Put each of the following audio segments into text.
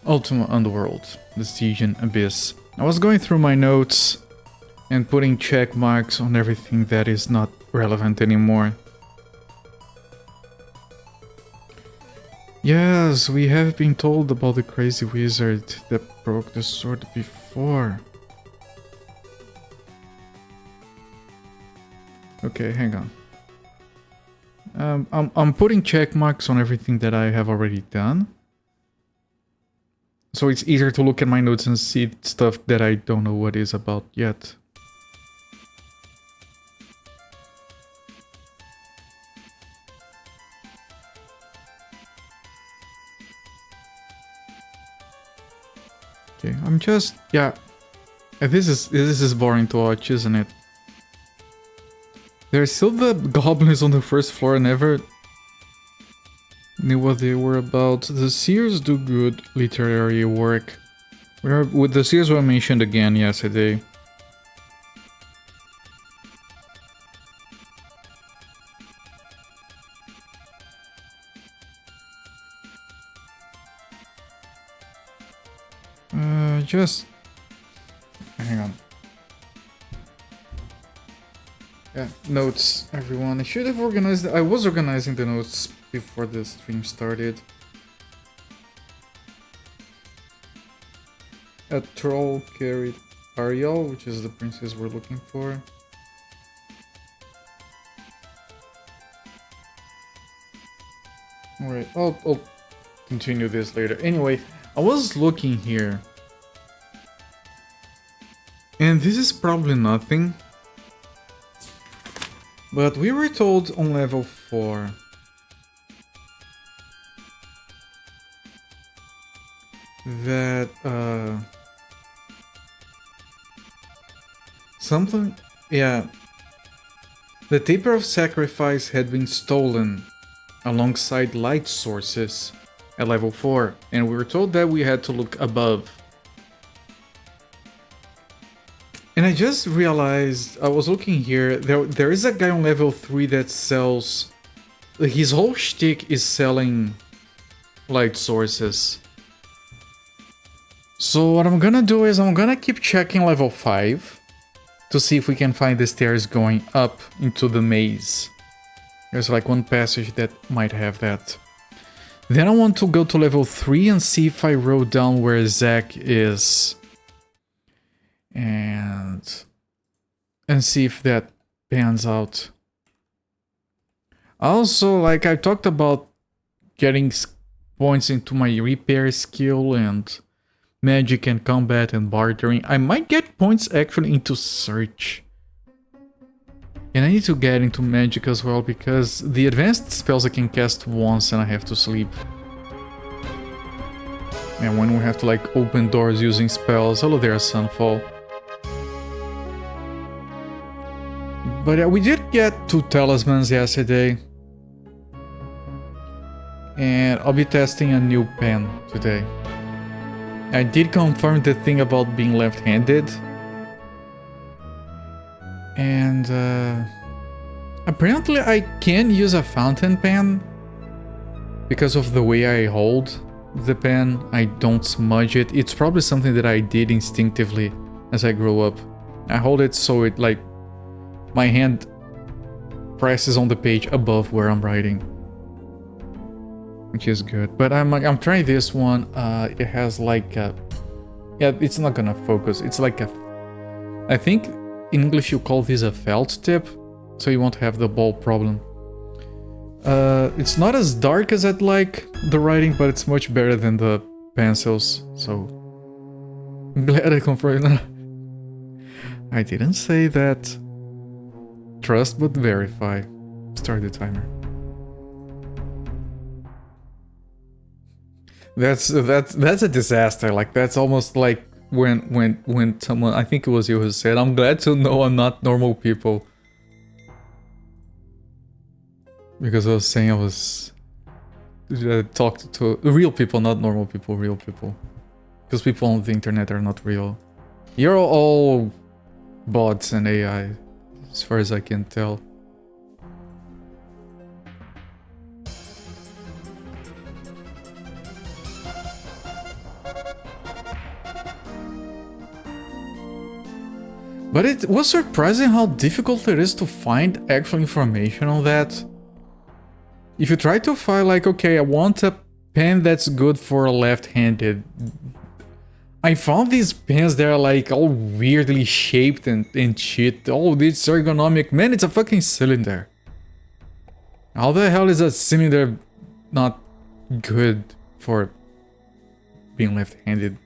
Ultima Underworld, the Stygian Abyss. I was going through my notes and putting check marks on everything that is not relevant anymore. Yes, we have been told about the crazy wizard that broke the sword before. Okay, hang on. I'm putting check marks on everything that I have already done. So it's easier to look at my notes and see stuff that I don't know what is about yet. Okay, I'm just... yeah. This is boring to watch, isn't it? There's still the goblins on the first floor. I never knew what they were about. The seers do good literary work. With the seers were mentioned again yesterday. Just hang on. Yeah, notes, everyone. I should have organized. I was organizing the notes before the stream started. A troll carried Ariel, which is the princess we're looking for. Alright, I'll continue this later. Anyway, I was looking here. And this is probably nothing. But we were told on level 4 that something, yeah, the taper of sacrifice had been stolen alongside light sources at level 4, and we were told that we had to look above. And I just realized, I was looking here, there is a guy on level 3 that sells... his whole shtick is selling light sources. So what I'm gonna do is I'm gonna keep checking level 5 to see if we can find the stairs going up into the maze. There's like one passage that might have that. Then I want to go to level 3 and see if I wrote down where Zack is. And see if that pans out. Also, like I talked about getting points into my repair skill and magic and combat and bartering. I might get points actually into search. And I need to get into magic as well because the advanced spells I can cast once and I have to sleep. And when we have to like open doors using spells. Hello there, Sunfall. But yeah, we did get 2 talismans yesterday. And I'll be testing a new pen today. I did confirm the thing about being left-handed. And apparently I can use a fountain pen. Because of the way I hold the pen, I don't smudge it. It's probably something that I did instinctively as I grew up. I hold it so it like... my hand presses on the page above where I'm writing, which is good. But I'm trying this one. It has like a, yeah, it's not gonna focus. It's like a, I think in English you call this a felt tip, so you won't have the ball problem. It's not as dark as I'd like the writing, but it's much better than the pencils. So I'm glad I confirmed. I didn't say that. Trust but verify. Start the timer. That's a disaster. Like that's almost like when someone, I think it was you who said, "I'm glad to know I'm not normal people." Because I was saying I was talked to real people, not normal people, real people. Because people on the internet are not real. You're all bots and AI. As far as I can tell. But it was surprising how difficult it is to find actual information on that. If you try to find like, okay, I want a pen that's good for left-handed. I found these pens that are like all weirdly shaped and shit. Oh, it's ergonomic. Man, it's a fucking cylinder. How the hell is a cylinder not good for being left-handed?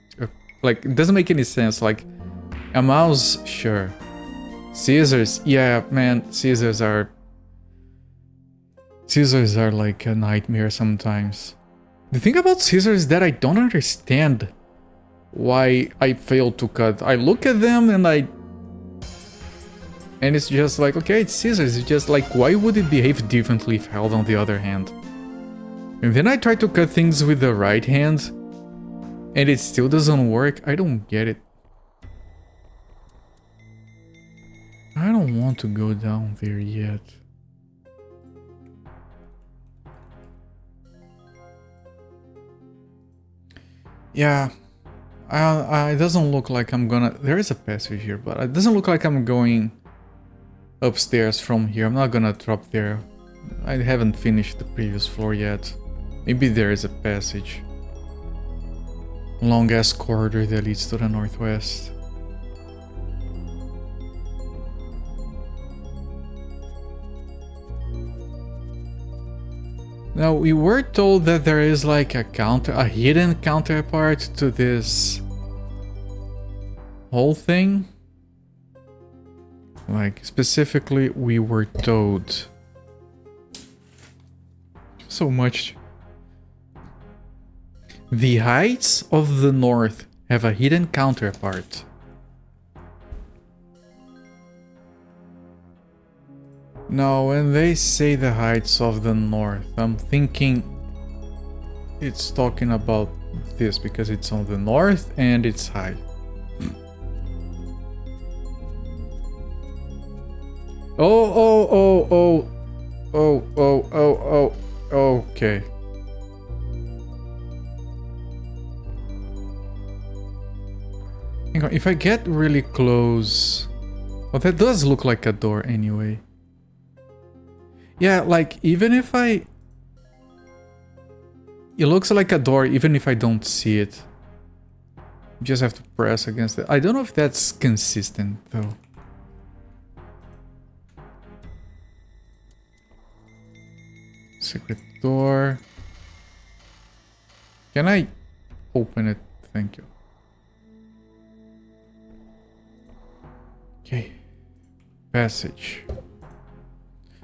Like, it doesn't make any sense. Like, a mouse, sure. Scissors, yeah, man, scissors are like a nightmare sometimes. The thing about scissors is that I don't understand why I fail to cut. I look at them and it's just like, okay, it's scissors. It's just like, why would it behave differently if held on the other hand? And then I try to cut things with the right hand and it still doesn't work. I don't get it. I don't want to go down there yet. Yeah, it doesn't look like I'm gonna... There is a passage here, but it doesn't look like I'm going upstairs from here. I'm not gonna drop there. I haven't finished the previous floor yet. Maybe there is a passage. Long ass corridor that leads to the northwest. Now, we were told that there is like a hidden counterpart to this whole thing. Like, specifically, we were told so much. The heights of the north have a hidden counterpart. Now, when they say the heights of the north, I'm thinking it's talking about this because it's on the north and it's high. Okay. Hang on, if I get really close... Well, that does look like a door anyway. Yeah, like, even if I... It looks like a door even if I don't see it. You just have to press against it. I don't know if that's consistent, though. Secret door. Can I open it? Thank you. Okay. Passage.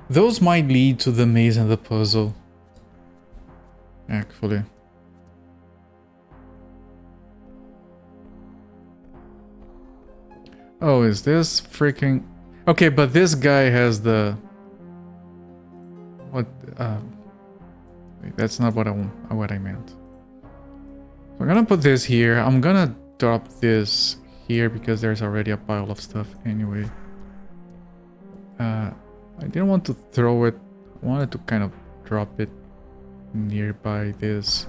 Those might lead to the maze and the puzzle. Actually. Oh, is this freaking... Okay, but this guy has the... What? Wait, that's not what I meant. So I'm gonna put this here. I'm gonna drop this here because there's already a pile of stuff anyway. I didn't want to throw it. I wanted to kind of drop it nearby this.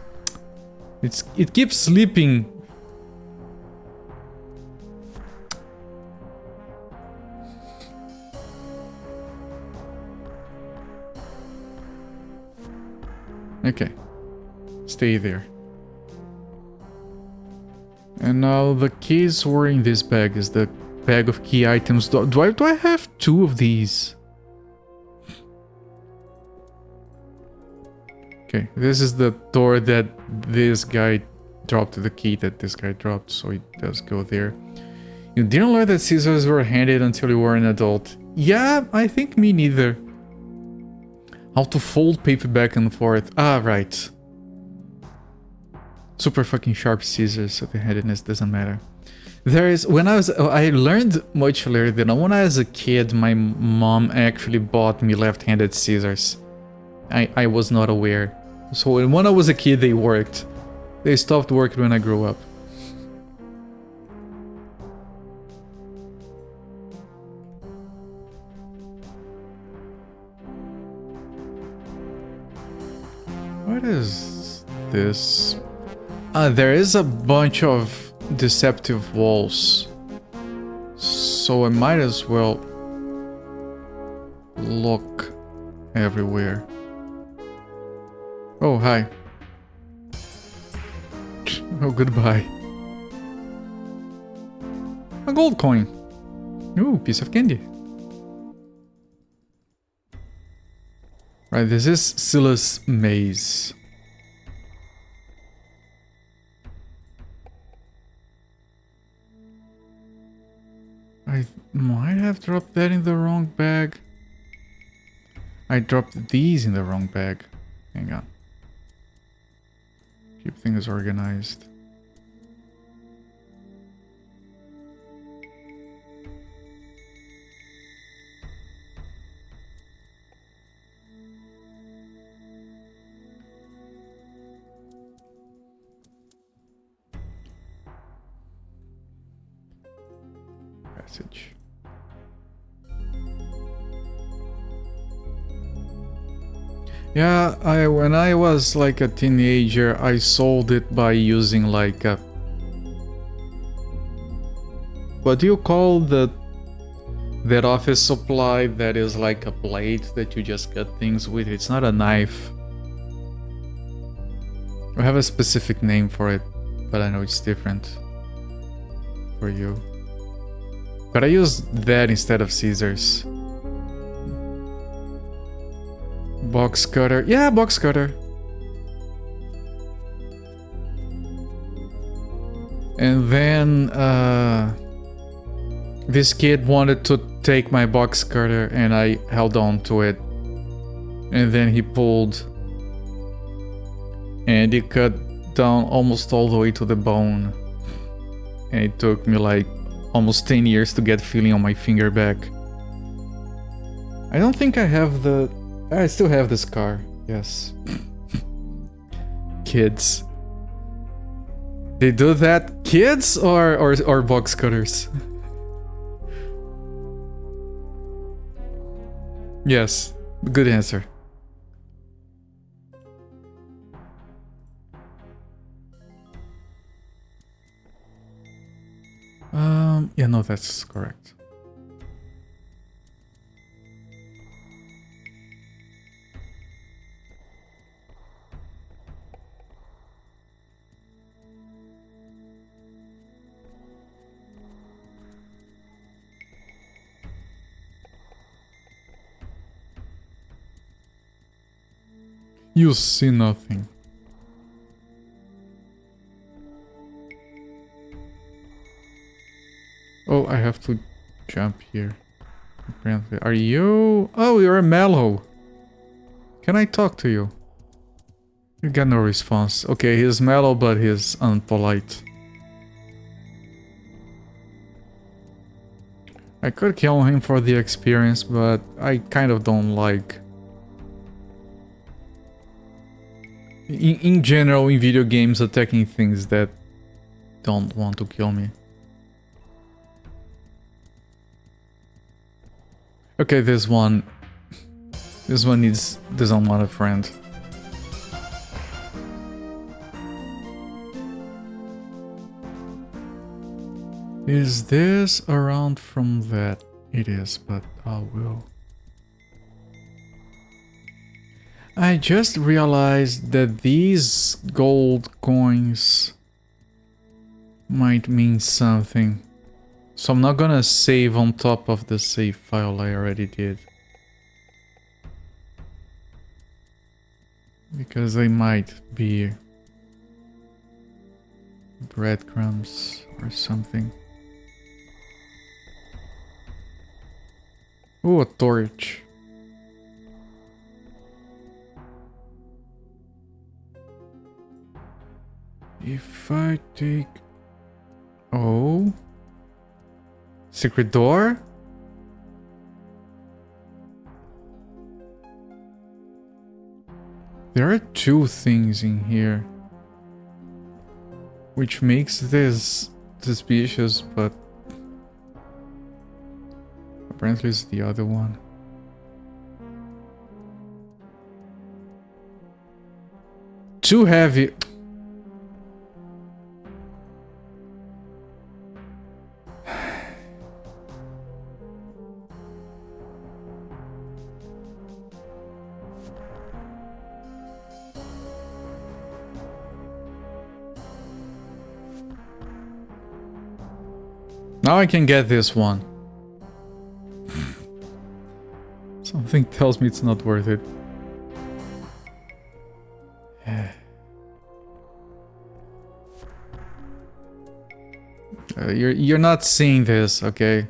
It keeps sleeping. Okay. Stay there. And now the keys were in this bag. Is the bag of key items. Do I have two of these? Okay, this is the door that this guy dropped, the key that this guy dropped, so it does go there. You didn't learn that scissors were handed until you were an adult. Yeah, I think me neither. How to fold paper back and forth. Ah, right. Super fucking sharp scissors, so the handedness doesn't matter. There is, I learned much later that when I was a kid, my mom actually bought me left-handed scissors. I was not aware. So when I was a kid, they worked. They stopped working when I grew up. What is this? There is a bunch of deceptive walls. so I might as well look everywhere. Oh, hi. Oh, goodbye. A gold coin. Ooh, piece of candy. Right, this is Scylla's maze. I might have dropped that in the wrong bag. I dropped these in the wrong bag. Hang on. Keep things organized. Passage. Yeah, when I was like a teenager, I sold it by using like a... What do you call that office supply that is like a blade that you just cut things with? It's not a knife. I have a specific name for it, but I know it's different for you. But I use that instead of scissors. Box cutter. Yeah, box cutter. And then this kid wanted to take my box cutter and I held on to it. And then he pulled. And it cut down almost all the way to the bone. And it took me like almost 10 years to get feeling on my finger back. I don't think I have the... I still have the scar, yes. Kids. They do that? Kids or box cutters? Yes, good answer. Yeah, no, that's correct. You see nothing. Oh, I have to jump here. Apparently. Are you... Oh, you're a mellow. Can I talk to you? You got no response. Okay, he's mellow, but he's unpolite. I could kill him for the experience, but I kind of don't like... In general, in video games, attacking things that don't want to kill me. Okay, this one doesn't want a friend. Is this around from that? It is, but I will. I just realized that these gold coins might mean something. So I'm not gonna save on top of the save file I already did. Because they might be breadcrumbs or something. Oh, a torch. If I take... Oh... Secret door? There are two things in here. Which makes this suspicious, but... Apparently it's the other one. Too heavy. Now I can get this one. Something tells me it's not worth it. You're not seeing this, okay?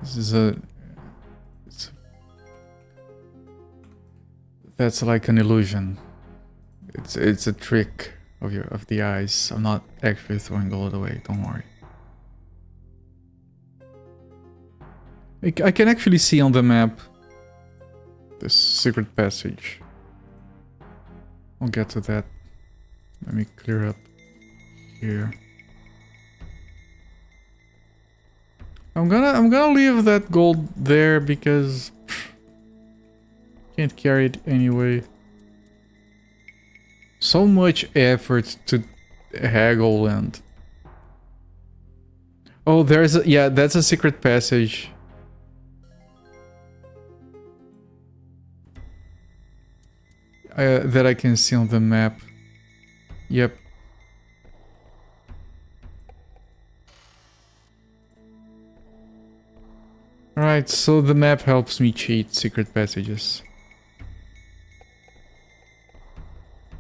This is that's like an illusion. It's a trick of the eyes. I'm not actually throwing gold away, don't worry. I can actually see on the map this secret passage. I'll get to that. Let me clear up here. I'm gonna leave that gold there because can't carry it anyway. So much effort to haggle and... Oh, there's a... Yeah, that's a secret passage. That I can see on the map. Yep. Alright, so the map helps me cheat secret passages.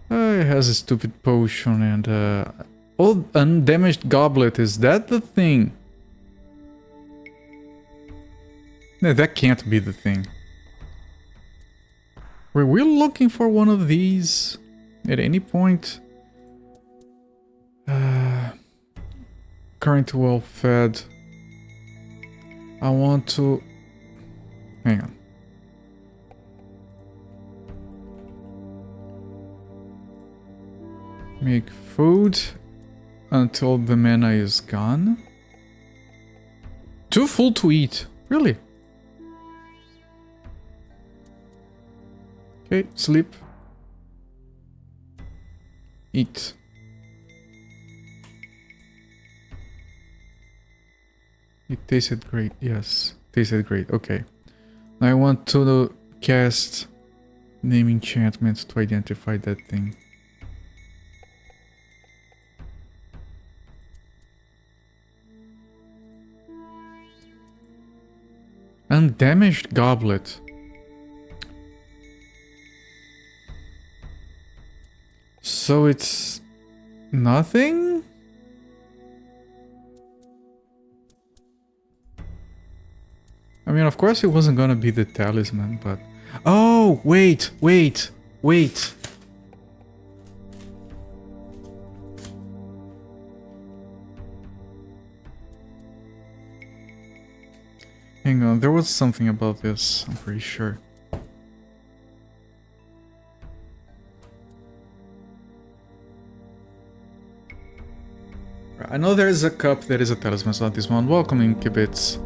It has a stupid potion and oh, undamaged goblet, is that the thing? No, that can't be the thing. Were we looking for one of these at any point? Current well fed. I want to... Hang on. Make food until the mana is gone. Too full to eat. Really? Okay, sleep. Eat. It tasted great, yes. Tasted great, okay. I want to cast name enchantment to identify that thing. Undamaged goblet. So it's nothing? I mean, of course it wasn't gonna be the talisman, but... Oh, wait. Hang on, there was something about this, I'm pretty sure. I know there is a cup that is a talisman, it's not this one. Welcome in, Kibitz.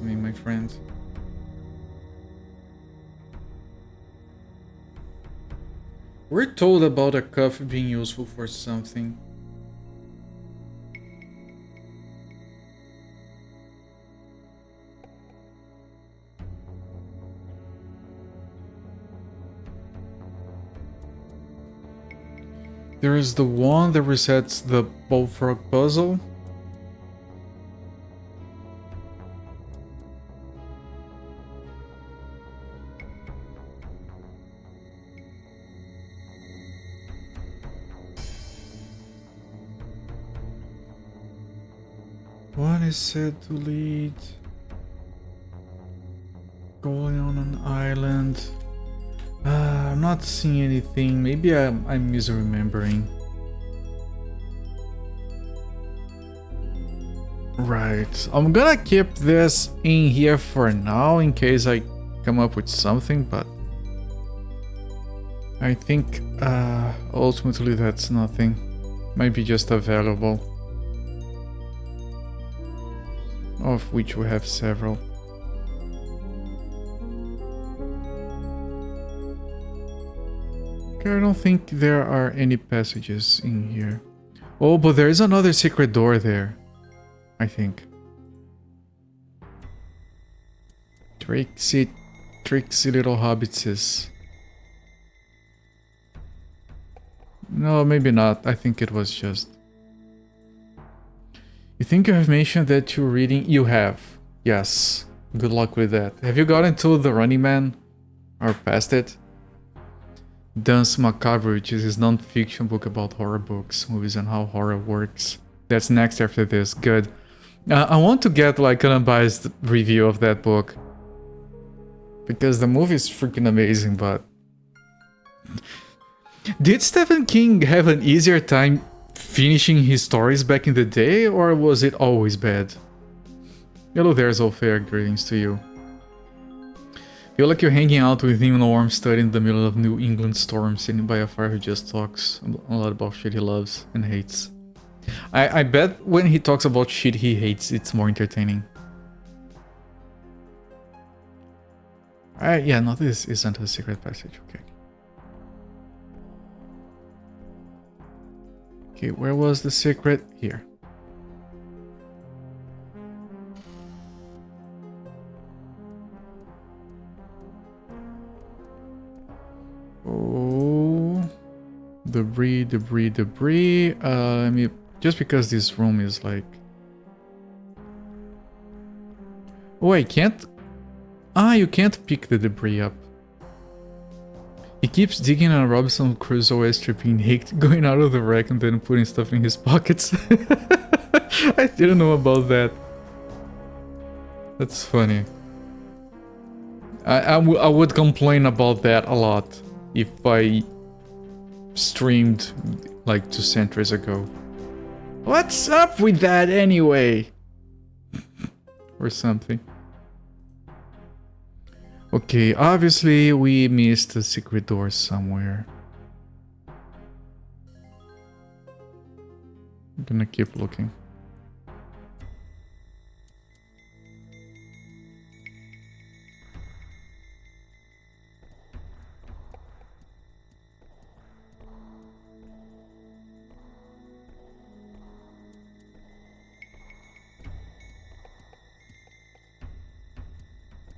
Me, my friend. We're told about a cup being useful for something. There is the one that resets the bullfrog puzzle. One is said to lead going on an island. I'm not seeing anything. Maybe I'm misremembering. Right. I'm gonna keep this in here for now in case I come up with something, but I think ultimately that's nothing. Might be just a valuable, of which we have several. I don't think there are any passages in here. Oh, but there is another secret door there, I think. Tricksy little hobbitses. No, maybe not. I think it was just... You think you have mentioned that you're reading? You have. Yes. Good luck with that. Have you gotten to The Running Man? Or past it? Danse Macabre, which is his non-fiction book about horror books, movies, and how horror works. That's next after this. Good. I want to get like an unbiased review of that book. Because the movie is freaking amazing, but... Did Stephen King have an easier time finishing his stories back in the day, or was it always bad? Hello there, Zolfair, greetings to you. Feel like you're hanging out with him in a warm study in the middle of New England storm, sitting by a fire who just talks a lot about shit he loves and hates. I bet when he talks about shit he hates, it's more entertaining. Yeah, no, this isn't a secret passage, okay. Okay, where was the secret? Here. Oh, debris. I mean, just because this room is like... Oh, I can't... Ah, you can't pick the debris up. He keeps digging on Robinson Crusoe stripping naked, going out of the wreck and then putting stuff in his pockets. I didn't know about that. That's funny. I would complain about that a lot if I streamed like 2 centuries ago. What's up with that anyway? Or something. Okay, obviously we missed a secret door somewhere. I'm gonna keep looking.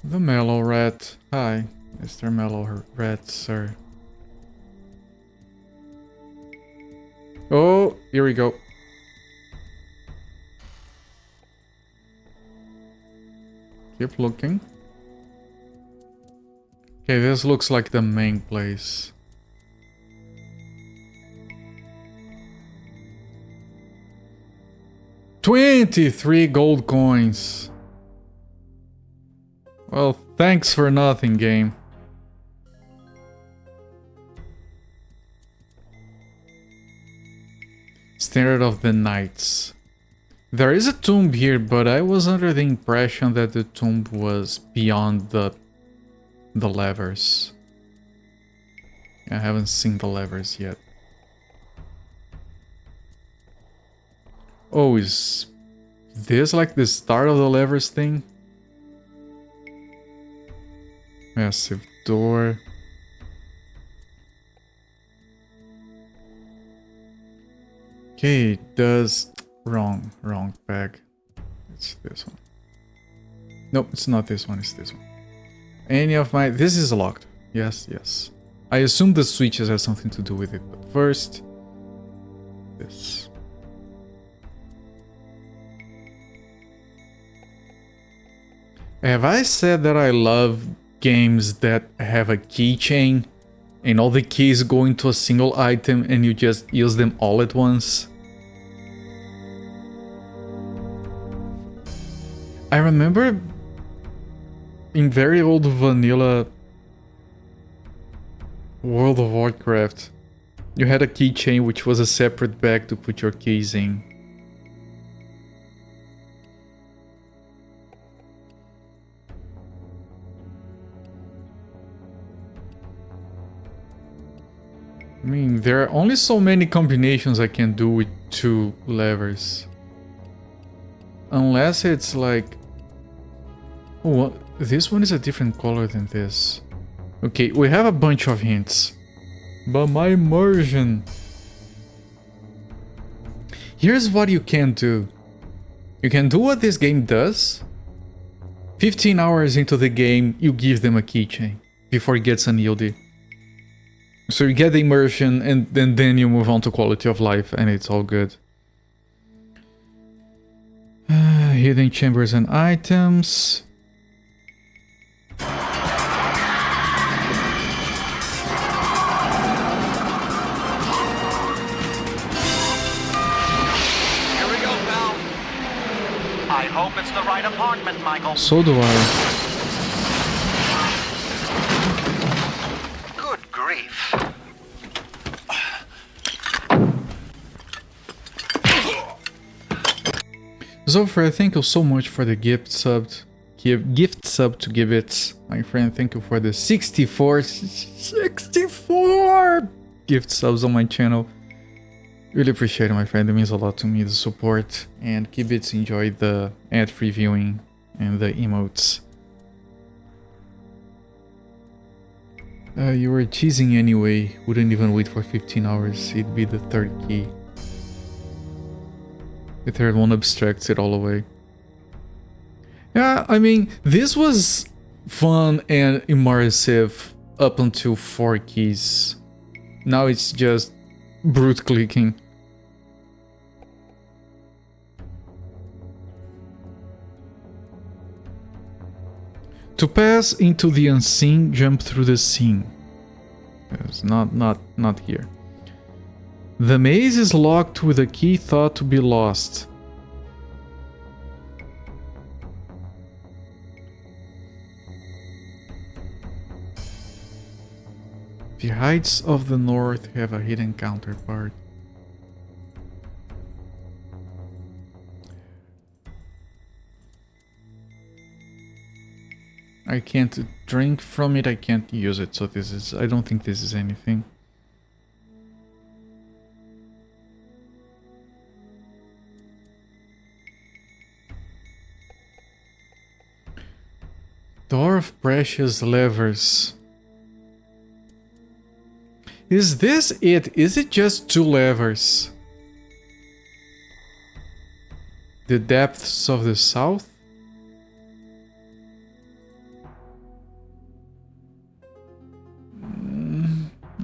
The Mellow Rat. Hi, Mr. Mellow Rat, sir. Oh, here we go. Keep looking. Okay, this looks like the main place. $23 gold coins. Well, thanks for nothing, game. Standard of the Knights. There is a tomb here, but I was under the impression that the tomb was beyond the levers. I haven't seen the levers yet. Oh, is this like the start of the levers thing? Massive door. Okay, does... Wrong bag. It's this one. Nope, it's not this one, it's this one. Any of my... This is locked. Yes. I assume the switches have something to do with it, but first... This. Have I said that I love games that have a keychain and all the keys go into a single item and you just use them all at once? I remember in very old vanilla World of Warcraft, you had a keychain which was a separate bag to put your keys in. I mean, there are only so many combinations I can do with 2 levers. Unless it's like... Oh, this one is a different color than this. Okay, we have a bunch of hints. But my immersion... Here's what you can do. You can do what this game does. 15 hours into the game, you give them a keychain before it gets an EOD. So you get the immersion and then you move on to quality of life and it's all good. Hidden chambers and items. Here we go, pal. I hope it's the right apartment, Michael. So do I. Good grief. Zofra, thank you so much for the gift sub to give it. My friend, thank you for the 64 gift subs on my channel. Really appreciate it, my friend. It means a lot to me, the support. And Kibitz enjoyed the ad-free viewing and the emotes. You were cheesing anyway. Wouldn't even wait for 15 hours. It'd be the third key. The third one abstracts it all away. Yeah, I mean, this was fun and immersive up until 4 keys. Now it's just brute clicking. To pass into the unseen, jump through the scene. It's not here. The maze is locked with a key thought to be lost. The heights of the north have a hidden counterpart. I can't drink from it, I can't use it, so this is... I don't think this is anything. Door of precious levers. Is this it? Is it just 2 levers? The depths of the south?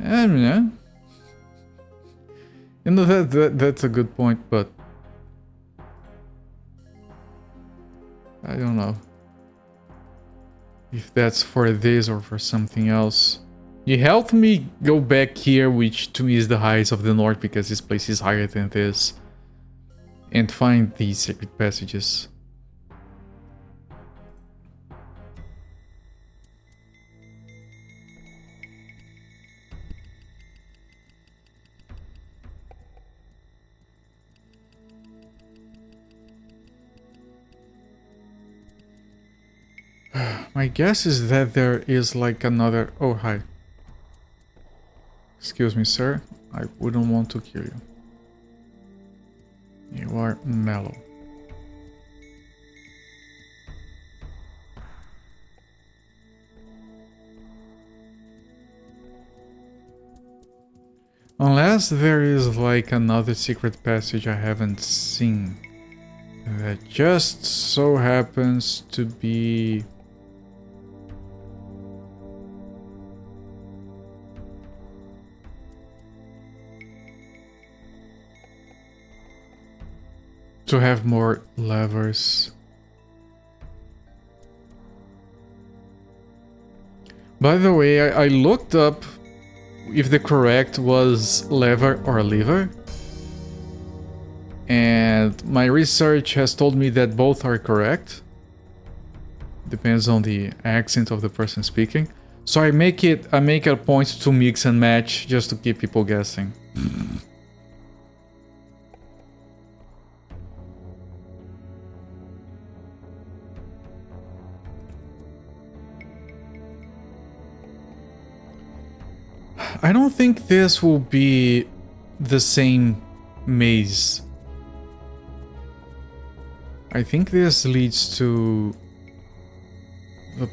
I don't know. You know, that's a good point, but I don't know if that's for this or for something else. You helped me go back here, which to me is the highest of the north because this place is higher than this, and find these secret passages. My guess is that there is like another... Oh, hi. Excuse me, sir. I wouldn't want to kill you. You are mellow. Unless there is like another secret passage I haven't seen. That just so happens to be... to have more levers. By the way, I looked up if the correct was lever or lever, and my research has told me that both are correct. Depends on the accent of the person speaking. So I make it a point to mix and match just to keep people guessing. I don't think this will be the same maze. I think this leads to the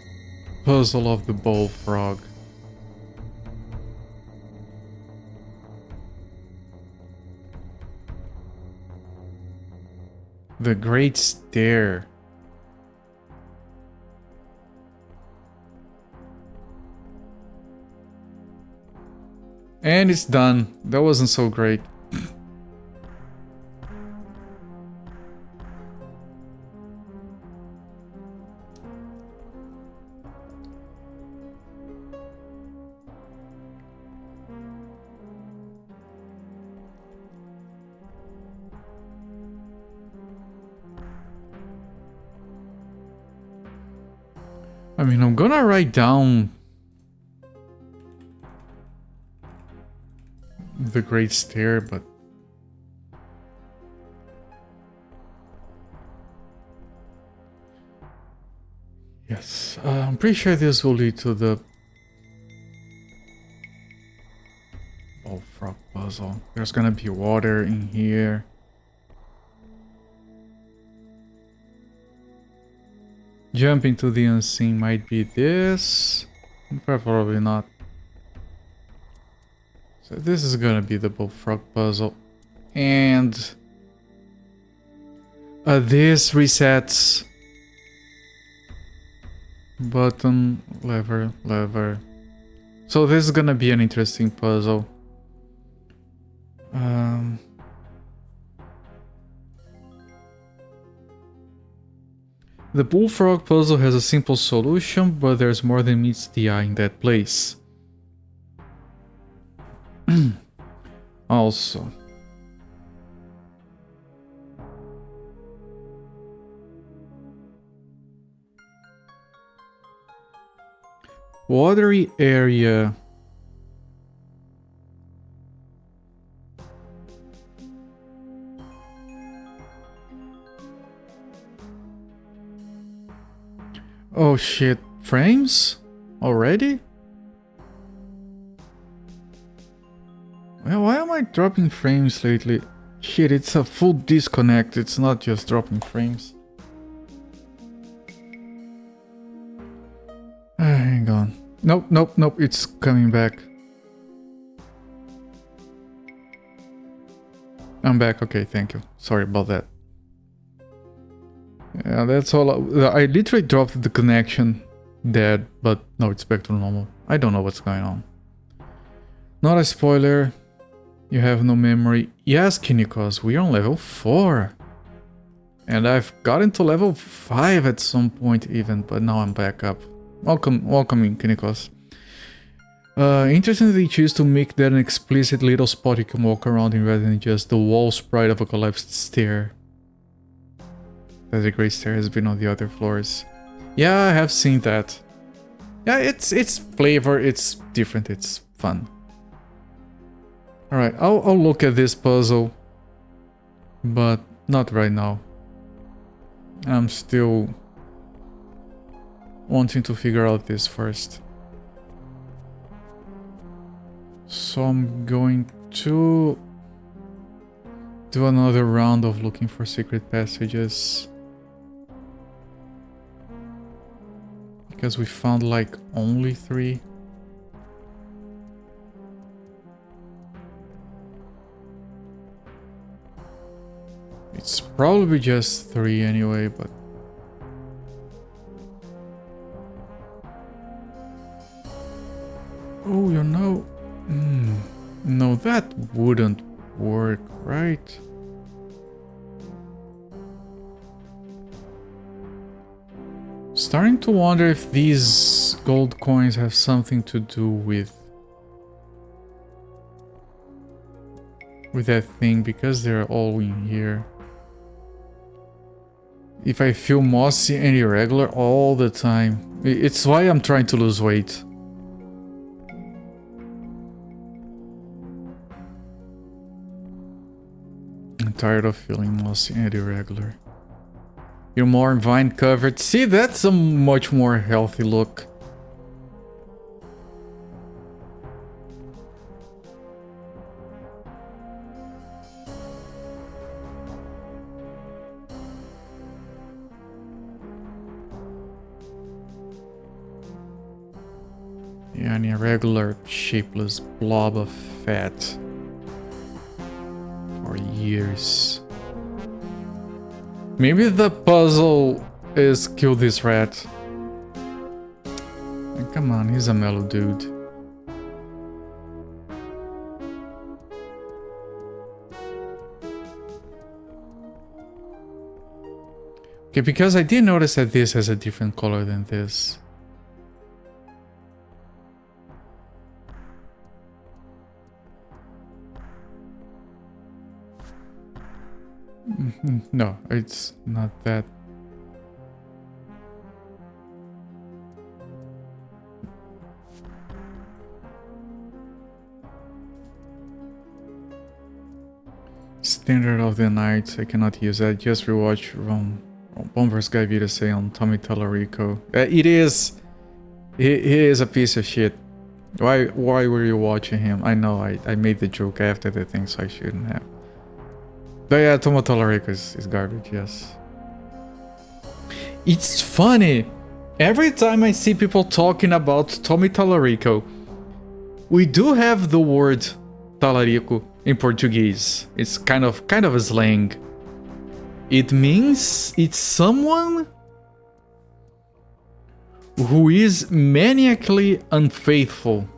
puzzle of the bullfrog. The Great Stair. And it's done. That wasn't so great. I mean, I'm gonna write down the Great Stair, but yes, I'm pretty sure this will lead to the bullfrog puzzle. There's gonna be water in here. Jumping to the unseen might be this, but probably not. So this is gonna be the bullfrog puzzle, and this resets button, lever. So this is gonna be an interesting puzzle. The bullfrog puzzle has a simple solution, but there's more than meets the eye in that place. Also, watery area. Oh shit, frames? Already? Well, why am I dropping frames lately? Shit, it's a full disconnect, it's not just dropping frames. Hang on. Nope, it's coming back. I'm back, okay, thank you. Sorry about that. Yeah, that's all. I literally dropped the connection dead, but no, it's back to normal. I don't know what's going on. Not a spoiler. You have no memory. Yes, Kinikos, we're on level 4. And I've gotten to level 5 at some point even, but now I'm back up. Welcome in, Kinikos. Interesting that they choose to make that an explicit little spot you can walk around in rather than just the wall sprite of a collapsed stair. That the Great Stair has been on the other floors. Yeah, I have seen that. Yeah, it's flavor, it's different, it's fun. Alright, I'll look at this puzzle, but not right now. I'm still wanting to figure out this first. So I'm going to do another round of looking for secret passages. Because we found like only 3. It's probably just 3 anyway, but... Oh, you know... No, that wouldn't work, right? Starting to wonder if these gold coins have something to do with that thing, because they're all in here. If I feel mossy and irregular all the time, it's why I'm trying to lose weight. I'm tired of feeling mossy and irregular. You're more vine covered. See, that's a much more healthy look. Yeah, an irregular, shapeless blob of fat. For years. Maybe the puzzle is kill this rat. Come on, he's a mellow dude. Okay, because I did notice that this has a different color than this. No, it's not that. Standard of the Night, I cannot use that. Just rewatch Bomber's Guy video say on Tommy Tallarico. It is... He is a piece of shit. Why were you watching him? I know, I made the joke after the thing, so I shouldn't have. But yeah, Tommy Tallarico is garbage, yes. It's funny. Every time I see people talking about Tommy Tallarico, we do have the word talarico in Portuguese. It's kind of a slang. It means it's someone who is maniacally unfaithful.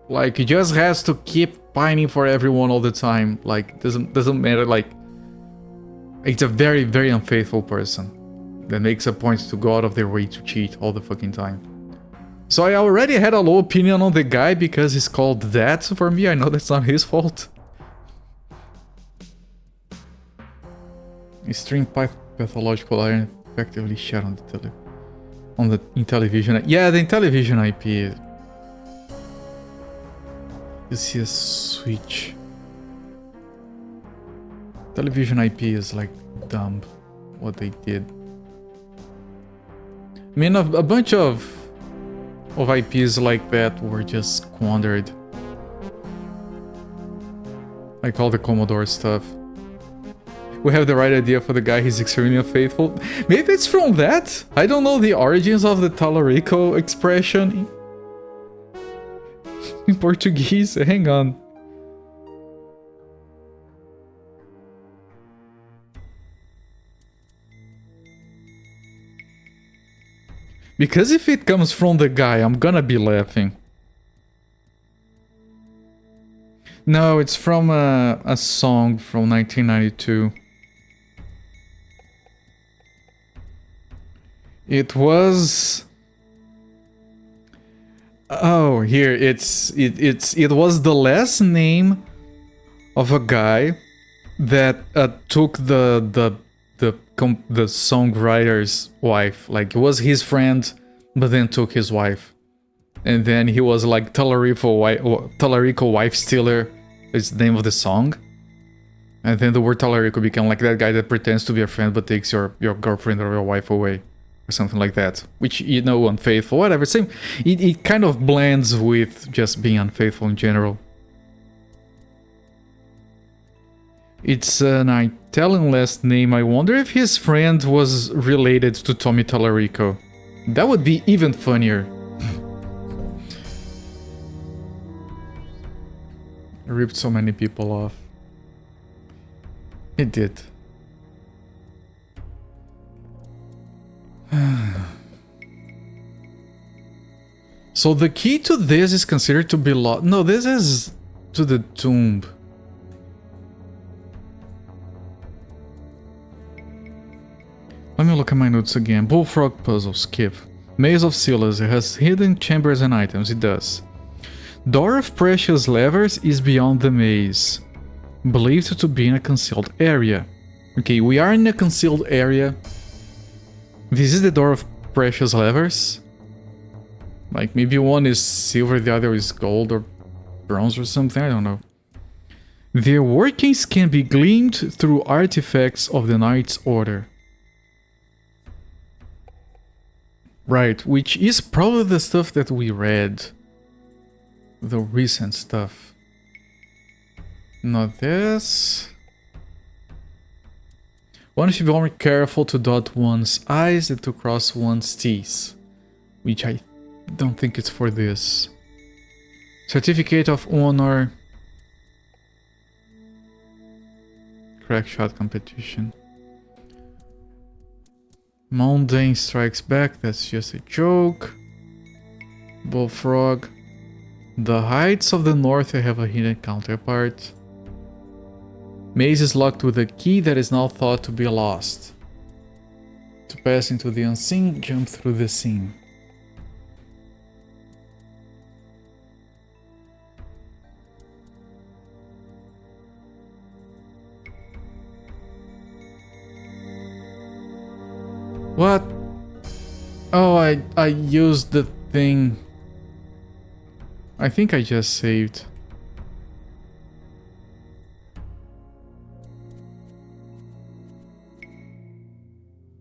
Like, he just has to keep pining for everyone all the time. Like, doesn't matter, like... It's a very, very unfaithful person that makes a point to go out of their way to cheat all the fucking time. So I already had a low opinion on the guy because he's called that. For me, I know that's not his fault. Extreme pathological iron effectively shot on the Intellivision. Yeah, the Intellivision IP. You see a switch. Television IP is like dumb. What they did. I mean, a bunch of IPs like that were just squandered. Like all the Commodore stuff. We have the right idea for the guy, he's extremely unfaithful. Maybe it's from that? I don't know the origins of the Talarico expression in Portuguese. Hang on. Because if it comes from the guy, I'm gonna be laughing. No, it's from a song from 1992. It was... Oh, here, it was the last name of a guy that took the songwriter's wife. Like, it was his friend, but then took his wife. And then he was like Talarico Wife Stealer is the name of the song. And then the word Talarico became like that guy that pretends to be a friend but takes your girlfriend or your wife away. Or something like that. Which, you know, unfaithful, whatever. Same. It kind of blends with just being unfaithful in general. It's an Italian last name. I wonder if his friend was related to Tommy Tallarico. That would be even funnier. I ripped so many people off. It did. So the key to this is considered to be lost. No, this is to the tomb. Let me look at my notes again. Bullfrog puzzle, skip. Maze of Silas, it has hidden chambers and items, it does. Door of Precious Levers is beyond the maze. Believed to be in a concealed area. Okay, we are in a concealed area. This is the Door of Precious Levers. Like, maybe one is silver, the other is gold or bronze or something, I don't know. Their workings can be gleaned through artifacts of the Knight's Order. Right, which is probably the stuff that we read. The recent stuff. Not this. One should be more careful to dot one's I's and to cross one's T's. Which I don't think it's for this. Certificate of Honor. Crack shot competition. Mundane Strikes Back, that's just a joke. Bullfrog. The Heights of the North have a hidden counterpart. Maze is locked with a key that is now thought to be lost. To pass into the unseen, jump through the scene. What? Oh, I used the thing. I think I just saved.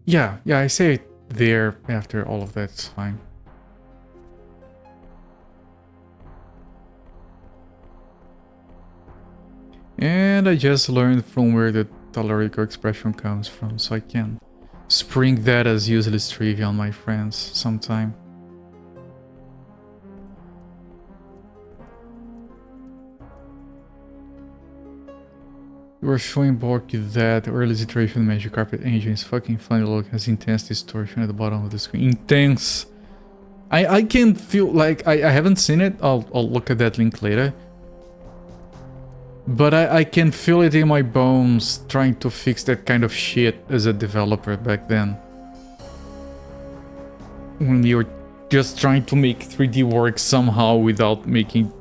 Yeah, I say it there after all of that, it's fine. And I just learned from where the Talarico expression comes from, so I can spring that as useless trivia on my friends sometime. You were showing Borky that early iteration Magic Carpet engine is fucking funny. Look, has intense distortion at the bottom of the screen. Intense! I can feel like I haven't seen it. I'll look at that link later. But I can feel it in my bones trying to fix that kind of shit as a developer back then. When you're just trying to make 3D work somehow without making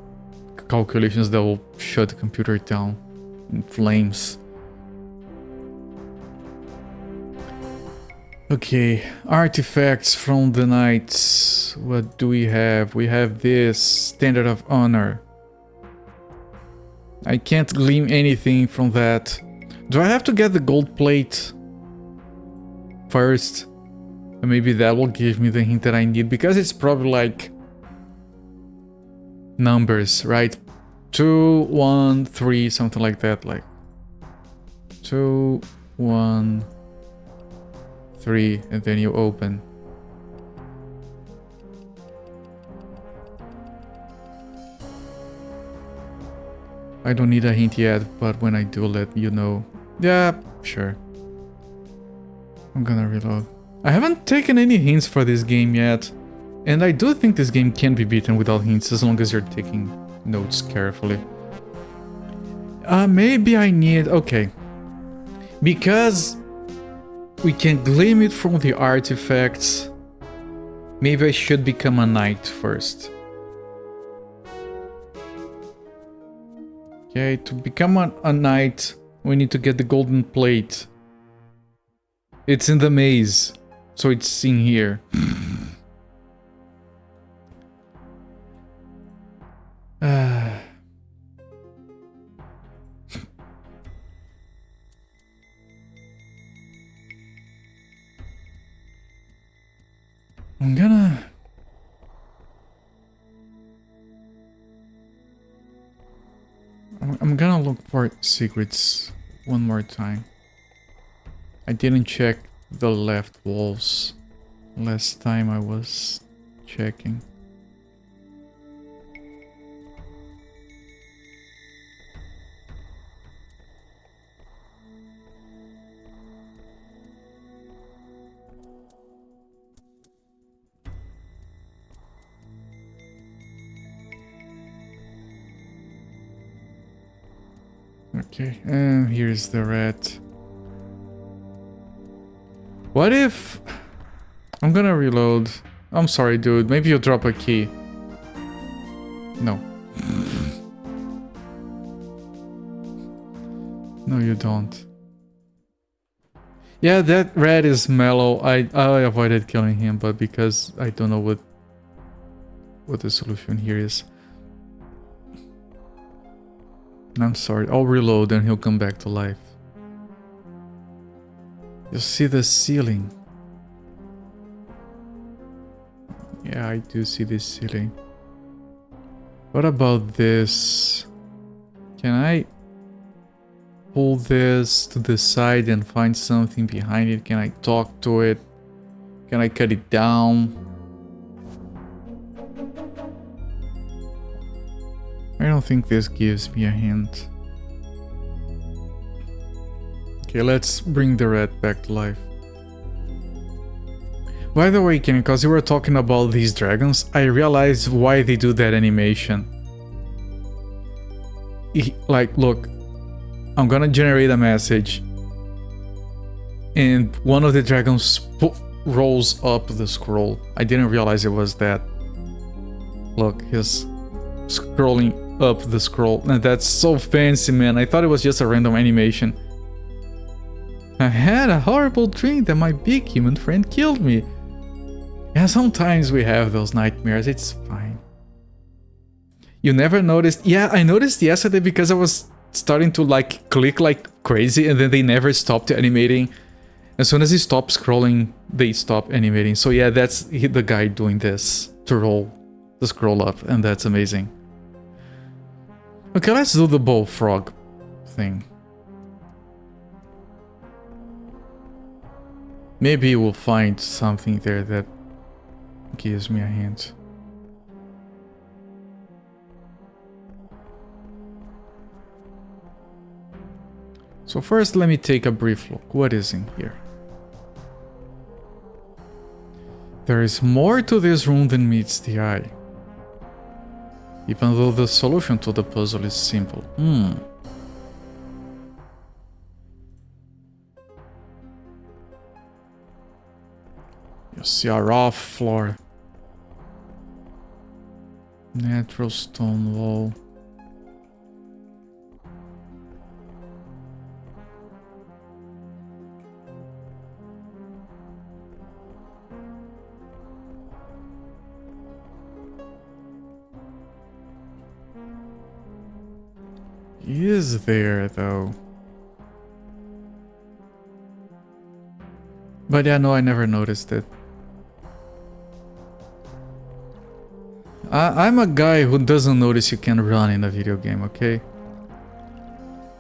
calculations that will shut the computer down in flames. Okay, artifacts from the knights. What do we have? We have this Standard of Honor. I can't glean anything from that. Do I have to get the gold plate first? And maybe that will give me the hint that I need, because it's probably like numbers, right? 2, 1, 3, something like that, like 2, 1, 3, and then you open. I don't need a hint yet, but when I do, let you know. Yeah, sure. I'm gonna reload. I haven't taken any hints for this game yet, and I do think this game can be beaten without hints as long as you're taking notes carefully. Maybe I need... okay. Because we can glean it from the artifacts, maybe I should become a knight first. Okay, to become a knight, we need to get the golden plate. It's in the maze, so it's in here. I'm gonna look for secrets one more time. I didn't check the left walls last time I was checking. Okay, and here's the rat. What if... I'm gonna reload. I'm sorry, dude. Maybe you'll drop a key. No. No, you don't. Yeah, that rat is mellow. I avoided killing him, but because I don't know what the solution here is. I'm sorry, I'll reload and he'll come back to life. You see the ceiling? Yeah, I do see this ceiling. What about this? Can I pull this to the side and find something behind it? Can I talk to it? Can I cut it down? I don't think this gives me a hint. Okay, let's bring the rat back to life. By the way, Kenny, because you were talking about these dragons, I realized why they do that animation. Like, look, I'm gonna generate a message, and one of the dragons rolls up the scroll. I didn't realize it was that. Look, he's scrolling up the scroll, and that's so fancy, man. I thought it was just a random animation. I had a horrible dream that my big human friend killed me. Yeah, sometimes we have those nightmares, it's fine. You never noticed? Yeah, I noticed yesterday because I was starting to like click like crazy and then they never stopped animating. As soon as he stops scrolling, they stop animating. So yeah, that's the guy doing this to roll the scroll up, and that's amazing. Okay, let's do the bullfrog thing. Maybe we'll find something there that gives me a hint. So first, let me take a brief look. What is in here? There is more to this room than meets the eye. Even though the solution to the puzzle is simple. You see a rough floor. Natural stone wall. He is there though. But yeah, no, I never noticed it. I'm a guy who doesn't notice you can run in a video game, okay?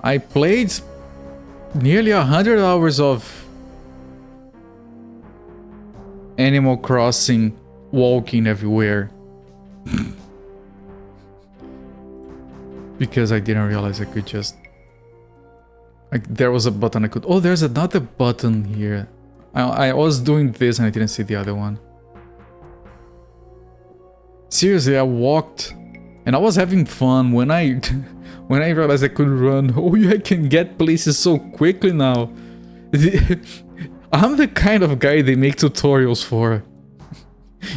I played nearly 100 hours of Animal Crossing walking everywhere. Because I didn't realize I could just... Like, there was a button I could... Oh, there's another button here. I was doing this and I didn't see the other one. Seriously, I walked and I was having fun when I when I realized I could run. Oh yeah, I can get places so quickly now. I'm the kind of guy they make tutorials for.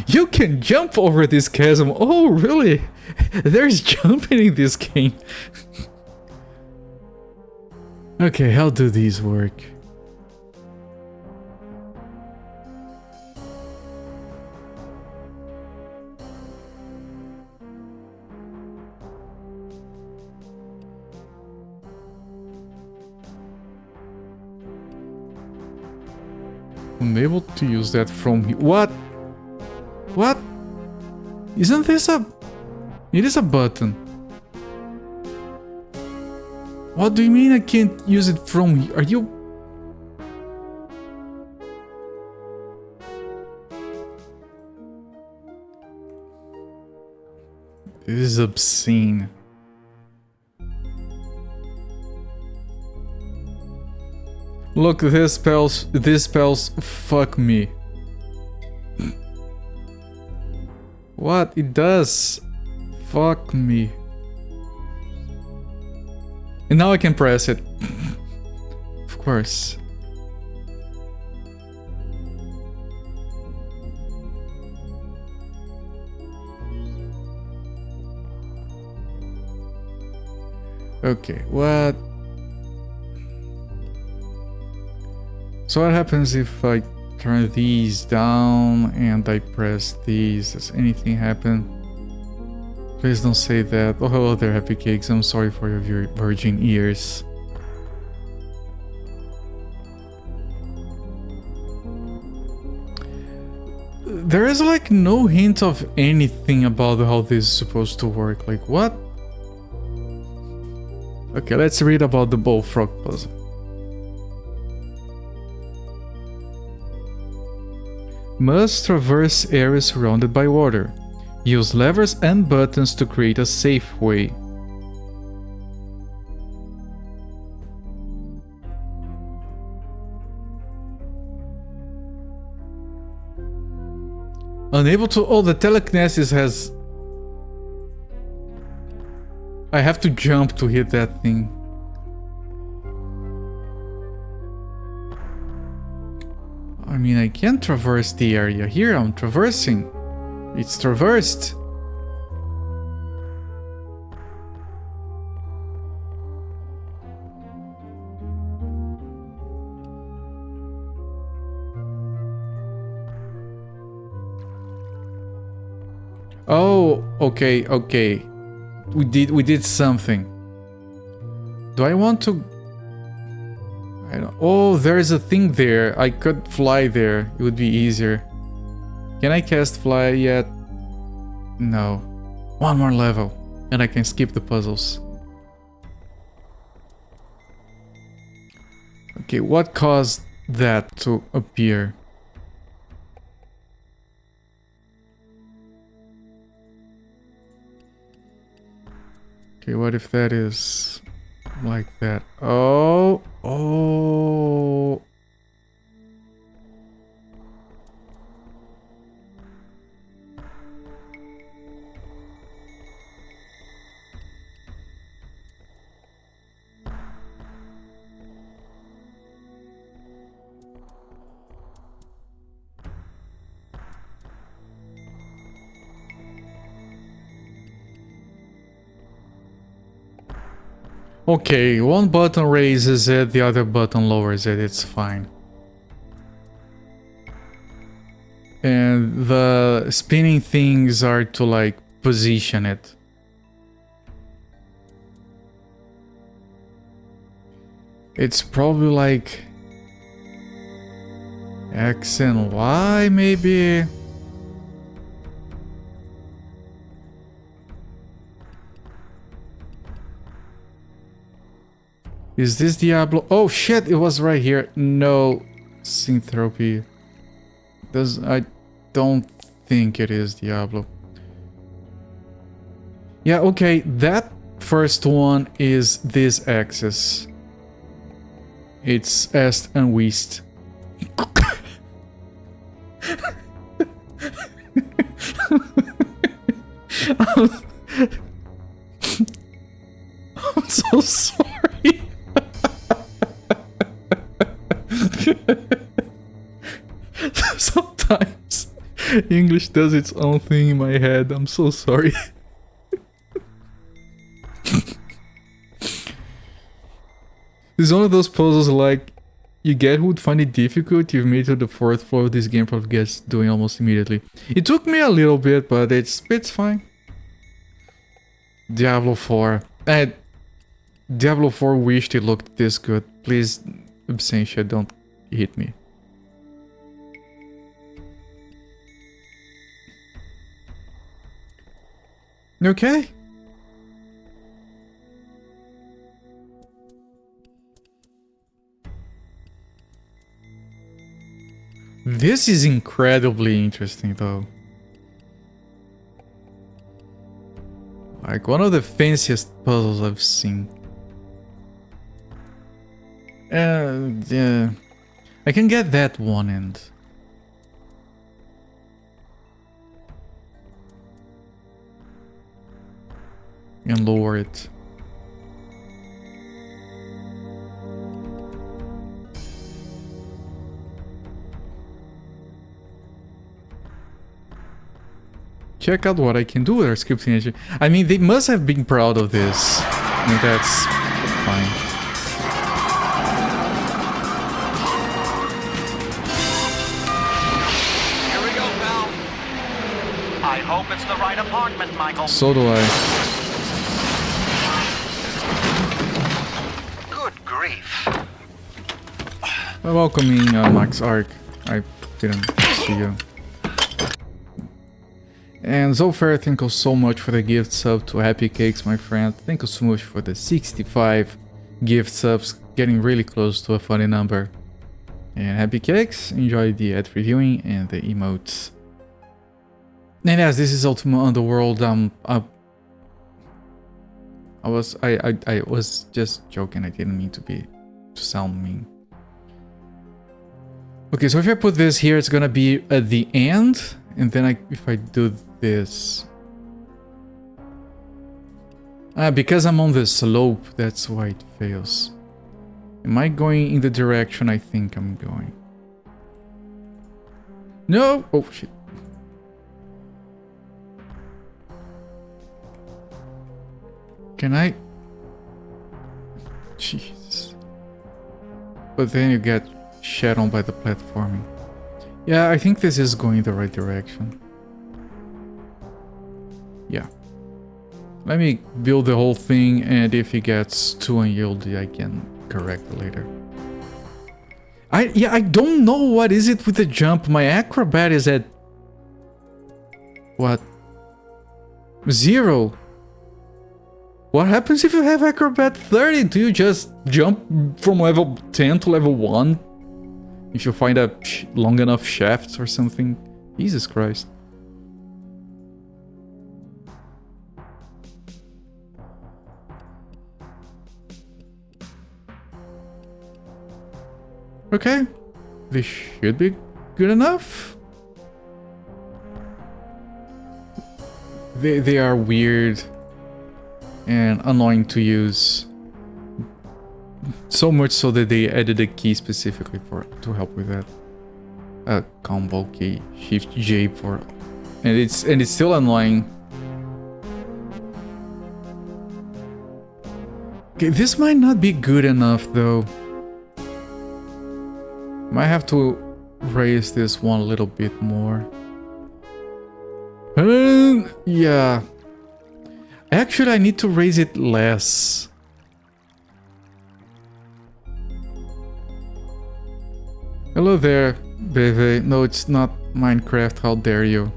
You can jump over this chasm. Oh really? There's jumping in this game. Okay, how do these work? I'm able to use that from here. What? What? Isn't this a... It is a button. What do you mean I can't use it from here? Are you... This is obscene. Look, these spells fuck me. What? It does. Fuck me. And now I can press it. Of course. Okay, what? So what happens if I turn these down and I press these? Does anything happen? Please don't say that. Oh, hello there, Happy Cakes. I'm sorry for your virgin ears. There is like no hint of anything about how this is supposed to work. Like what? Okay, let's read about the bullfrog puzzle. Must traverse areas surrounded by water. Use levers and buttons to create a safe way. Unable to... Oh, the telekinesis has... I have to jump to hit that thing. I mean, I can traverse the area. Here, I'm traversing. It's traversed. Oh, okay, okay. We did something. Do I want to... I don't... Oh, there's a thing there. I could fly there. It would be easier. Can I cast fly yet? No. One more level. And I can skip the puzzles. Okay, what caused that to appear? Okay, what if that is like that? Oh, oh. Okay, one button raises it, the other button lowers it, it's fine. And the spinning things are to like position it. It's probably like X and Y maybe. Is this Diablo? Oh shit, it was right here. No, synthropy. I don't think it is Diablo. Yeah, okay, that first one is this axis. It's Est and West. I'm so sorry. Sometimes English does its own thing in my head. I'm so sorry. It's one of those puzzles like you get who would find it difficult. You've made it to the 4th floor of this game, probably gets doing almost immediately. It took me a little bit, but it's fine. Diablo 4. Diablo 4 wished it looked this good. Please, Absentia, don't hit me. Okay. This is incredibly interesting though. Like one of the fanciest puzzles I've seen. Yeah. I can get that one end. And lower it. Check out what I can do with our scripting engine. I mean, they must have been proud of this. I mean, that's fine. Here we go, pal. I hope it's the right apartment, Michael. So do I. Good grief. Welcoming Max Arc. I didn't see you. And Zofair, thank you so much for the gift sub to Happy Cakes, my friend. Thank you so much for the 65 gift subs, getting really close to a funny number. And Happy Cakes, enjoy the ad reviewing and the emotes. And yes, this is Ultima Underworld. I was just joking. I didn't mean to sound mean. Okay, so if I put this here, it's gonna be at the end, and then if I do this, because I'm on the slope, that's why it fails. Am I going in the direction I think I'm going? No! Oh shit. Can I? Jesus. But then you get shat on by the platforming. Yeah, I think this is going the right direction. Yeah. Let me build the whole thing, and if it gets too unyieldy, I can correct it later. I don't know what is it with the jump. My acrobat is at what? 0. What happens if you have acrobat 30? Do you just jump from level 10 to level 1? If you find a long enough shaft or something? Jesus Christ. Okay, this should be good enough. They are weird and annoying to use. So much so that they added a key specifically to help with that. A combo key, Shift J for, and it's still annoying. Okay, this might not be good enough though. Might have to raise this one a little bit more. Yeah. Actually, I need to raise it less. Hello there, baby. No, it's not Minecraft. How dare you?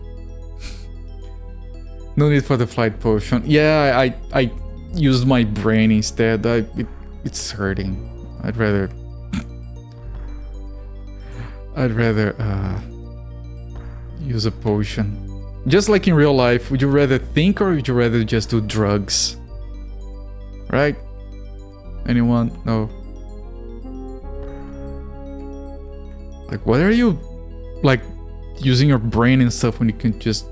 No need for the flight potion. Yeah, I used my brain instead. It's hurting. I'd rather use a potion. Just like in real life, would you rather think or would you rather just do drugs? Right? Anyone? No. Like, what are you, like, using your brain and stuff when you can just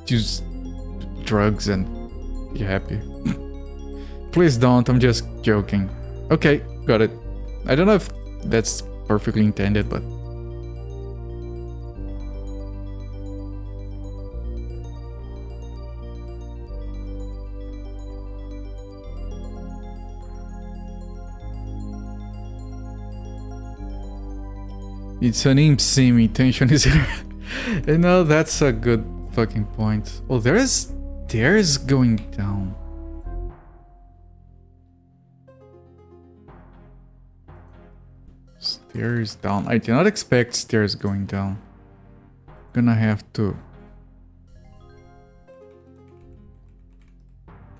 use drugs and be happy? Please don't, I'm just joking. Okay, got it. I don't know if that's perfectly intended, but... It's an imp sim, intention is here. You know, that's a good fucking point. Oh, there's stairs going down. Stairs down. I did not expect stairs going down. Gonna have to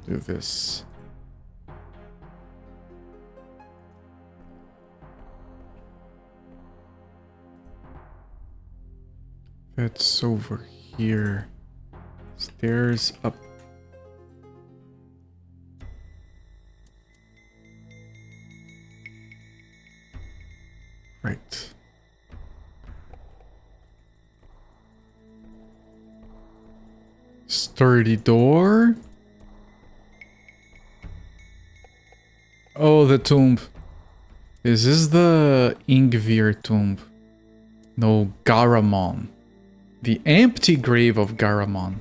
do this. That's over here. Stairs up. Right. Sturdy door. Oh, the tomb. Is this the Ingvir tomb? No, Garamon. The empty grave of Garamon.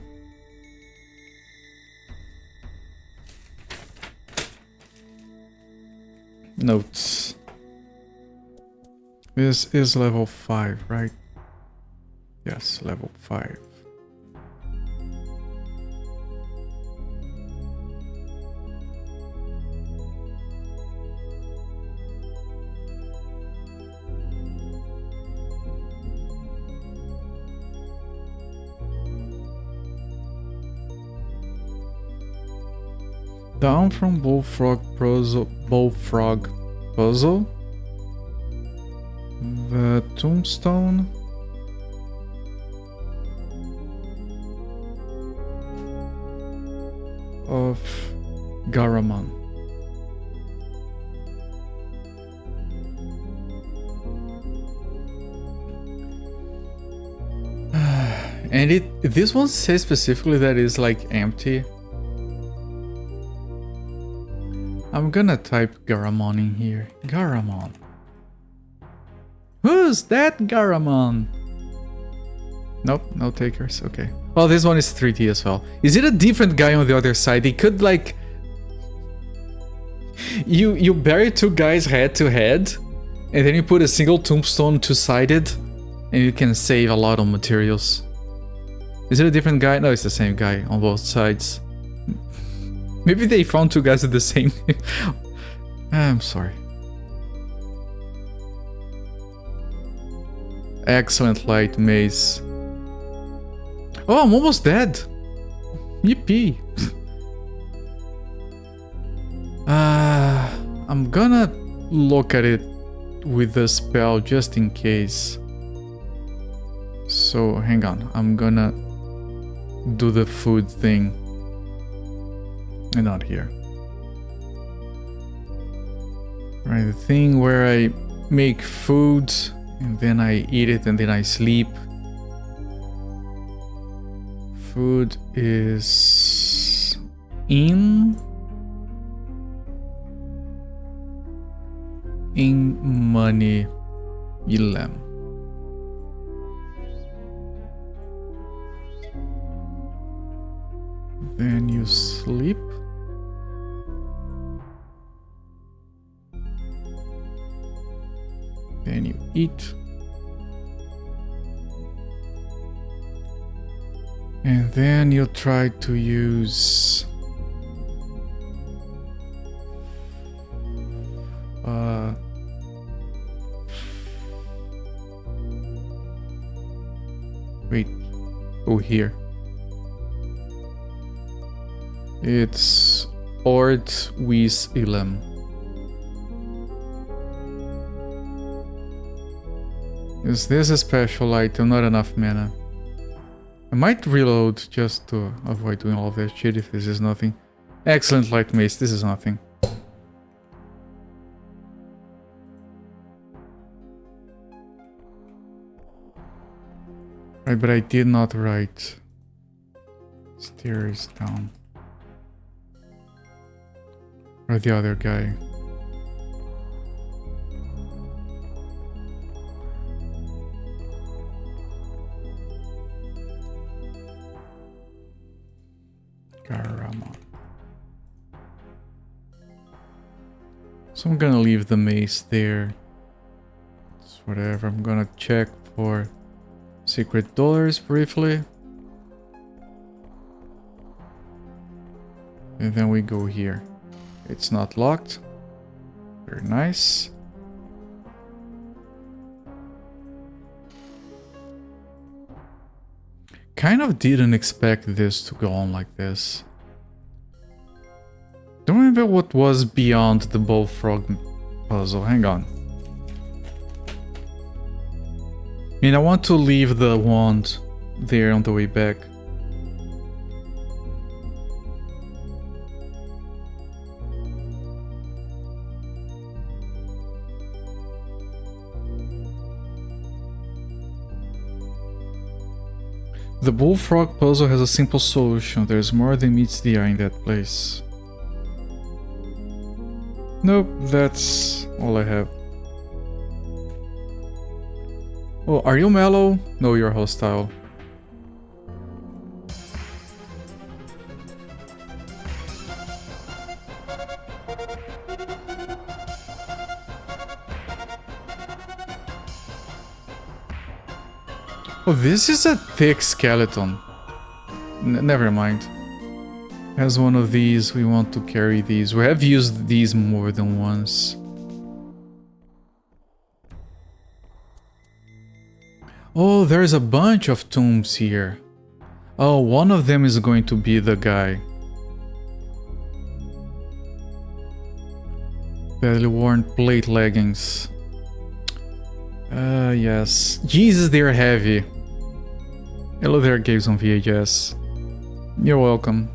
Notes. This is level 5, right? Yes, level 5. Down from Bullfrog puzzle. The tombstone. Of Garamon. And this one says specifically that it's like empty. I'm gonna type Garamon in here. Garamon. Who's that Garamon? Nope, no takers. Okay. Well, this one is 3D as well. Is it a different guy on the other side? He could like... You bury two guys head to head, and then you put a single tombstone two-sided, and you can save a lot on materials. Is it a different guy? No, it's the same guy on both sides. Maybe they found two guys with the same name. I'm sorry. excellent light mace. Oh, I'm almost dead. Yippee. I'm gonna look at it with the spell just in case. So hang on, I'm gonna do the food thing. And not here. Right, the thing where I make food and then I eat it and then I sleep. Food is in money 11. Then you sleep. Then you eat. And then you try to use wait. Oh, here. It's Ort Wis Ilem. Is this a special item? Not enough mana. I might reload just to avoid doing all of that shit if this is nothing. Excellent light mace, this is nothing. Right, but I did not write. Stairs down. Or the other guy. Garama. So I'm gonna leave the mace there. It's whatever. I'm gonna check for secret doors briefly. And then we go here. It's not locked. Very nice. Kind of didn't expect this to go on like this. Don't remember what was beyond the bullfrog puzzle. Hang on. I mean, I want to leave the wand there on the way back. The bullfrog puzzle has a simple solution. There's more than meets the eye in that place. Nope, that's all I have. Oh, are you mellow? No, you're hostile. Oh, this is a thick skeleton. Never mind. As one of these, we want to carry these. We have used these more than once. Oh, there's a bunch of tombs here. Oh, one of them is going to be the guy. Badly worn plate leggings. Yes. Jesus, they're heavy. Hello there, Games on VHS. You're welcome.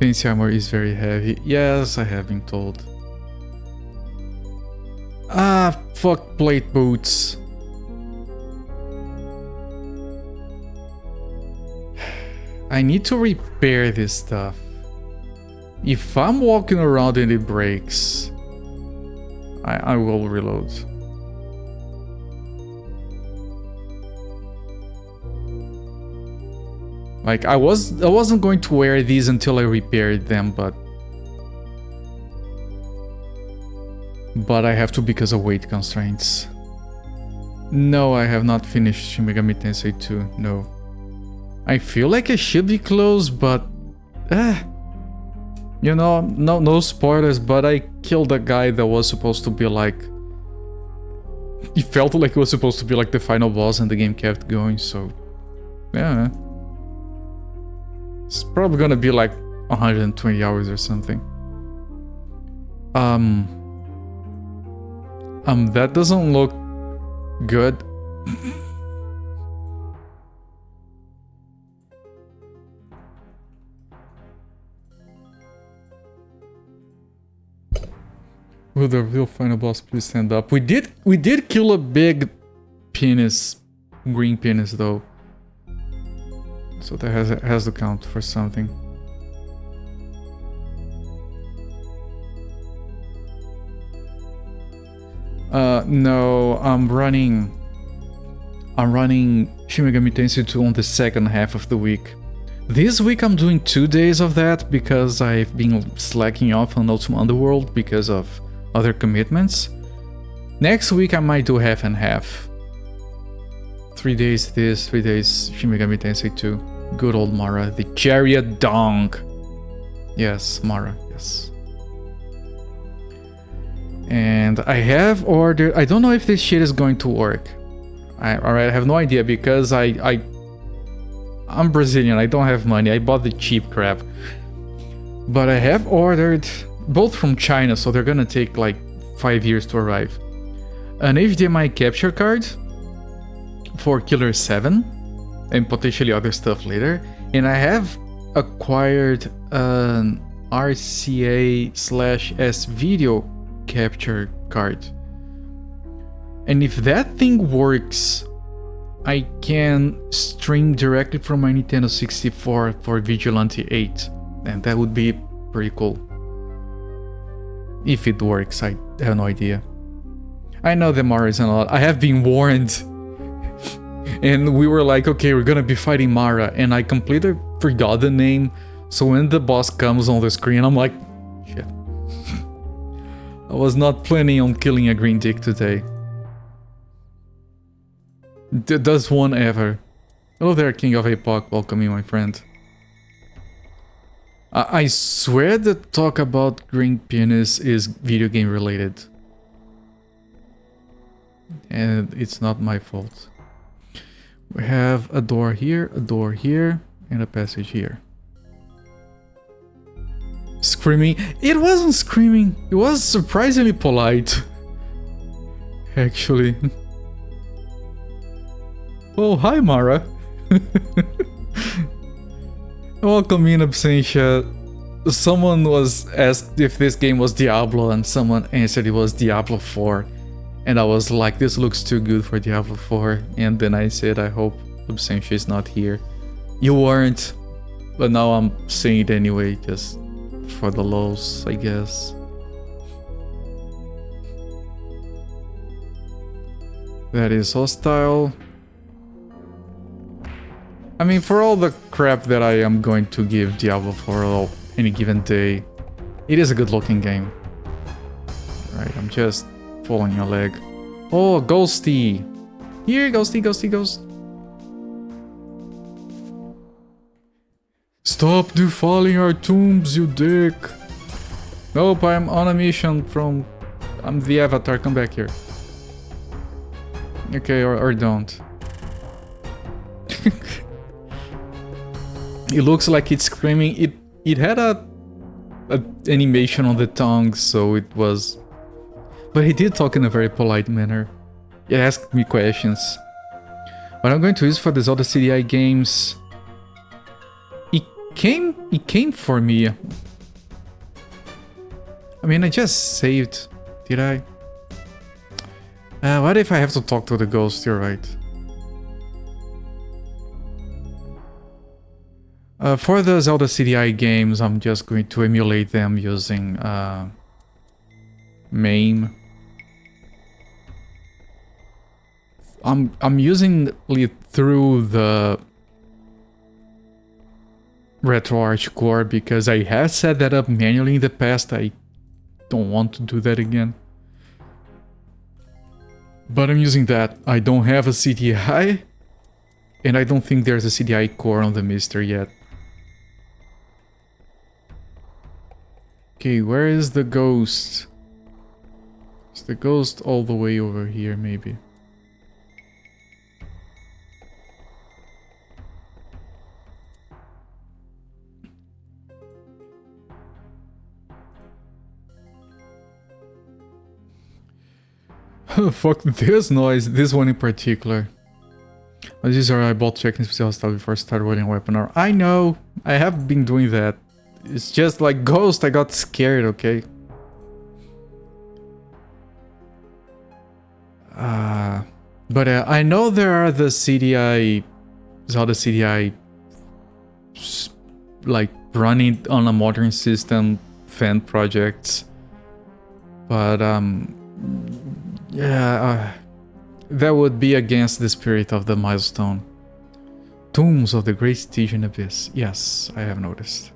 Fancy armor is very heavy. Yes, I have been told. Ah, fuck plate boots. I need to repair this stuff. If I'm walking around and it breaks, I will reload. Like I wasn't going to wear these until I repaired them, but I have to because of weight constraints. No, I have not finished Shin Megami Tensei 2. No. I feel like I should be close, but You know, no spoilers, but I killed a guy that was supposed to be like... It felt like it was supposed to be like the final boss and the game kept going, so... Yeah. It's probably gonna be like 120 hours or something. That doesn't look good. Will the real final boss please stand up? We did kill a big penis, green penis though. So that has to count for something. No, I'm running Shin Megami Tensei 2 on the second half of the week. This week I'm doing 2 days of that because I've been slacking off on Ultima Underworld because of other commitments. Next week I might do half and half. 3 days this, 3 days Shin Megami Tensei 2. Good old Mara, the chariot dong. Yes, Mara, yes. And I have ordered... I don't know if this shit is going to work. Alright, I have no idea because I'm Brazilian, I don't have money. I bought the cheap crap. But I have ordered, both from China, so they're gonna take like 5 years to arrive, an HDMI capture card for Killer 7 and potentially other stuff later. And I have acquired an RCA/S video capture card. And if that thing works, I can stream directly from my Nintendo 64 for Vigilante 8. And that would be pretty cool. If it works, I have no idea. I know the Mara isn't a lot. I have been warned. And we were like, okay, we're gonna be fighting Mara. And I completely forgot the name. So when the boss comes on the screen, I'm like, shit. I was not planning on killing a green dick today. Does one ever? Hello there, King of Epoch. Welcome in, my friend. I swear the talk about green penis is video game related. And it's not my fault. We have a door here, and a passage here. Screaming. It wasn't screaming. It was surprisingly polite. Actually. Oh, hi, Mara. Welcome in, Absentia. Someone was asked if this game was Diablo, and someone answered it was Diablo 4. And I was like, this looks too good for Diablo 4. And then I said, I hope Absentia is not here. You weren't, but now I'm saying it anyway, just for the lows, I guess. That is hostile. I mean, for all the crap that I am going to give Diablo 4 on any given day, it is a good looking game. Right, I'm just following your leg. Oh, Ghosty! Here, Ghosty, Ghosty, Ghost! Stop defiling our tombs, you dick! Nope, I'm on a mission from... I'm the Avatar, come back here. Okay, or don't. It looks like it's screaming. It had a animation on the tongue, so it was... But he did talk in a very polite manner. He asked me questions. What I'm going to use for the Zelda CDI games... It came for me. I mean, I just saved. Did I? What if I have to talk to the ghost? You're right. For the Zelda CDI games, I'm just going to emulate them using MAME. I'm using it through the RetroArch core because I have set that up manually in the past. I don't want to do that again. But I'm using that. I don't have a CDI, and I don't think there's a CDI core on the Mister yet. Okay, where is the ghost? Is the ghost all the way over here, maybe? Fuck this noise, this one in particular. This is our eyeball checking special stuff before I start rolling weapon armor. I know, I have been doing that. It's just like Ghost, I got scared, okay? But I know there are the CDI, Zelda CDI, like running on a modern system fan projects. But yeah, that would be against the spirit of the milestone. Tombs of the Great Stygian Abyss. Yes, I have noticed.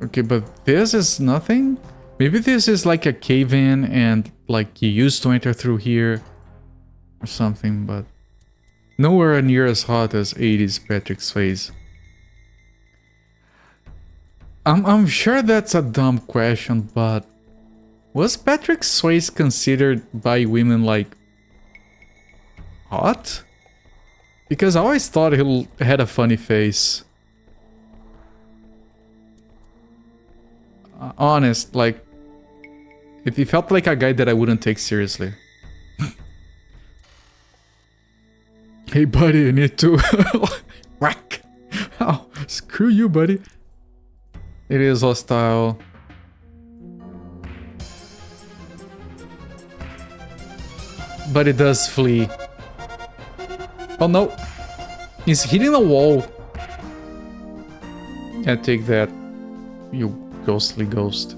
Okay, but this is nothing? Maybe this is like a cave-in and like you used to enter through here or something, but nowhere near as hot as 80s Patrick Swayze. I'm sure that's a dumb question, but was Patrick Swayze considered by women like hot? Because I always thought he had a funny face. Honest, like, if he felt like a guy that I wouldn't take seriously. Hey buddy, I need to whack. Oh, screw you, buddy. It is hostile. But it does flee. Oh no. He's hitting the wall. Yeah, take that, you ghostly ghost.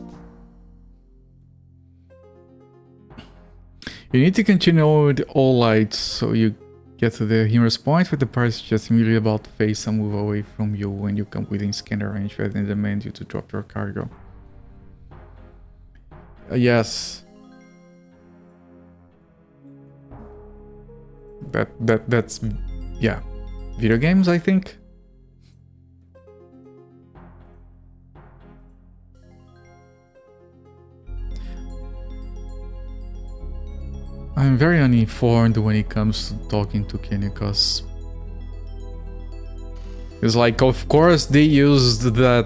You need to continue with all lights so you get to the humorous point where the party is just immediately about to face and move away from you when you come within scanner range rather than demand you to drop your cargo. Yes. That's yeah. Video games, I think. I'm very uninformed when it comes to talking to Kenny, cause it's like, of course they used that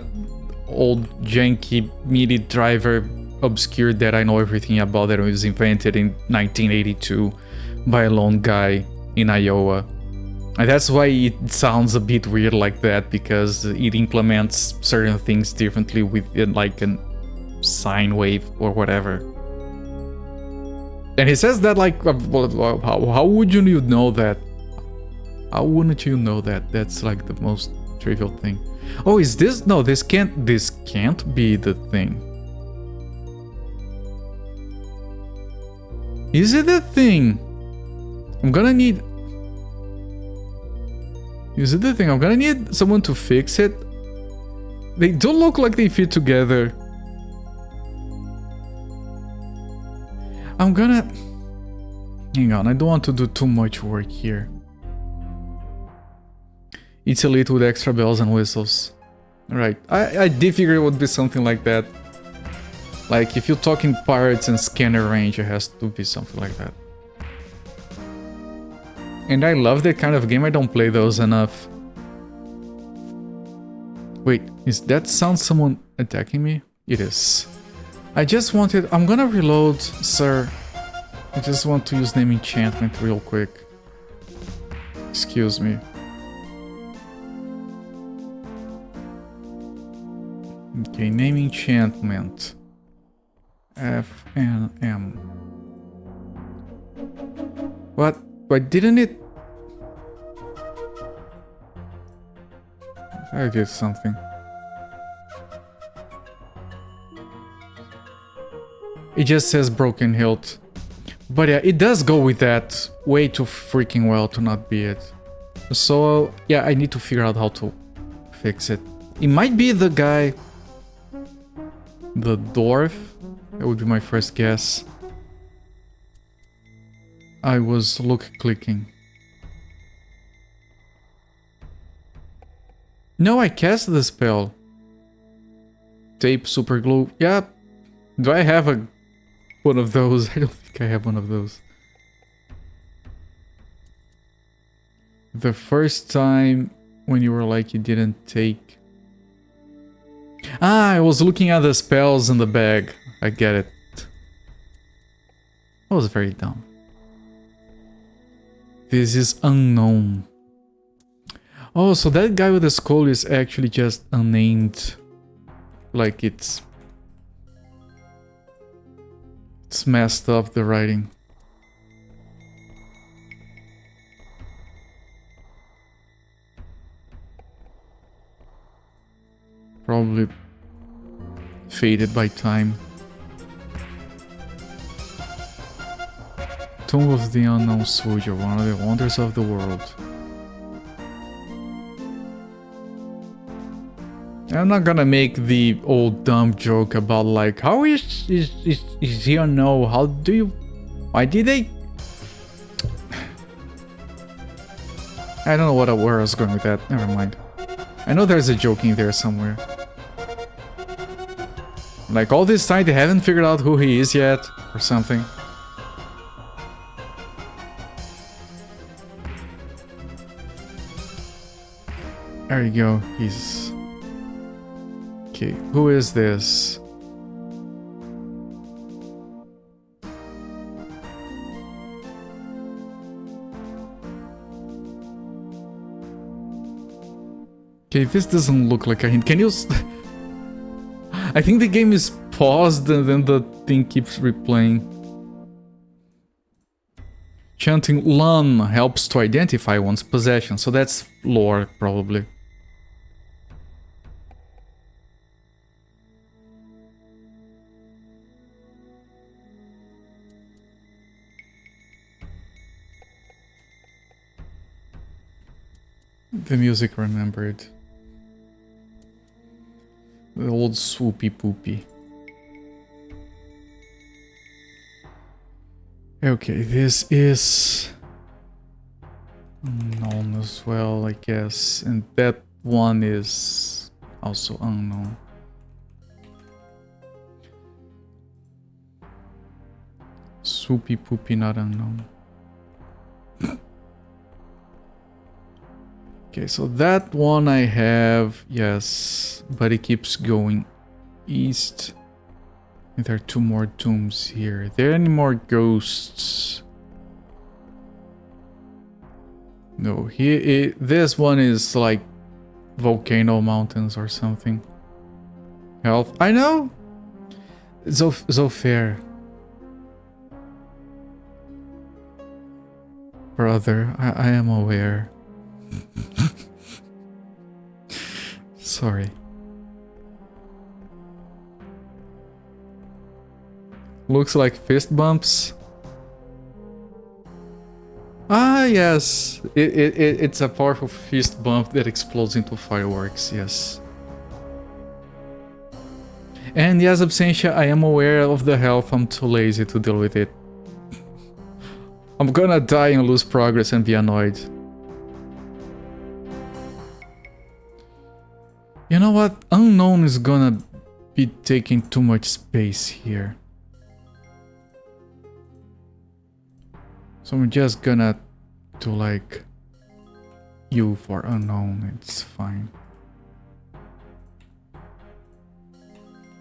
old janky MIDI driver obscure that I know everything about that was invented in 1982 by a lone guy in Iowa. And that's why it sounds a bit weird like that, because it implements certain things differently with like a sine wave or whatever. And he says that like, how would you know that? How wouldn't you know that? That's like the most trivial thing. Oh, is this? No, this can't be the thing. Is it the thing? I'm gonna need... Is it the thing? I'm gonna need someone to fix it. They don't look like they fit together. I'm gonna... Hang on, I don't want to do too much work here. It's elite with extra bells and whistles. Right, I did figure it would be something like that. Like, if you're talking pirates and scanner range, it has to be something like that. And I love that kind of game, I don't play those enough. Wait, is that sound someone attacking me? It is. I just wanted... I'm gonna reload, sir. I just want to use name enchantment real quick. Excuse me. Okay, name enchantment. F and M. What? Why didn't it? I did something. It just says broken hilt. But yeah, it does go with that way too freaking well to not be it. So yeah, I need to figure out how to fix it. It might be the guy, the dwarf. That would be my first guess. I was clicking. No, I cast the spell. Tape, super glue. Yeah. Do I have one of those? I don't think I have one of those. The first time when you were like you didn't take... Ah, I was looking at the spells in the bag. I get it. That was very dumb. This is unknown. Oh, so that guy with the skull is actually just unnamed. Like it's messed up, the writing. Probably faded by time. Tomb of the Unknown Soldier, one of the wonders of the world. I'm not gonna make the old dumb joke about like, how is he unknown? How do you... Why did they... I don't know where I was going with that. Never mind. I know there's a joke in there somewhere. Like all this time they haven't figured out who he is yet, or something. There you go, he's... Okay, who is this? Okay, this doesn't look like a hint. Can you... I think the game is paused and then the thing keeps replaying. Chanting Lun helps to identify one's possession, so that's lore, probably. The music remembered. The old swoopy poopy. Okay, this is unknown as well, I guess. And that one is also unknown. Swoopy poopy, not unknown. Okay, so that one I have, yes, but it keeps going east. And there are two more tombs here. Are there any more ghosts? No, here, this one is like volcano mountains or something. Health, I know! Zofair. Brother, I am aware. Sorry. Looks like fist bumps. Ah, yes. It's a powerful fist bump that explodes into fireworks, yes. And yes, Absentia, I am aware of the health. I'm too lazy to deal with it. I'm gonna die and lose progress and be annoyed. You know what? Unknown is gonna be taking too much space here. So I'm just gonna do like U for unknown, it's fine.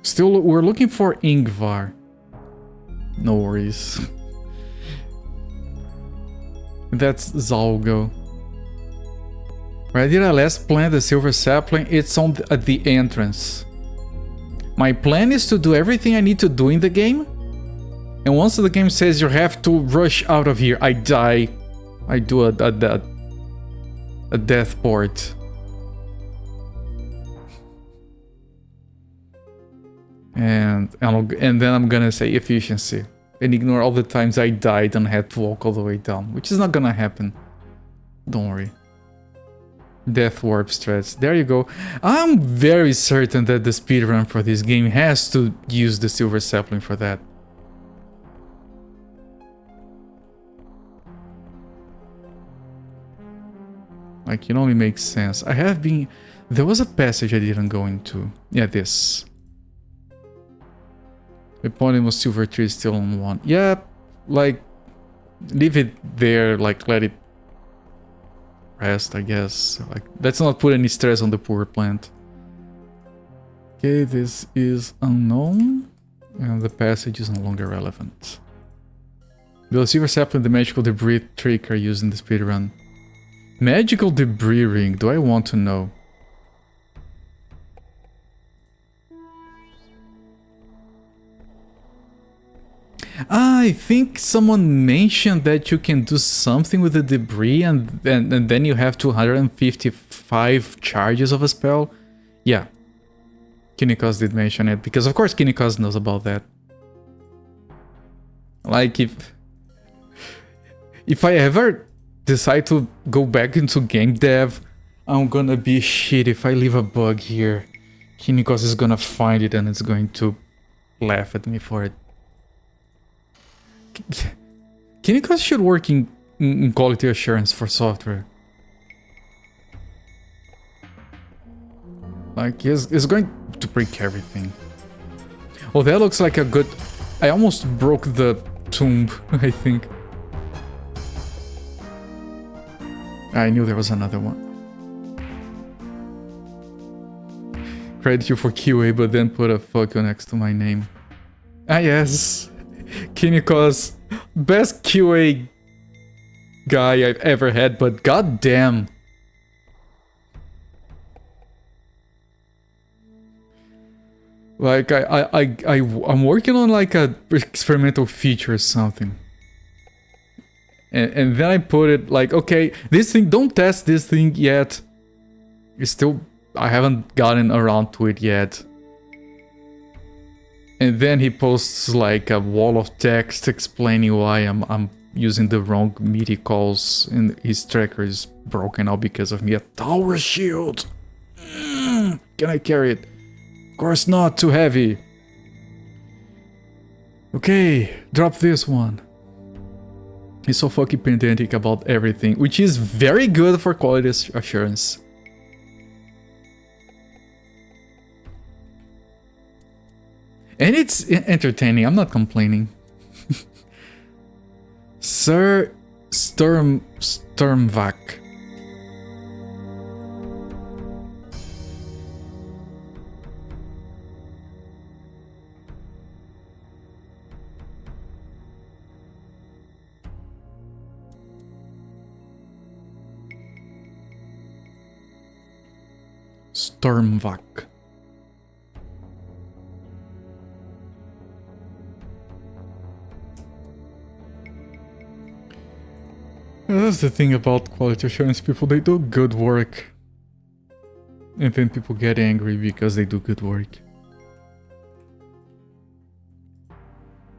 Still, we're looking for Ingvar. No worries. That's Zalgo. Where did I last plant the silver sapling? It's on at the entrance. My plan is to do everything I need to do in the game. And once the game says you have to rush out of here, I die. I do a death port. And then I'm gonna say efficiency. And ignore all the times I died and had to walk all the way down. Which is not gonna happen. Don't worry. Death warp strats. There you go. I'm very certain that the speedrun for this game has to use the silver sapling for that. Like, it only makes sense. I have been... There was a passage I didn't go into. Yeah, this. The point was silver tree still on one. Yeah, like, leave it there, like, let it rest, I guess. Like, let's not put any stress on the poor plant. Okay, this is unknown, and the passage is no longer relevant. The silver sapling and the magical debris trick are used in the speedrun. Magical debris ring, do I want to know? I think someone mentioned that you can do something with the debris and then you have 255 charges of a spell. Yeah. Kinikos did mention it, because of course Kinikos knows about that. Like, if I ever decide to go back into game dev, I'm gonna be shit if I leave a bug here. Kinikos is gonna find it and it's going to laugh at me for it. Kinikos should work in quality assurance for software. Like, he's going to break everything. Oh, that looks like a good... I almost broke the tomb, I think. I knew there was another one. Credit you for QA, but then put a fuck you next to my name. Ah, yes. Kinikos, best QA guy I've ever had, but goddamn. Like, I'm working on like a experimental feature or something. And then I put it like, okay, this thing, don't test this thing yet. It's still, I haven't gotten around to it yet. And then he posts like a wall of text explaining why I'm using the wrong MIDI calls and his tracker is broken now because of me. A tower shield! Can I carry it? Of course not, too heavy. Okay, drop this one. He's so fucking pedantic about everything, which is very good for quality assurance. And it's entertaining, I'm not complaining. Sir Stormvac. Stormvac. That's the thing about quality assurance people, they do good work. And then people get angry because they do good work.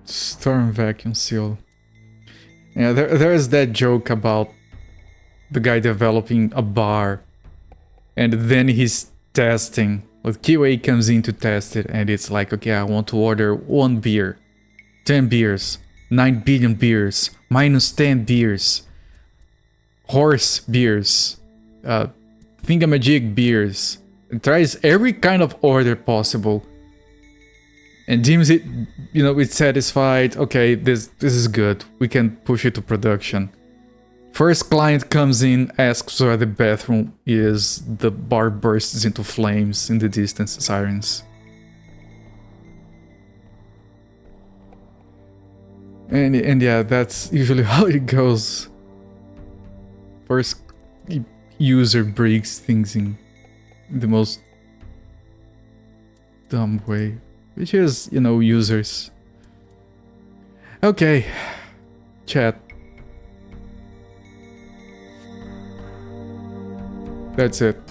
Storm vacuum seal. Yeah, there's that joke about the guy developing a bar and then he's testing. But QA comes in to test it and it's like, okay, I want to order 1 beer, 10 beers, 9 billion beers, minus 10 beers. Horse beers, thingamajig beers. It tries every kind of order possible and deems it, you know, it's satisfied. Okay, this is good. We can push it to production. First client comes in, asks where the bathroom is. The bar bursts into flames in the distance, sirens. And yeah, that's usually how it goes. First user breaks things in the most dumb way, which is, you know, users. Okay, chat. That's it.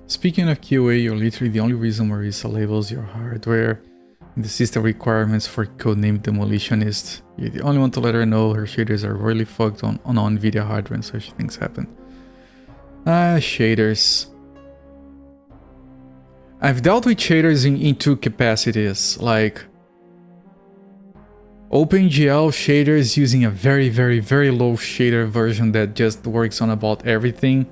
Speaking of QA, you're literally the only reason Marisa labels your hardware in the system requirements for codename Demolitionist. You're the only one to let her know her shaders are really fucked on NVIDIA hardware and such things happen. Ah, shaders. I've dealt with shaders in two capacities, like OpenGL shaders using a very low shader version that just works on about everything,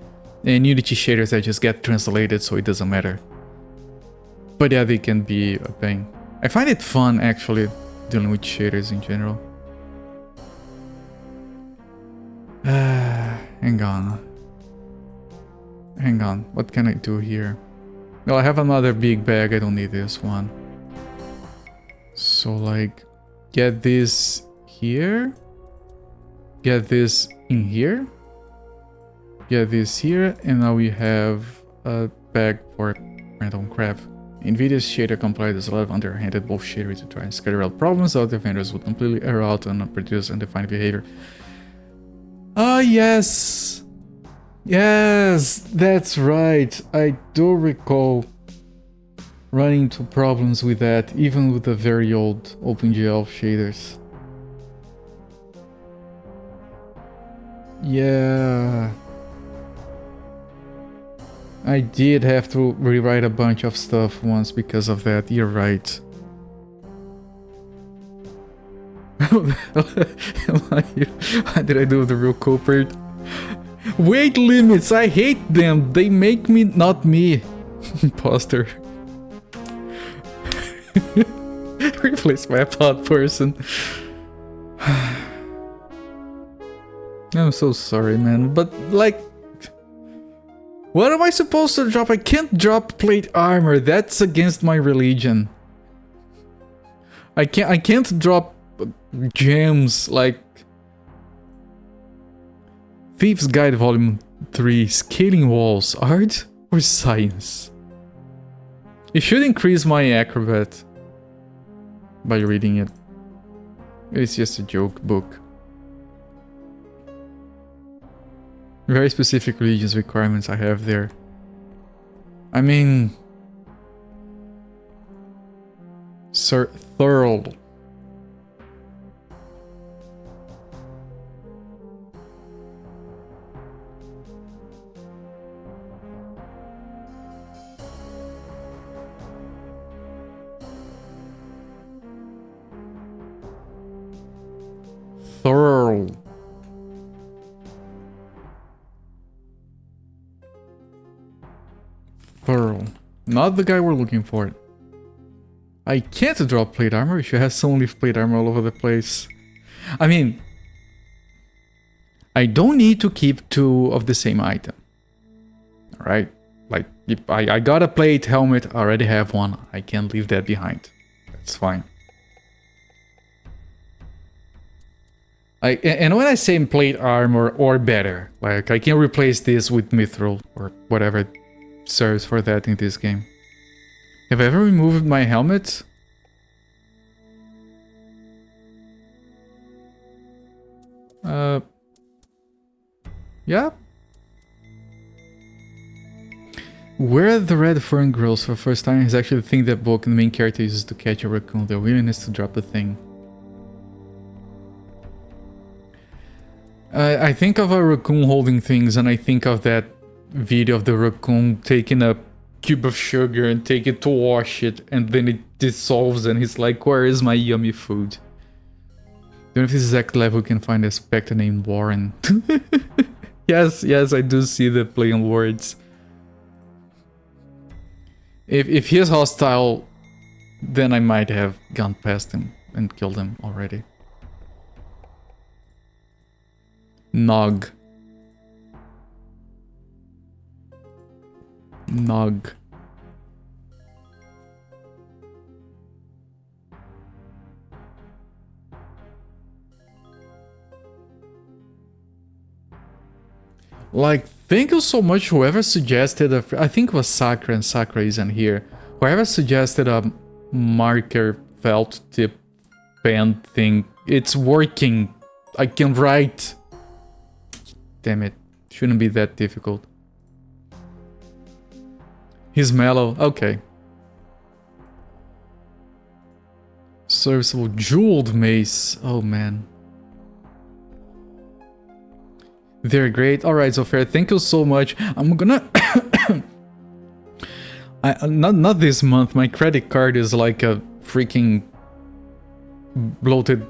and Unity shaders that just get translated so it doesn't matter. But yeah, they can be a pain. I find it fun actually, dealing with shaders in general. Hang on, what can I do here? Well, I have another big bag, I don't need this one. So like, get this here, get this in here, get this here, and now we have a bag for random crap. NVIDIA's shader compiler does a lot of underhanded bullshit to try and scare out problems other vendors would completely err out and produce undefined behavior. Ah, yes! Yes, that's right. I do recall running into problems with that, even with the very old OpenGL shaders. Yeah. I did have to rewrite a bunch of stuff once because of that, you're right. Why did I do the real culprit? Weight limits, I hate them. They make me not me. Imposter. Replace by a pod person. I'm so sorry, man, but like, what am I supposed to drop? I can't drop plate armor. That's against my religion. I can't drop gems like Thief's Guide Volume 3, Scaling Walls, Art or Science? It should increase my acrobat by reading it. It's just a joke book. Very specific religious requirements I have there. I mean, Sir Thurl. Thurl. Thurl. Not the guy we're looking for. I can't drop plate armor. You should have someone leave plate armor all over the place. I mean, I don't need to keep two of the same item. Alright? Like, if I got a plate helmet, I already have one. I can't leave that behind. That's fine. And when I say plate armor or better, like I can replace this with mithril or whatever serves for that in this game. Have I ever removed my helmet? Yeah. Where the red fern grows for the first time is actually the thing that book and the main character uses to catch a raccoon. Their willingness to drop a thing. I think of a raccoon holding things, and I think of that video of the raccoon taking a cube of sugar and take it to wash it, and then it dissolves, and he's like, "Where is my yummy food?" Don't know if this exact level we can find a spectre named Warren. Yes, I do see the play on words. If he is hostile, then I might have gone past him and killed him already. Nog. Like, thank you so much whoever suggested I think it was Sakura, and Sakura isn't here. Whoever suggested a marker felt tip pen thing. It's working. I can write. Damn it. Shouldn't be that difficult. He's mellow. Okay. Serviceable jeweled mace. Oh man. They're great. Alright, Zofair, thank you so much. I'm gonna Not this month. My credit card is like a freaking bloated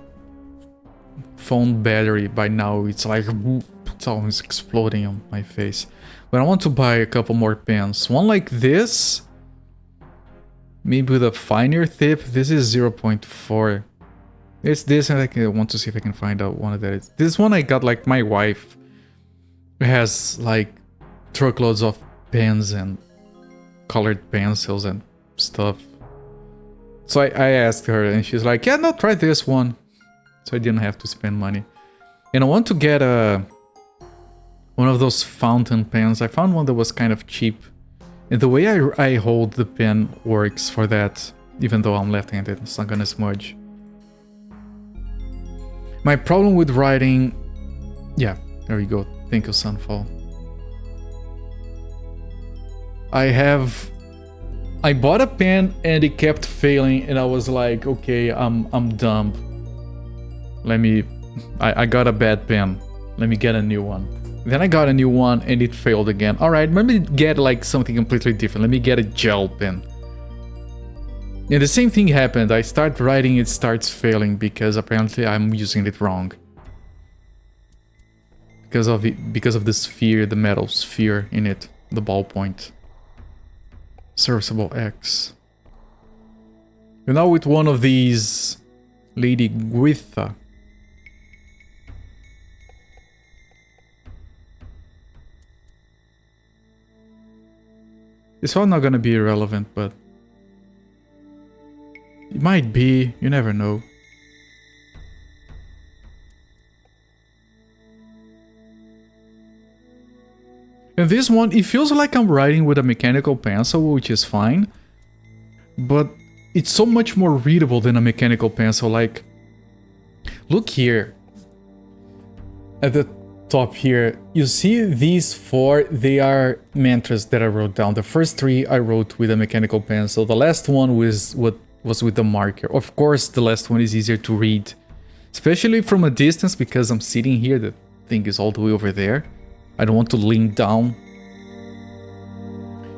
phone battery by now. It's like it's always exploding on my face. But I want to buy a couple more pens. One like this, maybe with a finer tip. This is 0.4. It's this, and I want to see if I can find out one of that. This one I got like my wife has like truckloads of pens and colored pencils and stuff. So I asked her, and she's like, yeah, no, try this one. So I didn't have to spend money. And I want to get one of those fountain pens. I found one that was kind of cheap. And the way I hold the pen works for that. Even though I'm left-handed, it's not gonna smudge. My problem with writing... Yeah, there we go. Thank you, Sunfall. I bought a pen and it kept failing, and I was like, okay, I'm dumb. I got a bad pen. Let me get a new one. Then I got a new one and it failed again. Alright, let me get like something completely different. Let me get a gel pen. And the same thing happened. I start writing, it starts failing because apparently I'm using it wrong. Because of the sphere, the metal sphere in it, the ballpoint. Serviceable X. And now with one of these Lady Gwitha. This one not gonna be irrelevant, but it might be, you never know. And this one, it feels like I'm writing with a mechanical pencil, which is fine. But it's so much more readable than a mechanical pencil. Like, look here. At the top here, you see these four, they are mantras that I wrote down. The first three I wrote with a mechanical pencil. The last one was with the marker. Of course, the last one is easier to read. Especially from a distance, because I'm sitting here, the thing is all the way over there. I don't want to lean down.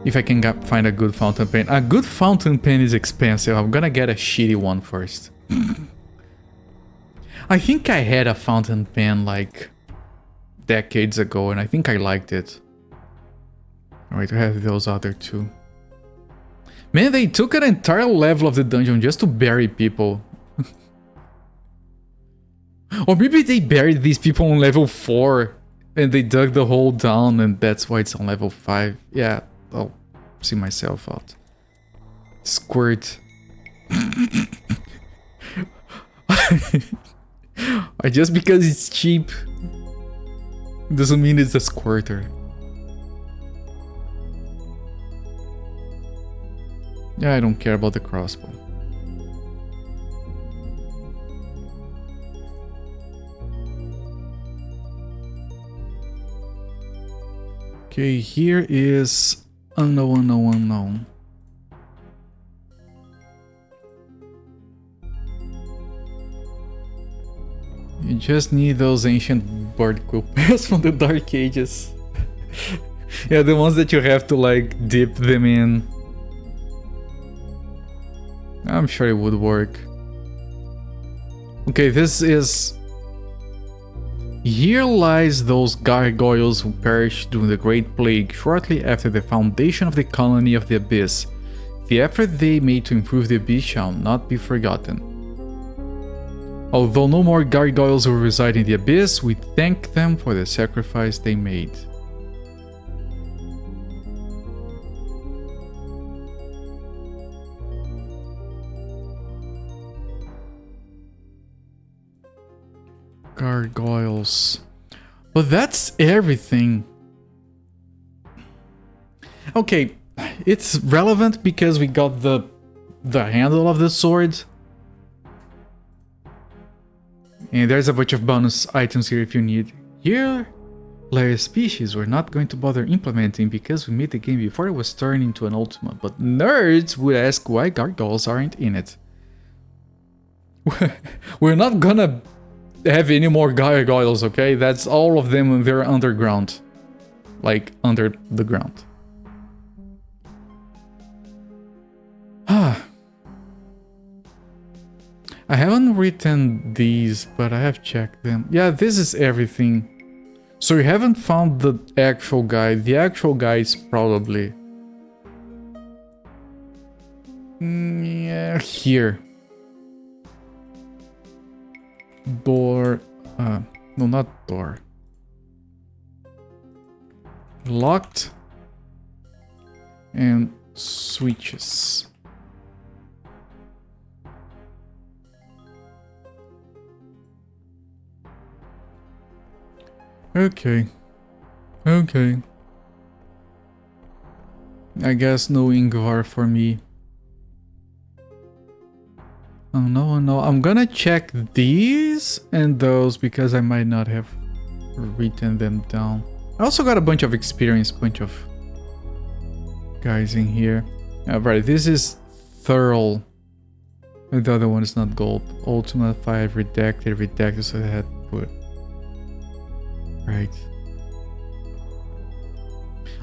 If I can find a good fountain pen. A good fountain pen is expensive. I'm gonna get a shitty one first. I think I had a fountain pen like decades ago, and I think I liked it. Alright, I have those other two. Man, they took an entire level of the dungeon just to bury people. Or maybe they buried these people on level 4 and they dug the hole down, and that's why it's on level 5. Yeah, I'll see myself out. Squirt. Just because it's cheap doesn't mean it's a squirter. Yeah, I don't care about the crossbow. Okay, here is unknown. You just need those ancient bird quill pens from the Dark Ages. Yeah, the ones that you have to like dip them in. I'm sure it would work. Okay, this is... Here lies those gargoyles who perished during the Great Plague shortly after the foundation of the colony of the Abyss. The effort they made to improve the Abyss shall not be forgotten. Although no more gargoyles will reside in the Abyss, we thank them for the sacrifice they made. Gargoyles. But that's everything. Okay, it's relevant because we got the handle of the sword. And there's a bunch of bonus items here if you need. Here, layer species we're not going to bother implementing because we made the game before it was turned into an Ultima. But nerds would ask why gargoyles aren't in it. We're not gonna have any more gargoyles, okay? That's all of them when they're underground. Like, under the ground. I haven't written these, but I have checked them. Yeah, this is everything. So you haven't found the actual guide. The actual guide is probably... yeah, here. Door... no, not door. Locked. And switches. Okay. Okay. I guess no Ingvar for me. Oh no, no. I'm gonna check these and those because I might not have written them down. I also got a bunch of experience, bunch of guys in here. Right, this is Thurl. And the other one is not gold. Ultima 5, redacted, so I had to put. Right.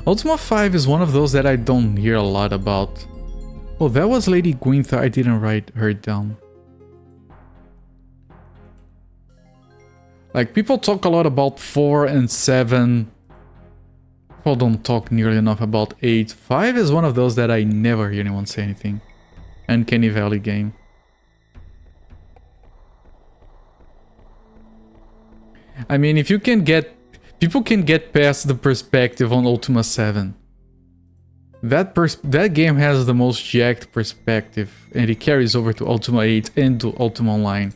Ultima 5 is one of those that I don't hear a lot about. Oh, that was Lady Gwynth. I didn't write her down. Like, people talk a lot about 4 and 7. People don't talk nearly enough about 8. 5 is one of those that I never hear anyone say anything. Uncanny Valley game. I mean, if you can get... people can get past the perspective on Ultima 7. That game has the most jacked perspective, and it carries over to Ultima 8 and to Ultima Online.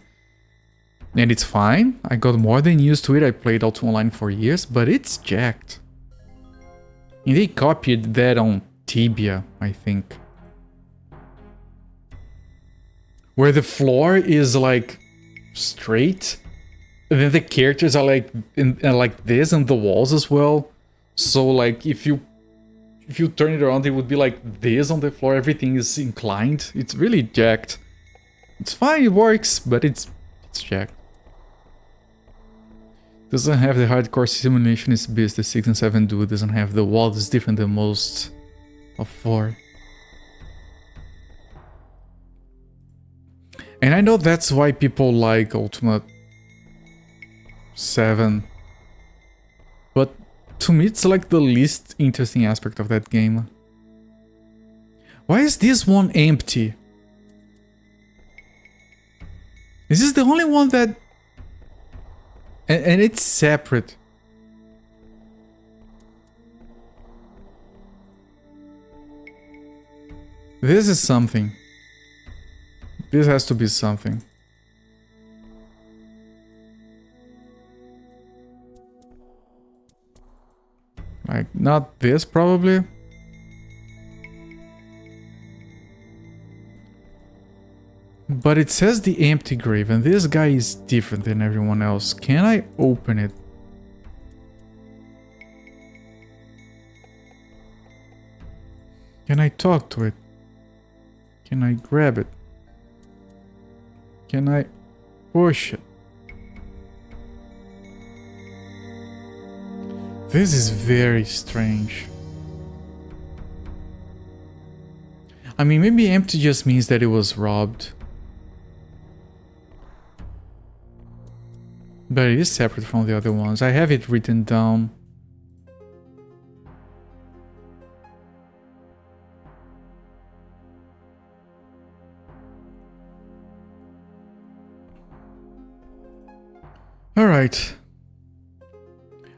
And it's fine. I got more than used to it. I played Ultima Online for years, but it's jacked. And they copied that on Tibia, I think. Where the floor is like straight. And then the characters are like like this, and the walls as well. So like if you turn it around, it would be like this on the floor. Everything is inclined. It's really jacked. It's fine, it works, but it's jacked. Doesn't have the hardcore simulation is beast the 6 and 7 do. Doesn't have the wall is different than most of 4. And I know that's why people like Ultima 7. But to me it's like the least interesting aspect of that game. Why is this one empty? This is the only one that... And it's separate. This is something. This has to be something. Like, not this, probably. But it says the empty grave, and this guy is different than everyone else. Can I open it? Can I talk to it? Can I grab it? Can I push it? This is very strange. I mean, maybe empty just means that it was robbed. But it is separate from the other ones. I have it written down. Alright.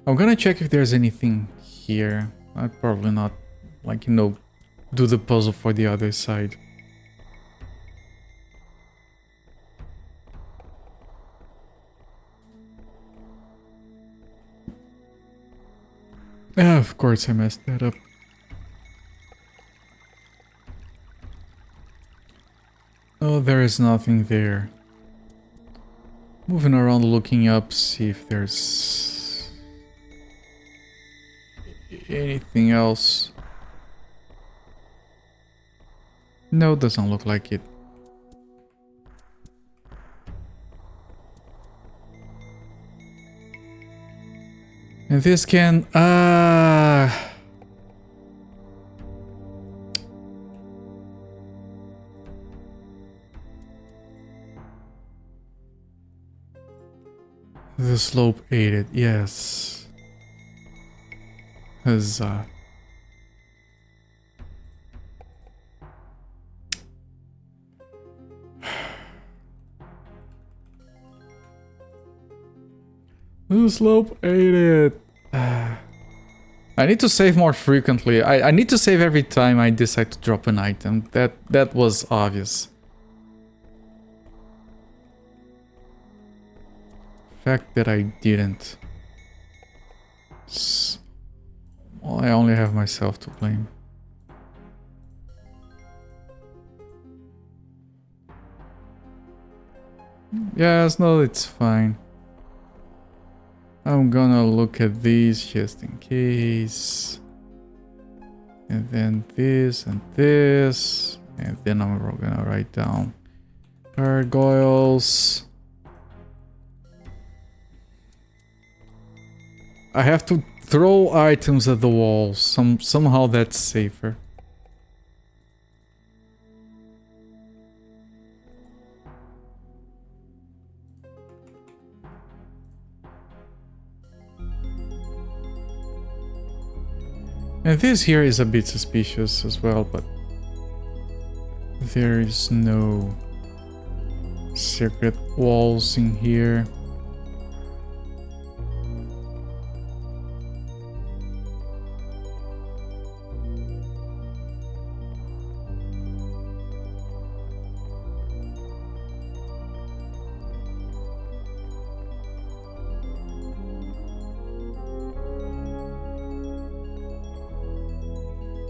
I'm gonna check if there's anything here. I'd probably not, like, you know, do the puzzle for the other side. Ah, of course I messed that up. Oh, there is nothing there. Moving around looking up, see if there's anything else. No, doesn't look like it. And this can... The slope aided, yes. Huzzah. The slope aided. I need to save more frequently. I need to save every time I decide to drop an item. That was obvious. Fact that I didn't. Well, I only have myself to blame. Yes, no, it's fine. I'm gonna look at these just in case. And then this and this. And then I'm gonna write down gargoyles. I have to throw items at the walls. Somehow that's safer. And this here is a bit suspicious as well, but there is no secret walls in here.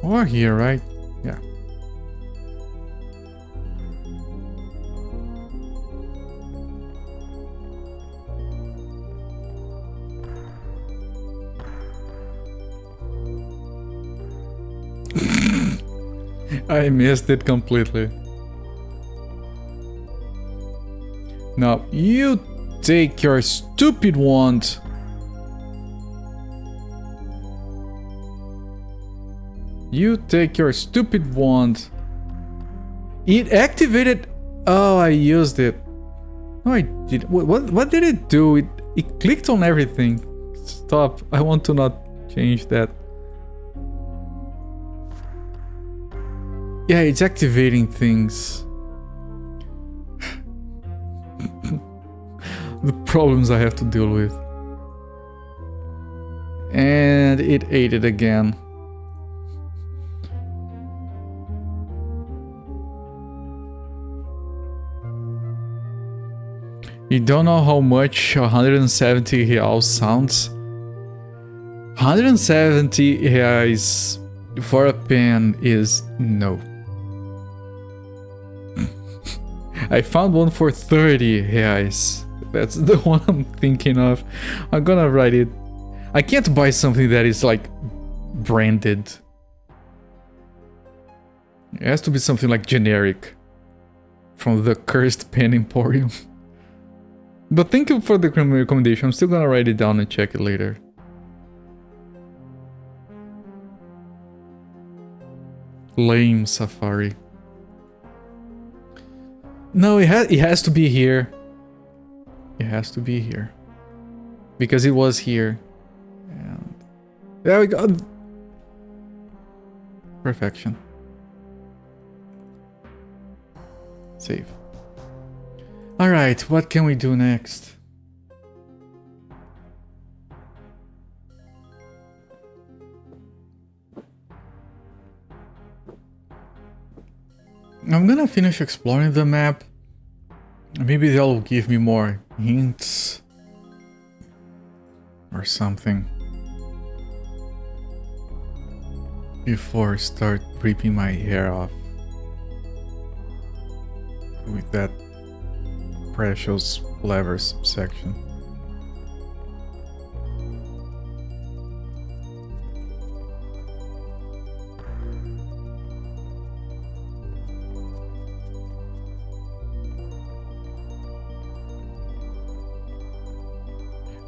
Or here, right? Yeah. I missed it completely. Now, you take your stupid wand. You take your stupid wand. It activated. Oh, I used it. No, I did. What did it do? It clicked on everything. Stop. I want to not change that. Yeah, it's activating things. The problems I have to deal with. And it ate it again. You don't know how much 170 reais sounds? 170 reais for a pen is no. I found one for 30 reais. That's the one I'm thinking of. I'm gonna write it. I can't buy something that is like branded. It has to be something like generic from the Cursed Pen Emporium. But thank you for the recommendation. I'm still gonna write it down and check it later. Lame Safari. No, it has to be here. It has to be here. Because it was here. And there we go. Perfection. Save. Alright, what can we do next? I'm gonna finish exploring the map. Maybe they'll give me more hints. Or something. Before I start ripping my hair off. With that precious levers section.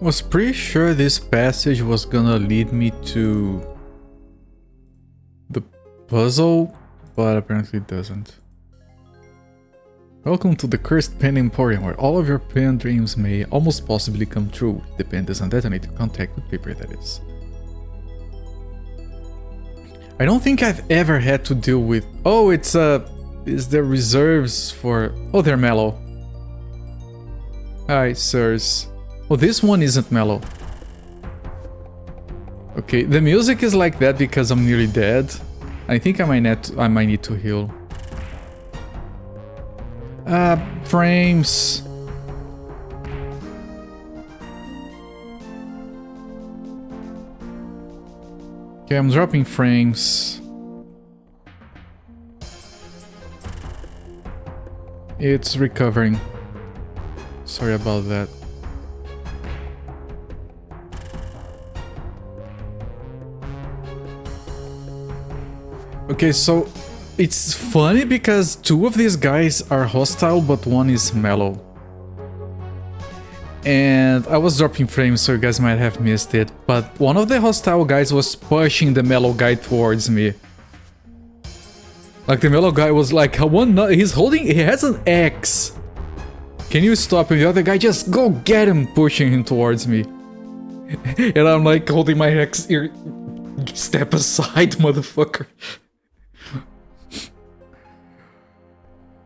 Was pretty sure this passage was gonna lead me to the puzzle, but apparently it doesn't. Welcome to the Cursed Pen Emporium, where all of your pen dreams may almost possibly come true. The pen doesn't detonate in contact with paper, that is. I don't think I've ever had to deal with... Oh, it's is there reserves for... Oh, they're mellow. Hi, sirs. Oh, this one isn't mellow. Okay, the music is like that because I'm nearly dead. I think I might need to heal. Frames. Okay, I'm dropping frames. It's recovering. Sorry about that. Okay, so it's funny because two of these guys are hostile, but one is mellow. And I was dropping frames, so you guys might have missed it, but one of the hostile guys was pushing the mellow guy towards me. Like the mellow guy was like, he has an axe. Can you stop him? The other guy just go get him, pushing him towards me. And I'm like holding my axe here. Step aside, motherfucker.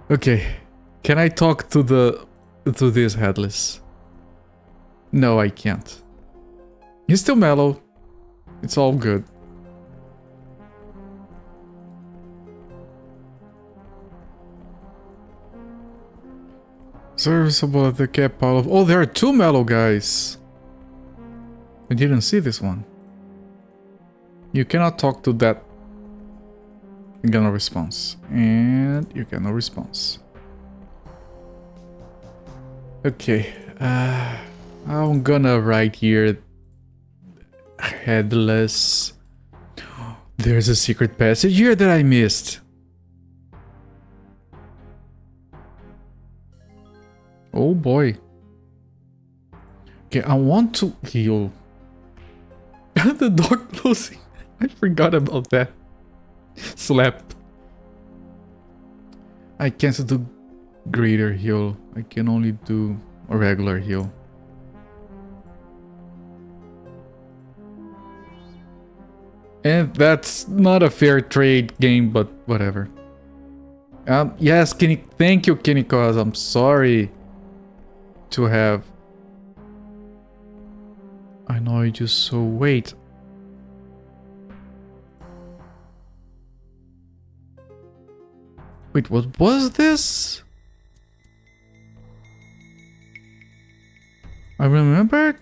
Okay, can I talk to this headless? No, I can't. He's still mellow. It's all good. Serviceable at the cap pile of... Oh, there are two mellow guys. I didn't see this one. You cannot talk to that. You get no response. And you get no response. Okay. I'm gonna write here headless. There's a secret passage here that I missed. Oh boy. Okay, I want to heal. The door closing. I forgot about that. Slap. I can't do greater heal. I can only do a regular heal. And that's not a fair trade game, but whatever. Yes, Kenny. Thank you, Kenny, cause I'm sorry to have annoyed you. So wait. Wait, what was this? I remember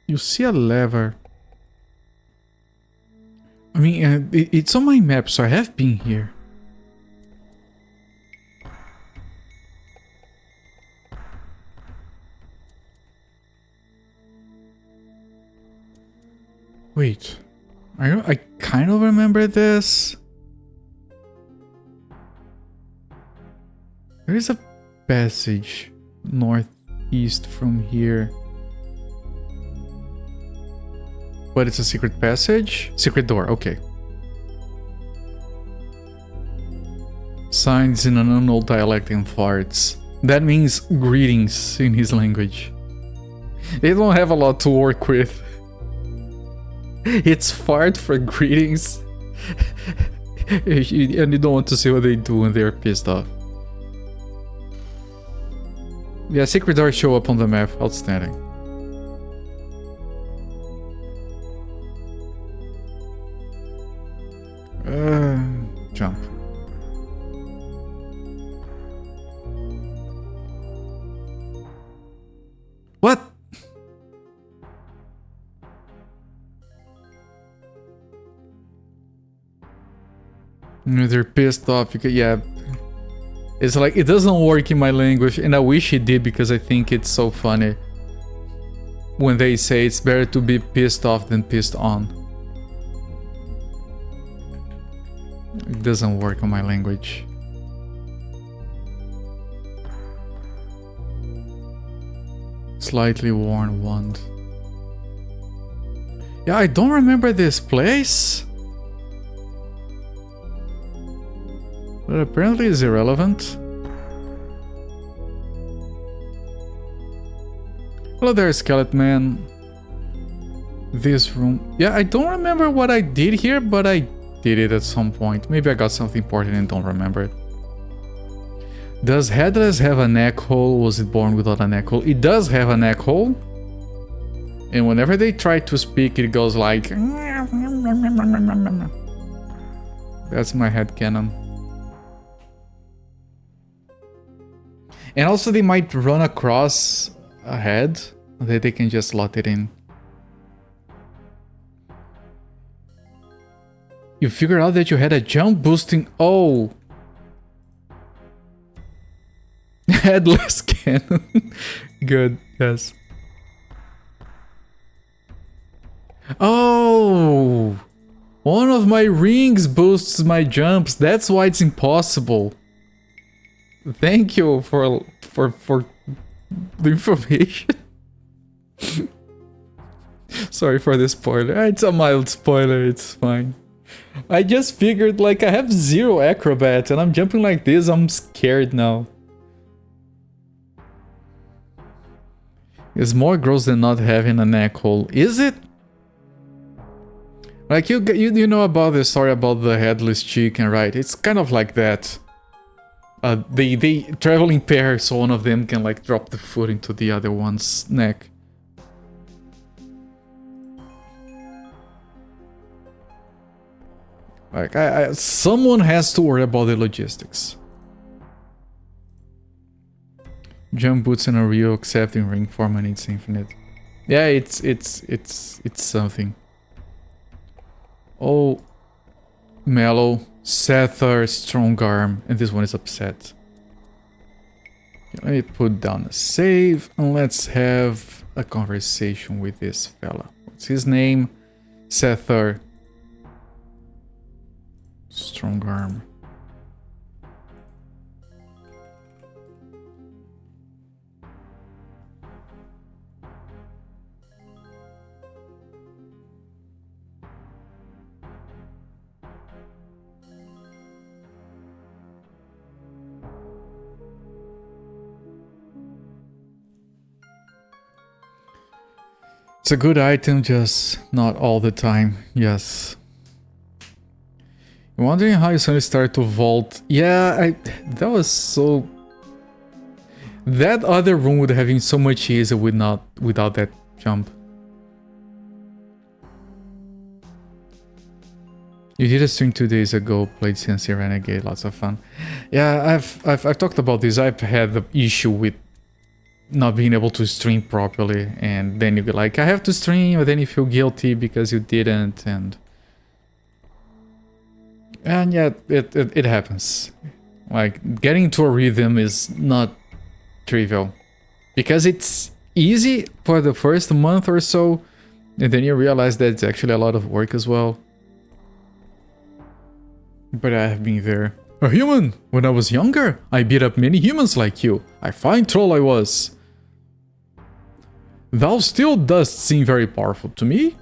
you see a lever. I mean, it's on my map, so I have been here. Wait, I kind of remember this. There is a passage northeast from here. But it's a secret passage? Secret door, okay. Signs in an unknown dialect and farts. That means greetings in his language. They don't have a lot to work with. It's fart for greetings. And you don't want to see what they do when they're pissed off. Yeah, secret doors show up on the map. Outstanding. Jump. What? They're pissed off. Yeah. It's like, it doesn't work in my language, and I wish it did because I think it's so funny when they say it's better to be pissed off than pissed on. It doesn't work on my language. Slightly worn wand. Yeah, I don't remember this place. But apparently it's irrelevant. Hello there, Skeleton Man. This room. Yeah, I don't remember what I did here, but I did it at some point. Maybe I got something important and don't remember it. Does Headless have a neck hole? Was it born without a neck hole? It does have a neck hole. And whenever they try to speak, it goes like... That's my headcanon. And also they might run across a head that they can just slot it in. You figured out that you had a jump boosting... Oh! Headless cannon. Good, yes. Oh! One of my rings boosts my jumps. That's why it's impossible. Thank you for the information. Sorry for the spoiler. It's a mild spoiler, it's fine. I just figured, like, I have 0 acrobat and I'm jumping like this, I'm scared now. It's more gross than not having a neck hole. Is it? Like, you know about the story about the headless chicken, right? It's kind of like that. They travel in pairs, so one of them can, like, drop the foot into the other one's neck. Like, someone has to worry about the logistics. Jump boots in a real accepting ring form and it's infinite. Yeah, it's something. Oh, Mellow, Sether, Strong Arm, and this one is upset. Okay, let me put down a save and let's have a conversation with this fella. What's his name? Sether. Strong Arm. It's a good item, just not all the time. Yes. You're wondering how you suddenly started to vault. Yeah, that was so... That other room would have been so much easier without that jump. You did a stream 2 days ago, played CNC Renegade, lots of fun. Yeah, I've talked about this. I've had the issue with not being able to stream properly, and then you get like, I have to stream, and then you feel guilty because you didn't, and yeah, it happens. Like, getting into a rhythm is not trivial, because it's easy for the first month or so, and then you realize that it's actually a lot of work as well. But I have been there. A human! When I was younger, I beat up many humans like you. A fine troll I was. Thou still dost seem very powerful to me.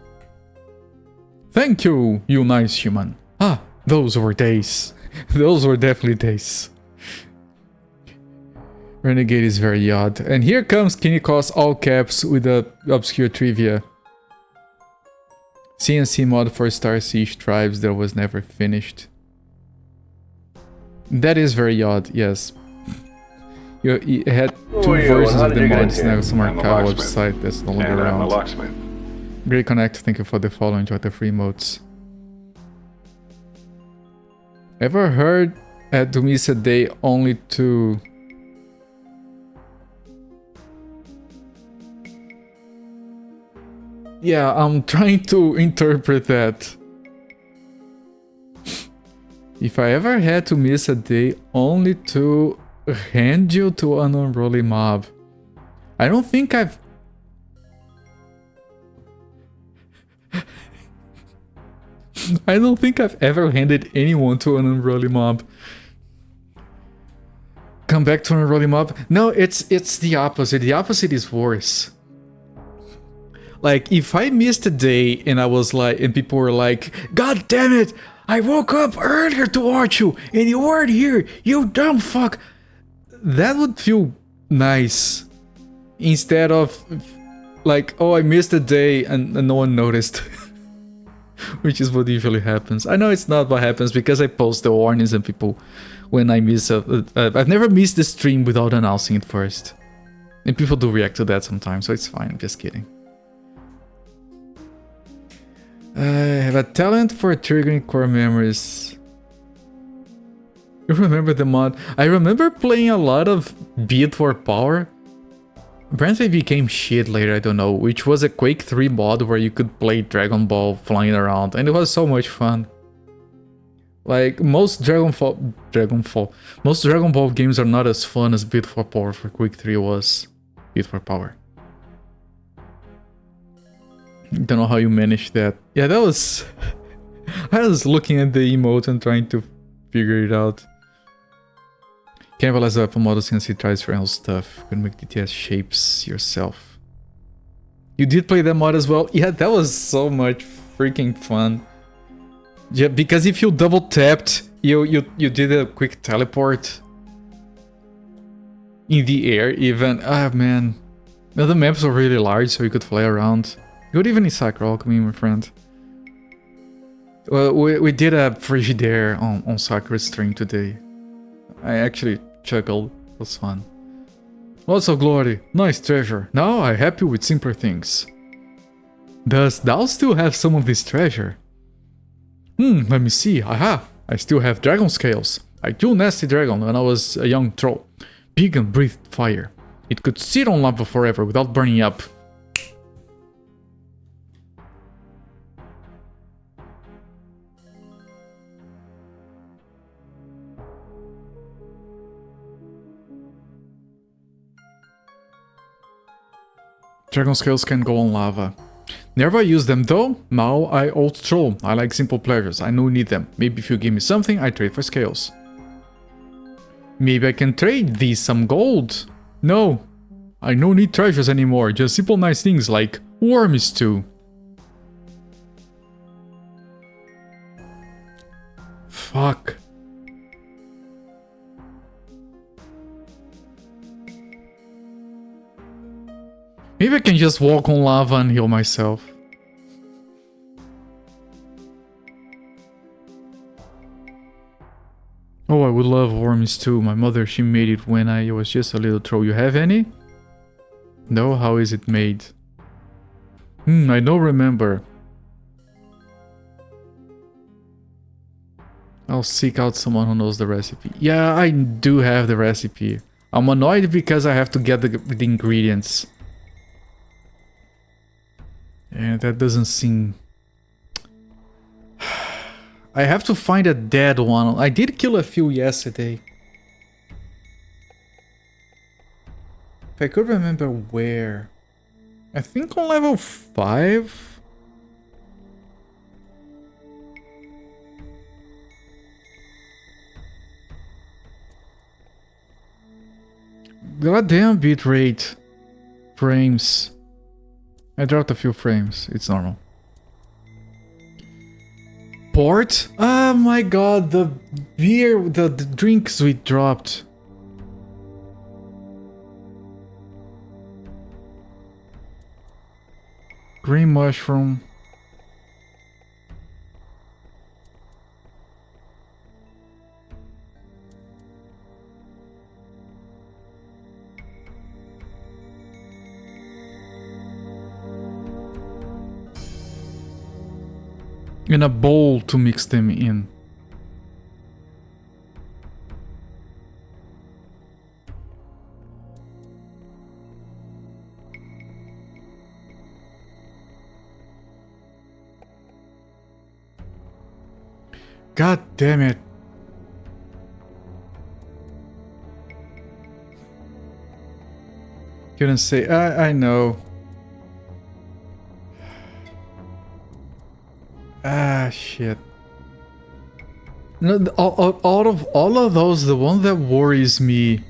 Thank you, you nice human. Ah, those were days. Those were definitely days. Renegade is very odd. And here comes Kinikos all caps with the obscure trivia. CNC mod for Star Siege tribes that was never finished. That is very odd, yes. You had two versions of the mods now, some archive website that's no longer around. Great Connect, thank you for the follow, enjoy the free emotes. Ever heard at to miss a day only to... Yeah, I'm trying to interpret that. If I ever had to miss a day only to hand you to an unruly mob. I don't think I've... I don't think I've ever handed anyone to an unruly mob. Come back to an unruly mob? No, it's the opposite. The opposite is worse. Like, if I missed a day and I was like, and people were like, God damn it! I woke up earlier to watch you and you weren't here, you dumb fuck! That would feel nice. Instead of Like, oh, I missed a day and no one noticed. Which is what usually happens. I know it's not what happens because I post the warnings and people, when I miss I've never missed the stream without announcing it first. And people do react to that sometimes, so it's fine, I'm just kidding. I have a talent for triggering core memories. You remember the mod? I remember playing a lot of Beat for Power. Apparently it became shit later, I don't know, which was a Quake 3 mod where you could play Dragon Ball flying around, and it was so much fun. Like, most Dragon Ball games are not as fun as Beat for Power for Quake 3 was. Beat for Power. Don't know how you managed that. Yeah, that was... I was looking at the emote and trying to figure it out. Can't realize the weapon models can see trial stuff. You can make DTS shapes yourself. You did play that mod as well? Yeah, that was so much freaking fun. Yeah, because if you double tapped, you did a quick teleport in the air even. Ah, man. Now the maps were really large, so you could fly around. Good evening, Sakura. Welcome in, my friend. Well, we did a Frigidaire on Sakura's stream today. I actually chuckled. It was fun. Lots of glory. Nice treasure. Now I'm happy with simpler things. Does thou still have some of this treasure? Let me see. Aha! I still have dragon scales. I killed Nasty Dragon when I was a young troll. Big and breathed fire. It could sit on lava forever without burning up. Dragon scales can go on lava. Never use them though. Now I old troll. I like simple pleasures. I no need them. Maybe if you give me something, I trade for scales. Maybe I can trade thee some gold. No. I no need treasures anymore. Just simple nice things like worm stew. Fuck. Maybe I can just walk on lava and heal myself. Oh, I would love worms too. My mother, she made it when I was just a little troll. You have any? No, how is it made? I don't remember. I'll seek out someone who knows the recipe. Yeah, I do have the recipe. I'm annoyed because I have to get the ingredients. Yeah, that doesn't seem... I have to find a dead one. I did kill a few yesterday. If I could remember where. I think on level 5? Goddamn bitrate. Frames. I dropped a few frames. It's normal. Port? Oh my god, the beer, the drinks we dropped. Green mushroom. In a bowl to mix them in. God damn it. Couldn't say, I know. Ah, shit. No, all of those, the one that worries me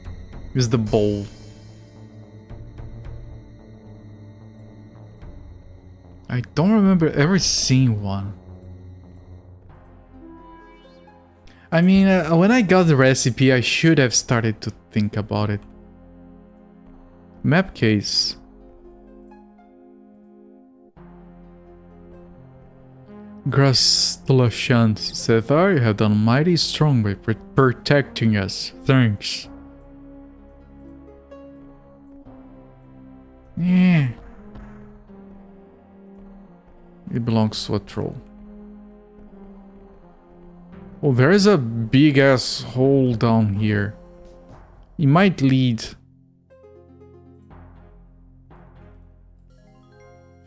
is the bowl. I don't remember ever seeing one. I mean, when I got the recipe, I should have started to think about it. Map case. Grastlashant Sethar, you have done mighty strong by protecting us. Thanks. Yeah. It belongs to a troll. Oh, there is a big ass hole down here. It might lead.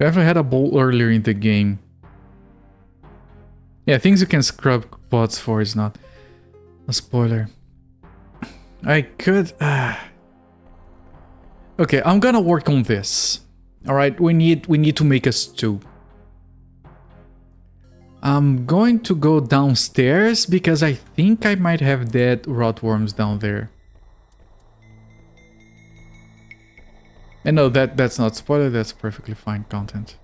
I ever had a bowl earlier in the game. Yeah, things you can scrub bots for is not a spoiler. I could... Okay, I'm gonna work on this. Alright, we need to make a stew. I'm going to go downstairs because I think I might have dead rotworms down there. And no, that's not spoiler, that's perfectly fine content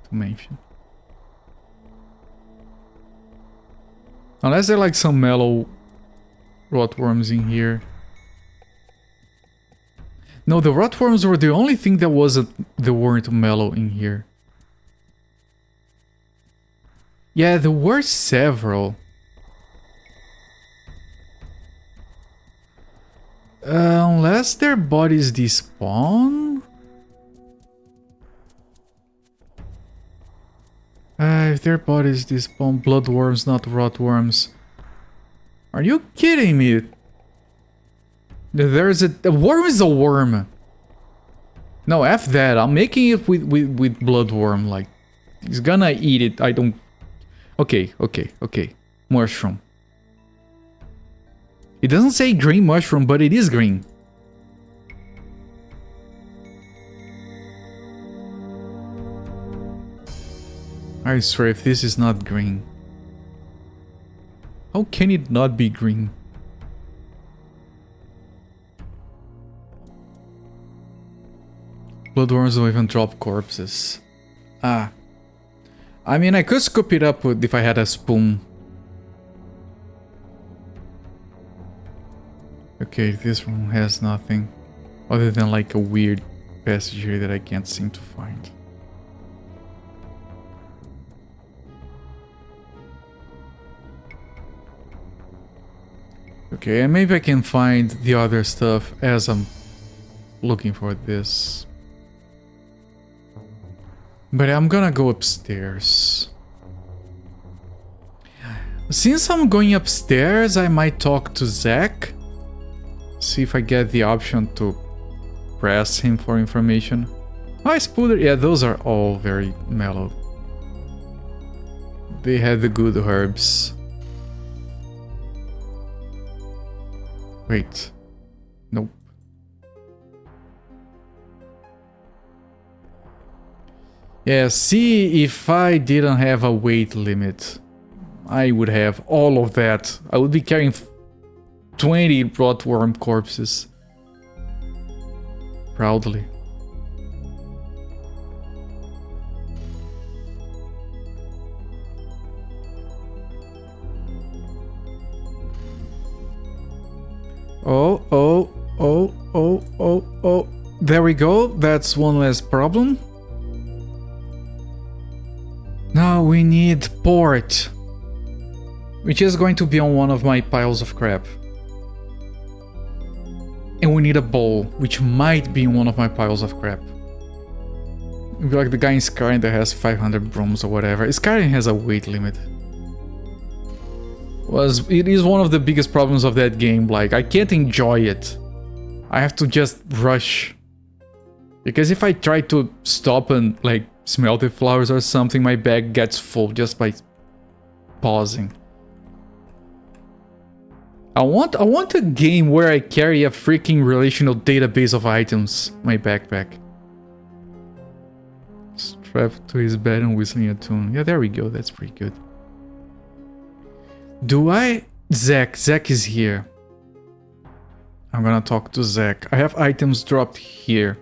to mention. Unless there are like some mellow rotworms in here. No, the rotworms were the only thing that weren't mellow in here. Yeah, there were several. Unless their bodies despawn? If their bodies despawn, bloodworms, not rotworms. Are you kidding me? There's a worm is a worm. No, F that. I'm making it with bloodworm. Like, he's gonna eat it. I don't... Okay. Mushroom. It doesn't say green mushroom, but it is green. I swear, if this is not green... How can it not be green? Bloodworms don't even drop corpses. Ah. I mean, I could scoop it up if I had a spoon. Okay, this room has nothing. Other than like a weird passage here that I can't seem to find. Okay, and maybe I can find the other stuff as I'm looking for this. But I'm gonna go upstairs. Since I'm going upstairs, I might talk to Zach. See if I get the option to press him for information. Oh, Spooder. Yeah, those are all very mellow. They had the good herbs. Wait. Nope. Yeah, see, if I didn't have a weight limit, I would have all of that. I would be carrying 20 rotworm corpses. Proudly. Oh. There we go. That's one less problem. Now we need port, which is going to be on one of my piles of crap. And we need a bowl, which might be in one of my piles of crap. It'd be like the guy in Skyrim that has 500 brooms or whatever. Skyrim has a weight limit. It is one of the biggest problems of that game. Like, I can't enjoy it. I have to just rush. Because if I try to stop and like smell the flowers or something, my bag gets full just by pausing. I want a game where I carry a freaking relational database of items in my backpack. Strapped to his bed and whistling a tune. Yeah, there we go. That's pretty good. Zach is here. I'm gonna talk to Zach. I have items dropped here.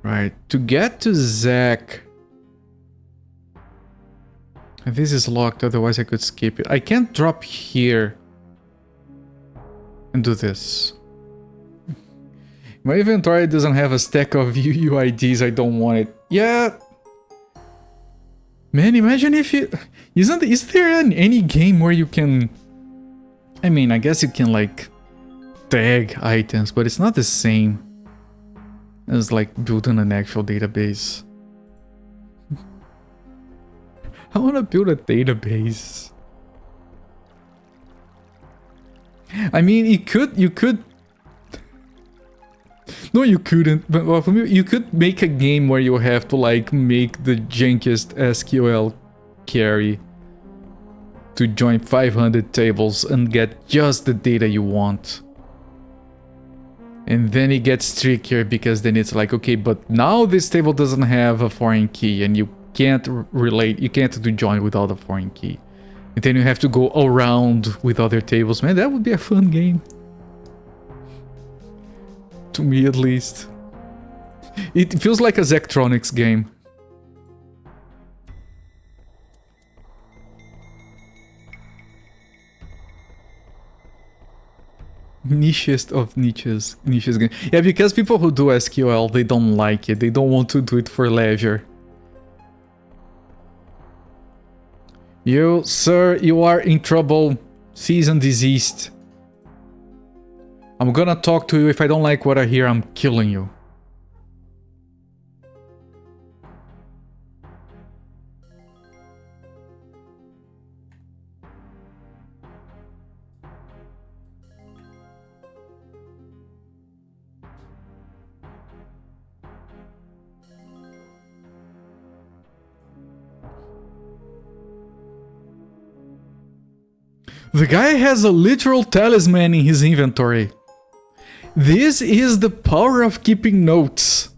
Right, to get to Zach... This is locked, otherwise I could skip it. I can't drop here and do this. My inventory doesn't have a stack of UUIDs, I don't want it. Yeah, Man, imagine if you... Is there any game where you can... I mean, I guess you can, like, tag items, but it's not the same as, like, building an actual database. I want to build a database. I mean, you could... No, you couldn't. But well, for me, you could make a game where you have to, like, make the jankiest SQL query to join 500 tables and get just the data you want. And then it gets trickier because then it's like, okay, but now this table doesn't have a foreign key and you can't relate, you can't do join without a foreign key. And then you have to go around with other tables. Man, that would be a fun game. To me, at least. It feels like a Zectronics game. Nichest of niches game. Yeah, because people who do SQL, they don't like it. They don't want to do it for leisure. You, sir, you are in trouble. Season diseased. I'm gonna talk to you. If I don't like what I hear, I'm killing you. The guy has a literal talisman in his inventory. This is the power of keeping notes.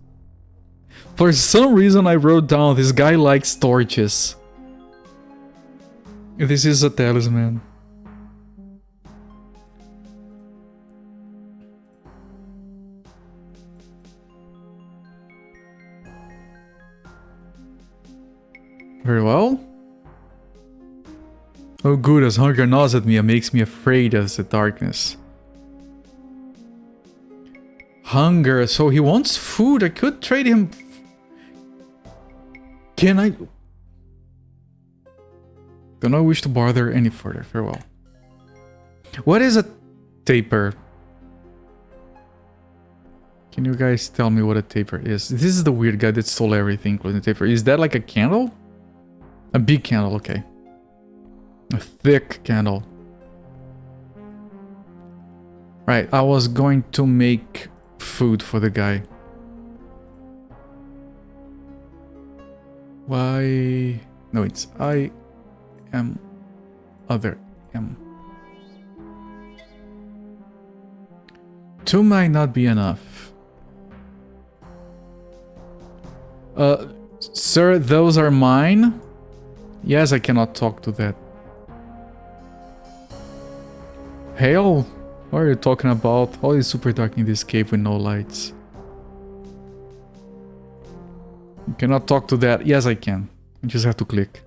For some reason I wrote down this guy likes torches. This is a talisman. Very well. Oh good, as hunger gnaws at me and makes me afraid as the darkness. Hunger, so he wants food. I could trade him. Can I? Do not wish to bother any further. Farewell. What is a taper? Can you guys tell me what a taper is? This is the weird guy that stole everything, including the taper. Is that like a candle? A big candle, okay. A thick candle. Right, I was going to make food for the guy. Why? No, it's I am other am. 2 might not be enough. Sir, those are mine? Yes, I cannot talk to that. Hail? What are you talking about? All is super dark in this cave with no lights. You cannot talk to that. Yes, I can. I just have to click.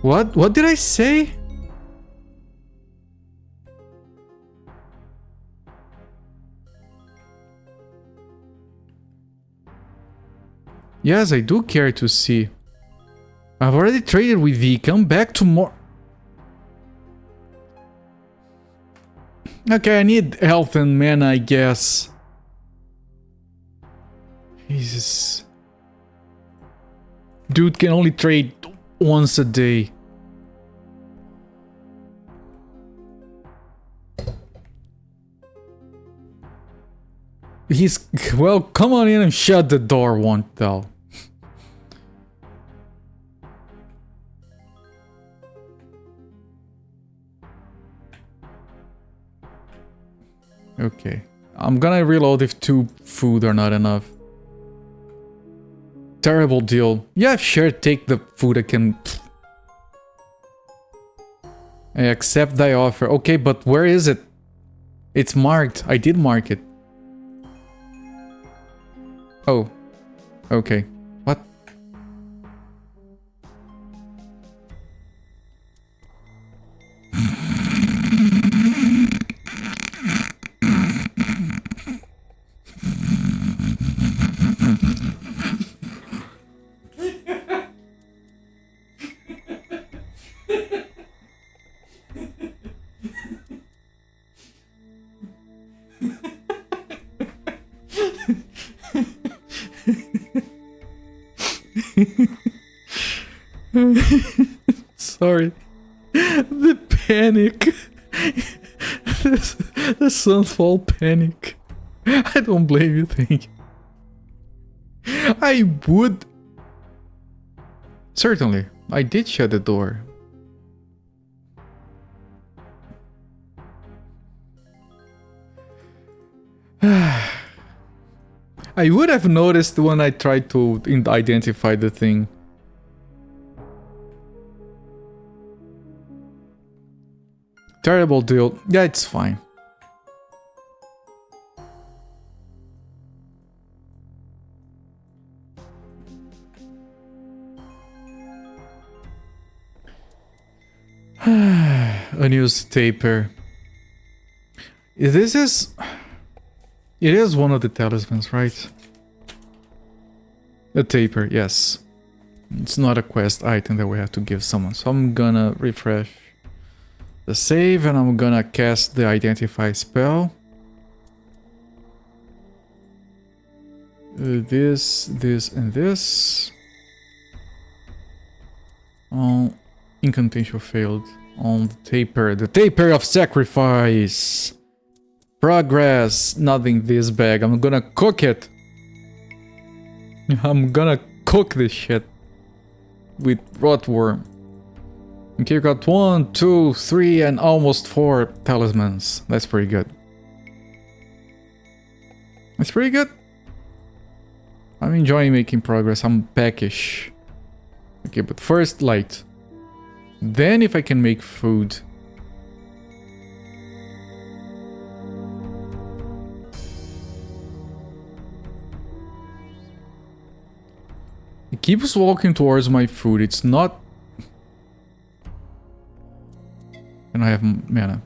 What? What did I say? Yes, I do care to see. I've already traded with thee. Come back tomorrow. Okay, I need health and mana, I guess. Jesus. Dude can only trade once a day. He's... Well, come on in and shut the door, won't thou? Okay. I'm gonna reload if 2 food are not enough. Terrible deal. Yeah, sure, take the food I can... I accept thy offer. Okay, but where is it? It's marked. I did mark it. Oh. Okay. What? Sorry. The panic. The sunfall panic. I don't blame you, thank you. I would... Certainly, I did shut the door. I would have noticed when I tried to identify the thing. Terrible deal. Yeah, it's fine. Unused taper. This is... It is one of the talismans, right? A taper, yes. It's not a quest item that we have to give someone. So I'm gonna refresh the save and I'm gonna cast the identify spell. This, and this. Oh, incantation failed on the taper. The taper of sacrifice. Progress. Nothing this bag. I'm gonna cook it. I'm gonna cook this shit with rotworm. Okay, you got 1, 2, 3, and almost 4 talismans. That's pretty good. That's pretty good. I'm enjoying making progress. I'm peckish. Okay, but first light. Then if I can make food. It keeps walking towards my food. It's not... And I have mana.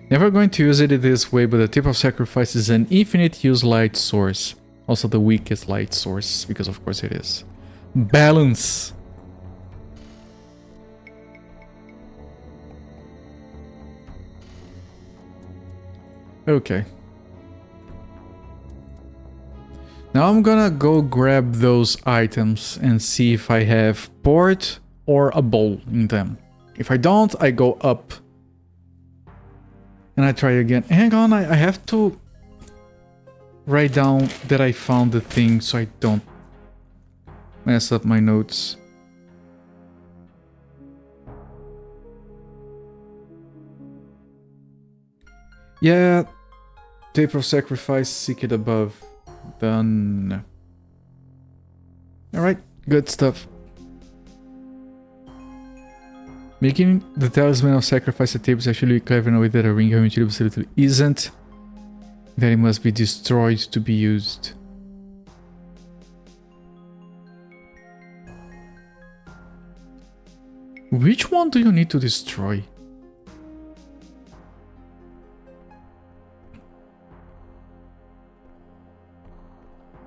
Never going to use it this way, but the tip of sacrifice is an infinite use light source. Also the weakest light source, because of course it is. Balance. Okay. Now I'm gonna go grab those items and see if I have port or a bowl in them. If I don't, I go up. And I try again. Hang on, I have to write down that I found the thing so I don't mess up my notes. Yeah, taper of sacrifice, seek it above. Done. Alright, good stuff. Making the talisman of sacrifice a tape is actually clever in a way that a ring eventually absolutely isn't. That it must be destroyed to be used. Which one do you need to destroy?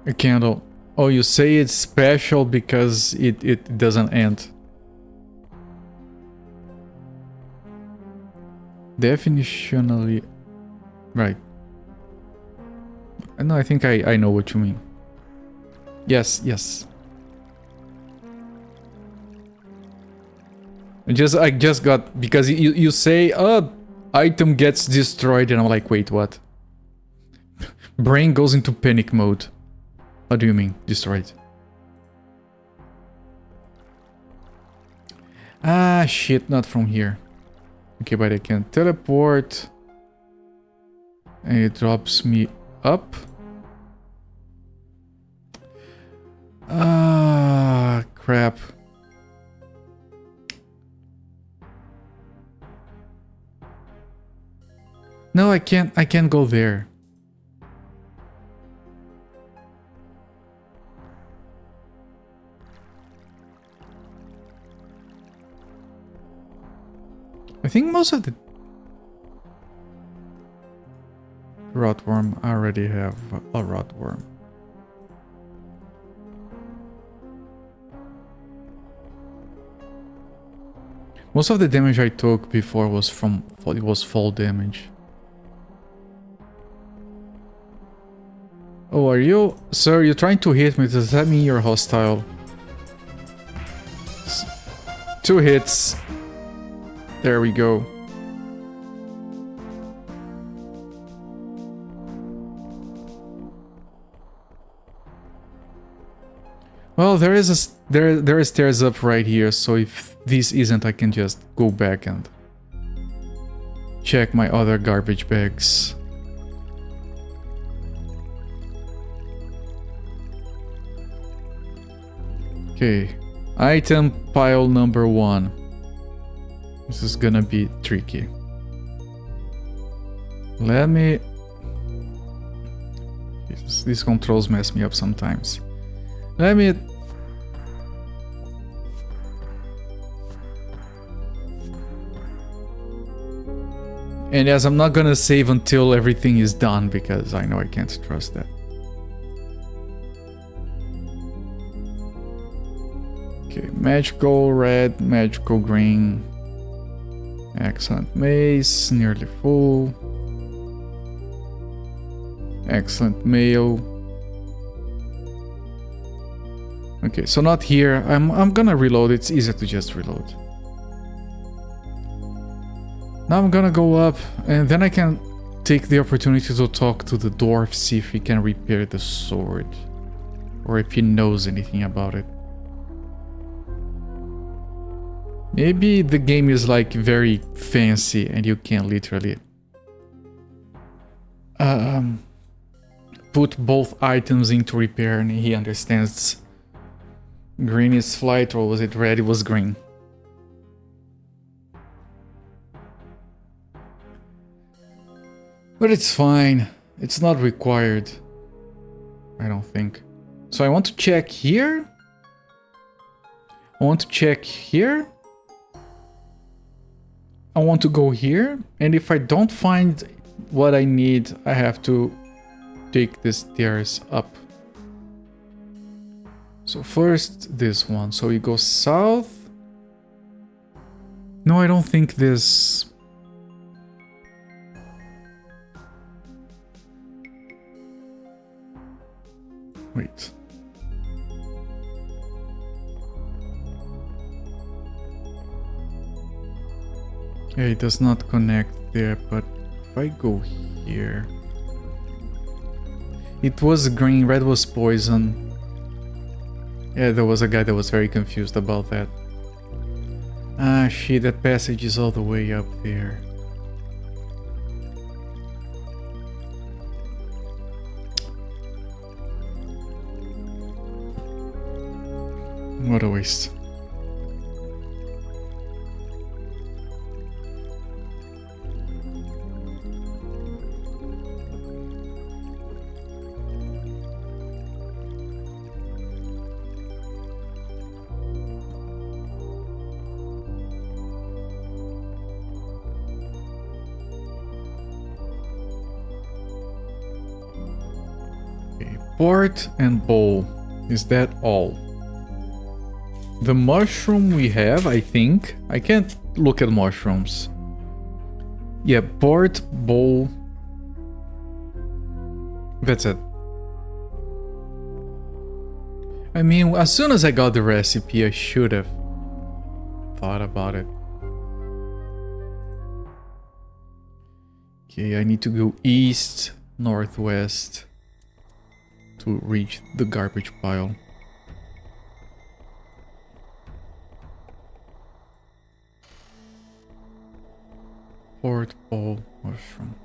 A candle. Oh, you say it's special because it doesn't end. Definitionally. Right. No, I think I know what you mean. Yes, yes. I just got... Because you say, item gets destroyed, and I'm like, wait, what? Brain goes into panic mode. What do you mean, destroyed? Ah, shit, not from here. Okay, but I can teleport. And it drops me up. Ah, crap. No, I can't go there. I think most of the rotworm, I already have a rotworm. Most of the damage I took before was fall damage. Oh, are you... Sir, you're trying to hit me. Does that mean you're hostile? 2 hits. There we go. Well, there are stairs up right here, so if this isn't, I can just go back and check my other garbage bags. Okay, item pile number 1. This is gonna be tricky. Let me... Jesus, these controls mess me up sometimes. Let me... And yes, I'm not gonna save until everything is done, because I know I can't trust that. Okay, magical red, magical green. Excellent mace, nearly full. Excellent mail. Okay, so not here. I'm gonna reload. It's easier to just reload. Now I'm gonna go up, and then I can take the opportunity to talk to the dwarf, see if he can repair the sword, or if he knows anything about it. Maybe the game is like very fancy and you can literally put both items into repair and he understands. Green is flight, or was it red? It was green. But it's fine. It's not required. I don't think. So I want to check here. I want to check here. I want to go here. And if I don't find what I need, I have to take the stairs up. So first this one. So we go south. No, I don't think this... Wait. Okay, it does not connect there, but if I go here... It was green, red was poison. Yeah, there was a guy that was very confused about that. Ah, shit, that passage is all the way up there. What a waste. Okay, port and bowl. Is that all? The mushroom we have, I think. I can't look at mushrooms. Yeah, port, bowl. That's it. I mean, as soon as I got the recipe, I should have thought about it. Okay, I need to go east, northwest to reach the garbage pile. Port, bowl, mushroom.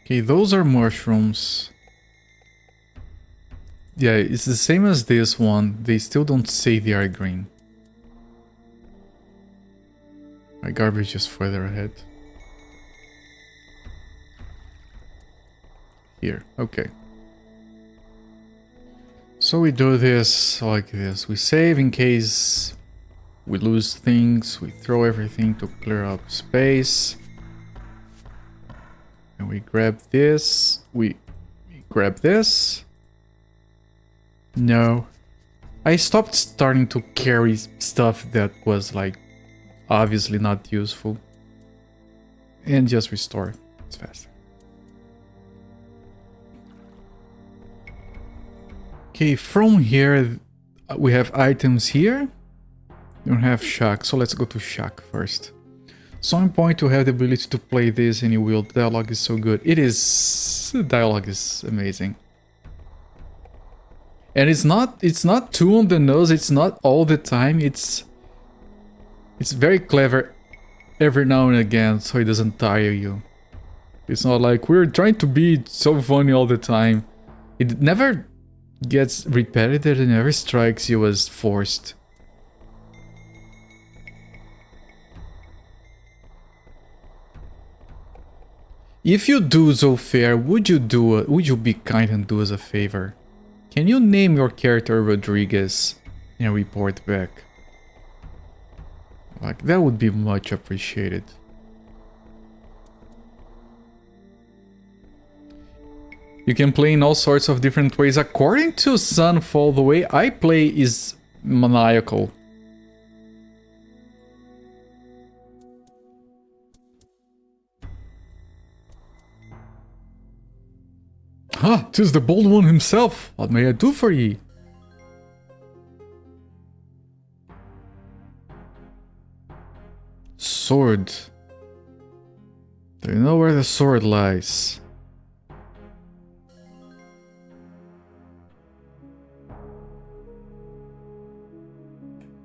Okay, those are mushrooms. Yeah, it's the same as this one. They still don't say they are green. My garbage is further ahead. Here, okay. So we do this like this. We save in case we lose things. We throw everything to clear up space. And we grab this. We grab this. No. I stopped starting to carry stuff that was like obviously not useful. And just restore. It's faster. Okay, from here we have items here. You don't have shock, so let's go to shock first. Some point to have the ability to play this and you will. The dialogue is so good. It is... The dialogue is amazing. And it's not too on the nose, it's not all the time, it's very clever every now and again, so it doesn't tire you. It's not like we're trying to be so funny all the time. It never gets repetitive, it never strikes you as forced. If you do so fair, would you be kind and do us a favor? Can you name your character Rodriguez and report back? Like, that would be much appreciated. You can play in all sorts of different ways. According to Sunfall, the way I play is maniacal. Ah, 'tis the bold one himself. What may I do for ye? Sword. Do you know where the sword lies?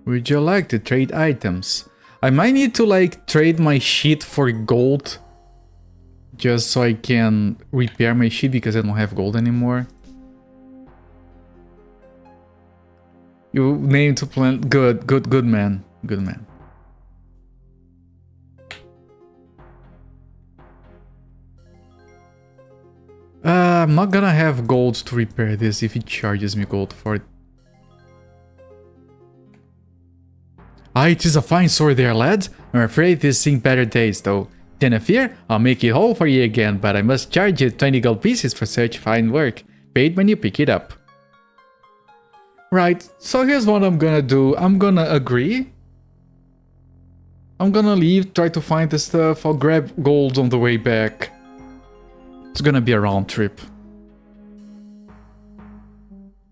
Would you like to trade items? I might need to like trade my shit for gold. Just so I can repair my shit because I don't have gold anymore. You named to plan. Good man. Good man. I'm not gonna have gold to repair this if it charges me gold for it. Ah, it is a fine sword there, lad. I'm afraid this seen better days, though. Then no fear, I'll make it whole for you again, but I must charge you 20 gold pieces for such fine work. Paid when you pick it up. Right, so here's what I'm gonna do. I'm gonna agree. I'm gonna leave, try to find the stuff. I'll grab gold on the way back. It's gonna be a round trip.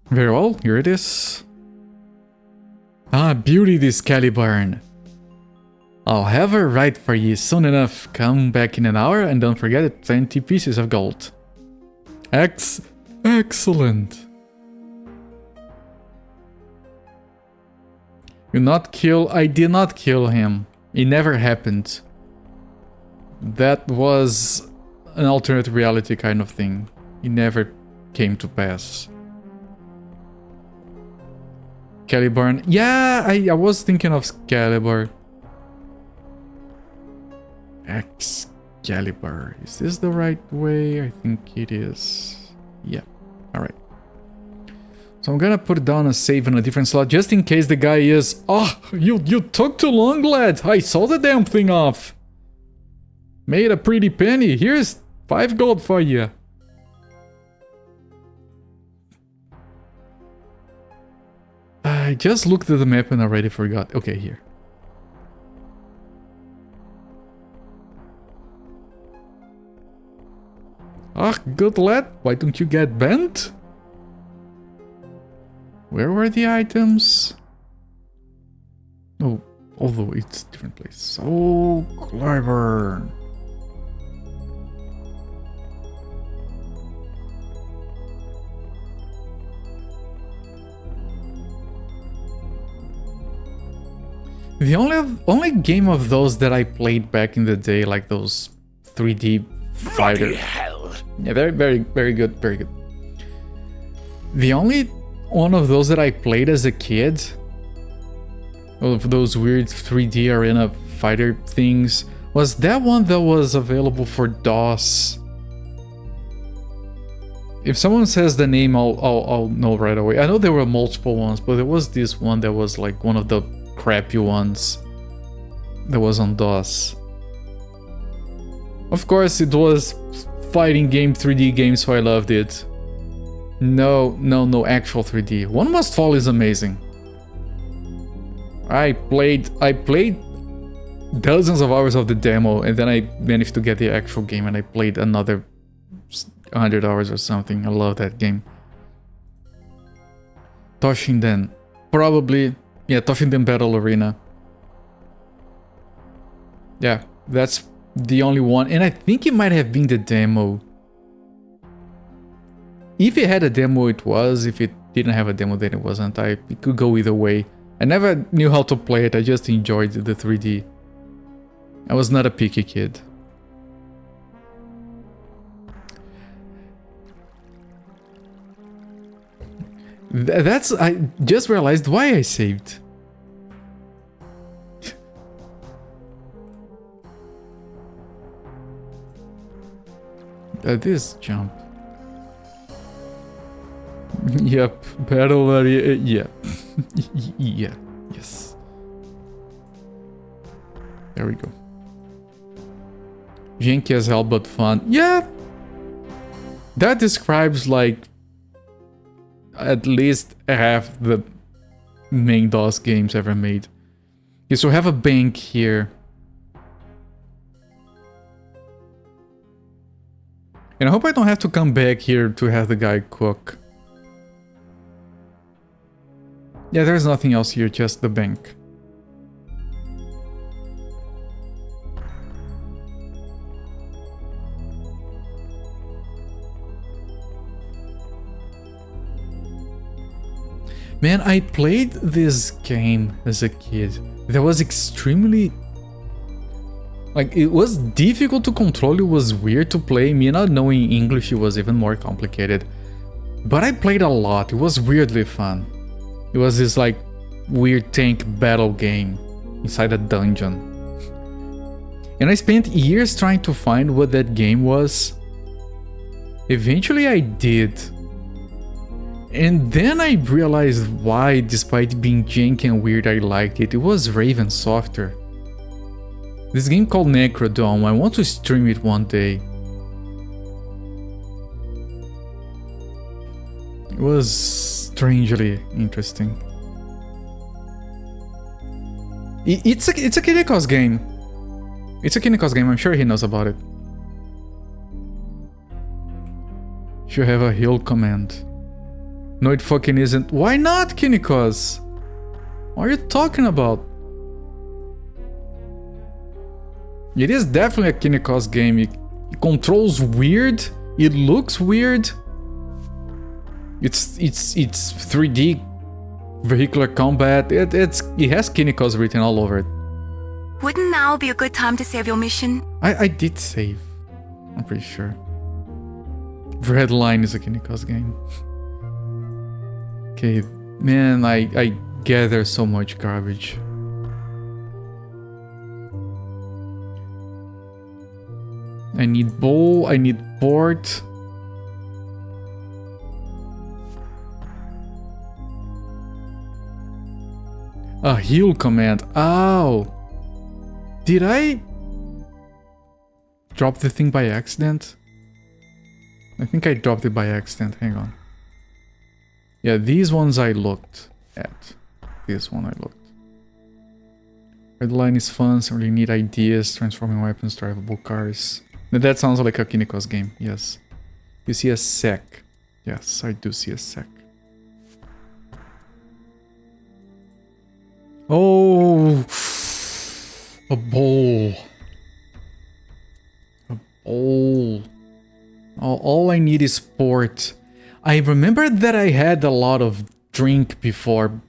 Very well, here it is. Ah, beauty this Caliburn. I'll have her right for you soon enough. Come back in an hour and don't forget the 20 pieces of gold. Excellent. I did not kill him. It never happened. That was an alternate reality kind of thing. It never came to pass. Caliburn. Yeah, I was thinking of Excalibur. Excalibur. Is this the right way? I think it is. Yeah. Alright. So I'm gonna put down a save in a different slot just in case the guy is... Oh, you took too long, lad. I saw the damn thing off. Made a pretty penny. Here's 5 gold for you. I just looked at the map and already forgot. Okay, here. Ah, good lad. Why don't you get bent? Where were the items? Oh, although it's a different place. So clever. The only game of those that I played back in the day, like those 3D fighter. Bloody hell. Yeah, very good, very good. The only one of those that I played as a kid, of those weird 3D arena fighter things, was that one that was available for DOS. If someone says the name, I'll know right away. I know there were multiple ones, but there was this one that was like one of the crappy ones that was on DOS. Of course, it was fighting game, 3D game, so I loved it. No actual 3D. One Must Fall is amazing. I played dozens of hours of the demo, and then I managed to get the actual game, and I played another 100 hours or something. I love that game. Toshinden. Probably Yeah, Tough in the Battle Arena. Yeah, that's the only one. And I think it might have been the demo. If it had a demo, it was. If it didn't have a demo, then it wasn't. It could go either way. I never knew how to play it. I just enjoyed the 3D. I was not a picky kid. I just realized why I saved. This jump. Yep, battle area. Yeah. Yeah, yes. There we go. Janky as hell, but fun. Yeah. That describes like at least half the main DOS games ever made. Okay, so we have a bank here. And I hope I don't have to come back here to have the guy cook. Yeah, there's nothing else here, just the bank. Man, I played this game as a kid. That was extremely... like, it was difficult to control, it was weird to play. Me not knowing English, it was even more complicated. But I played a lot, it was weirdly fun. It was this, like, weird tank battle game inside a dungeon. And I spent years trying to find what that game was. Eventually I did. And then I realized why, despite being janky and weird, I liked it. It was Raven Software. This game called Necrodome, I want to stream it one day. It was strangely interesting. It's a Kinecos game. It's a Kinecos game, I'm sure he knows about it. Should have a heal command. No, it fucking isn't. Why not, Kinecos? What are you talking about? It is definitely a Kinecos game. It controls weird. It looks weird. It's 3D vehicular combat. It has Kinecos written all over it. Wouldn't now be a good time to save your mission? I did save. I'm pretty sure. Redline is a Kinecos game. Okay, man, I gather so much garbage. I need bowl, I need port. A heal command. Ow! Did I drop the thing by accident? I think I dropped it by accident. Hang on. Yeah, these ones I looked at. This one I looked. Red line is fun, so really neat ideas, transforming weapons, drivable cars. Now that sounds like a Kinecos game, yes. You see a sec. Yes, I do see a sec. Oh! A bowl. A bowl. All I need is port. I remember that I had a lot of drink before,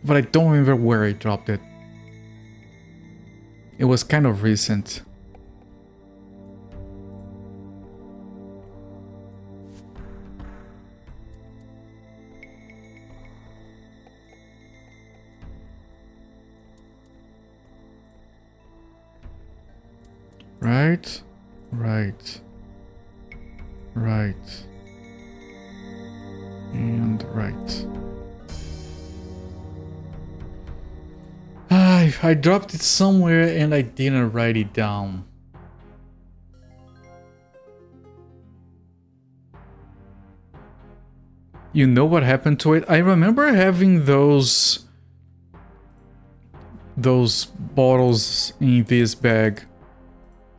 but I don't remember where I dropped it. It was kind of recent. Right, right, right. And right. I dropped it somewhere and I didn't write it down. You know what happened to it? I remember having those bottles in this bag,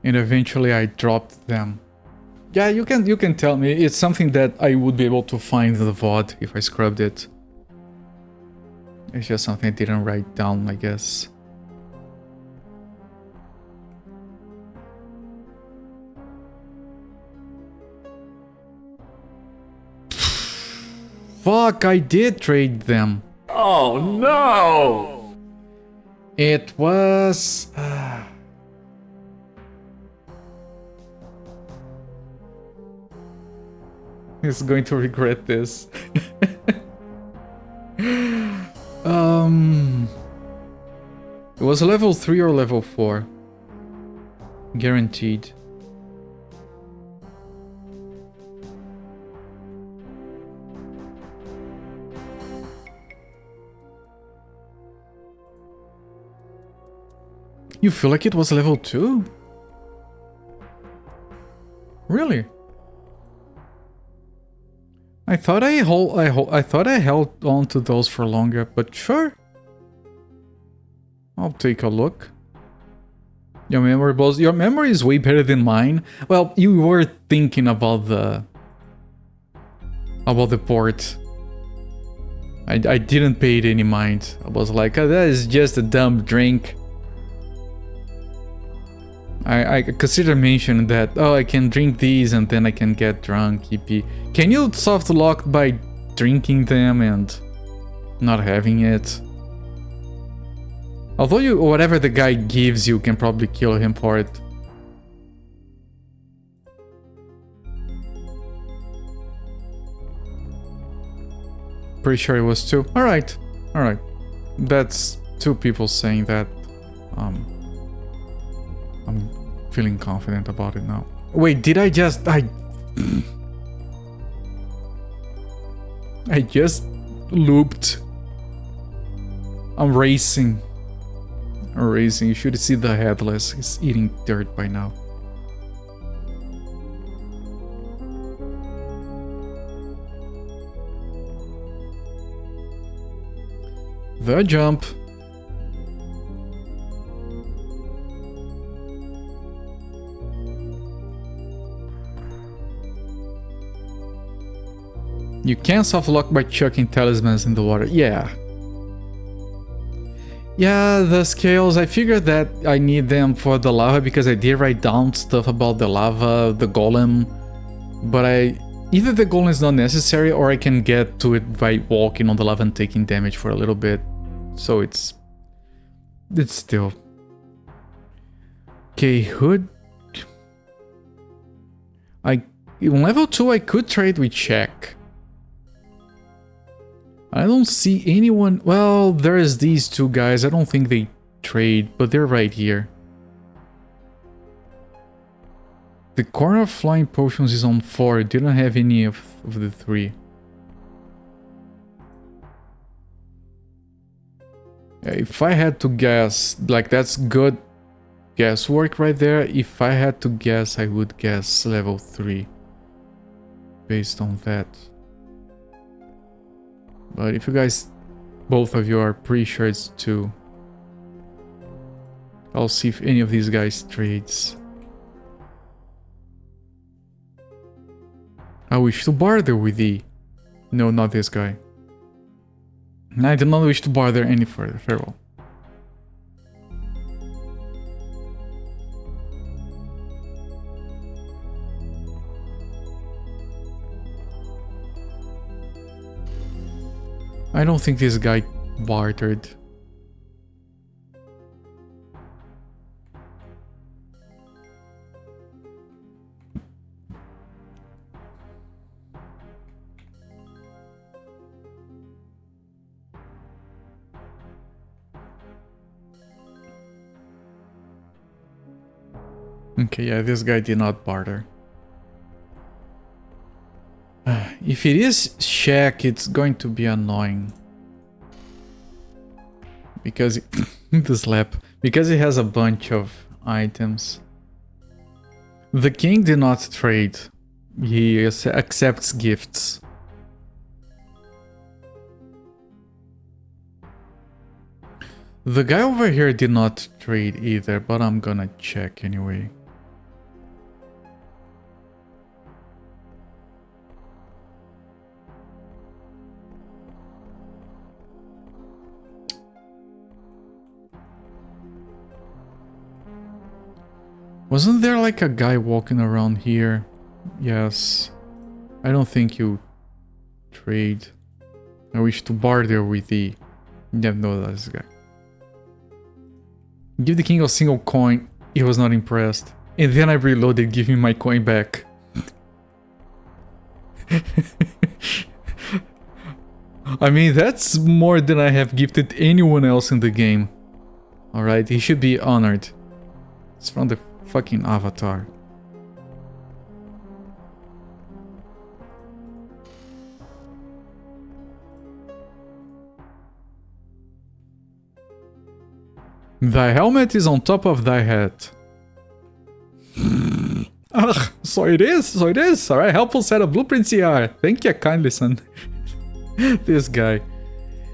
and eventually I dropped them. Yeah, you can tell me. It's something that I would be able to find in the VOD if I scrubbed it. It's just something I didn't write down, I guess. Fuck, I did trade them. Oh no! It was... He's going to regret this. It was level 3 or level 4. Guaranteed. You feel like it was level 2? Really? I thought I held on to those for longer, but sure. I'll take a look. Your memory is way better than mine. Well, you were thinking about the port. I didn't pay it any mind. I was like, oh, that is just a dumb drink. I consider mentioning that, oh, I can drink these and then I can get drunk, EP. Can you soft lock by drinking them and not having it? Although whatever the guy gives you can probably kill him for it. Pretty sure it was 2. Alright. Alright. That's 2 people saying that. I'm feeling confident about it now. Wait, did I just... I just looped. I'm racing. You should see the headless. He's eating dirt by now. The jump. You can soft lock by chucking talismans in the water. Yeah. Yeah, the scales, I figured that I need them for the lava because I did write down stuff about the lava, the golem. But either the golem is not necessary or I can get to it by walking on the lava and taking damage for a little bit. So it's still... Okay, hood. In level 2 I could trade with check. I don't see anyone... Well, there's these 2 guys. I don't think they trade, but they're right here. The corner of flying potions is on 4. It didn't have any of the 3. If I had to guess, like that's good guesswork right there. If I had to guess, I would guess level 3. Based on that. But if you guys, both of you are pretty sure it's 2. I'll see if any of these guys trades. I wish to barter with thee. No, not this guy. I do not wish to barter any further. Farewell. I don't think this guy bartered. Okay, yeah, this guy did not barter. If it is Shaq, it's going to be annoying. Because the slap. Because he has a bunch of items. The king did not trade. He accepts gifts. The guy over here did not trade either, but I'm gonna check anyway. Wasn't there like a guy walking around here? Yes. I don't think you trade. I wish to barter with the... Yeah, no, that's the guy. Give the king a single coin. He was not impressed. And then I reloaded, give me my coin back. I mean, that's more than I have gifted anyone else in the game. Alright, he should be honored. It's from the fucking Avatar. Thy helmet is on top of thy head. Ugh, so it is. Alright, helpful set of blueprints here. Thank you kindly, son. This guy.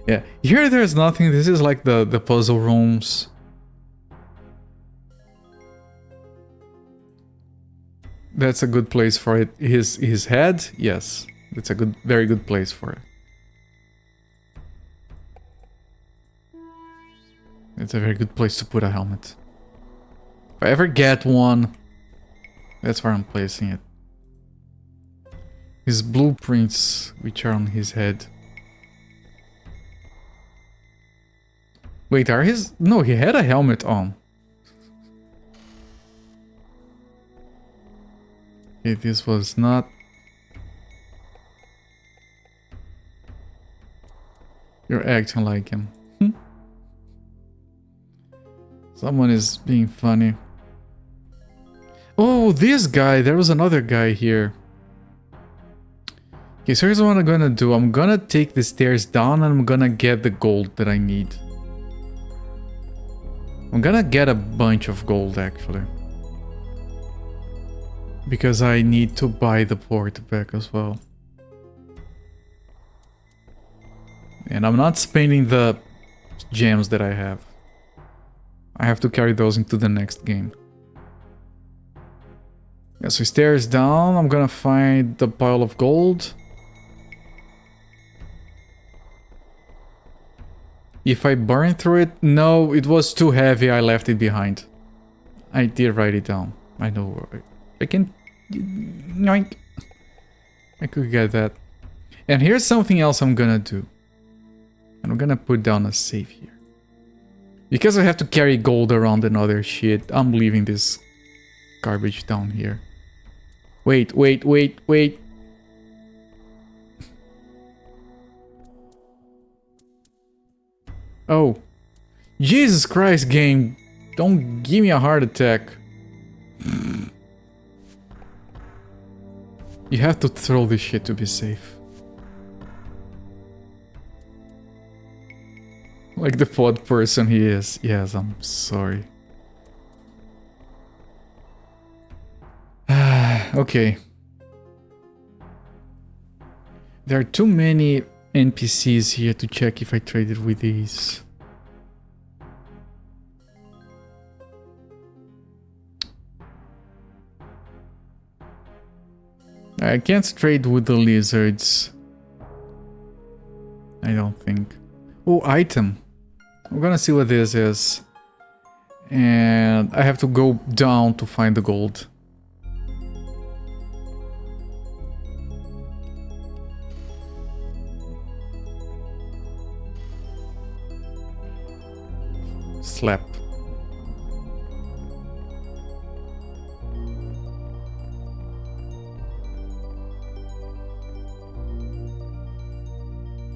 Yeah, here there's nothing. This is like the puzzle rooms. That's a good place for it. His head? Yes. It's a very good place for it. It's a very good place to put a helmet. If I ever get one, that's where I'm placing it. His blueprints, which are on his head. Wait, are his... No, he had a helmet on. Okay, this was not... You're acting like him. Someone is being funny. Oh, this guy! There was another guy here. Okay, so here's what I'm gonna do. I'm gonna take the stairs down and I'm gonna get the gold that I need. I'm gonna get a bunch of gold, actually. Because I need to buy the port back as well. And I'm not spending the gems that I have. I have to carry those into the next game. Yeah, so stairs down, I'm gonna find the pile of gold. If I burn through it, no, it was too heavy, I left it behind. I did write it down. I know, I can... Yoink. I could get that. And here's something else I'm gonna do. I'm gonna put down a save here. Because I have to carry gold around and other shit, I'm leaving this garbage down here. Wait. Oh. Jesus Christ, game. Don't give me a heart attack. You have to throw this shit to be safe. Like the pod person he is. Yes, I'm sorry. Okay. There are too many NPCs here to check if I traded with these. I can't trade with the lizards. I don't think. Oh, item. I'm gonna see what this is. And I have to go down to find the gold. Slap.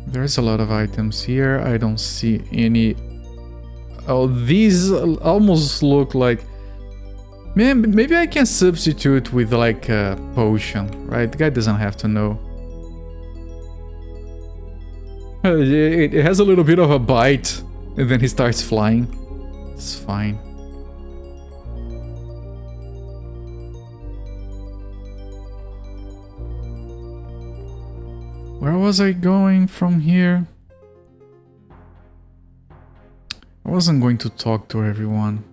There's a lot of items here. I don't see any... Oh, these almost look like... Man, maybe I can substitute with like a potion, right? The guy doesn't have to know. It has a little bit of a bite, and then he starts flying. It's fine. Where was I going from here? I wasn't going to talk to everyone.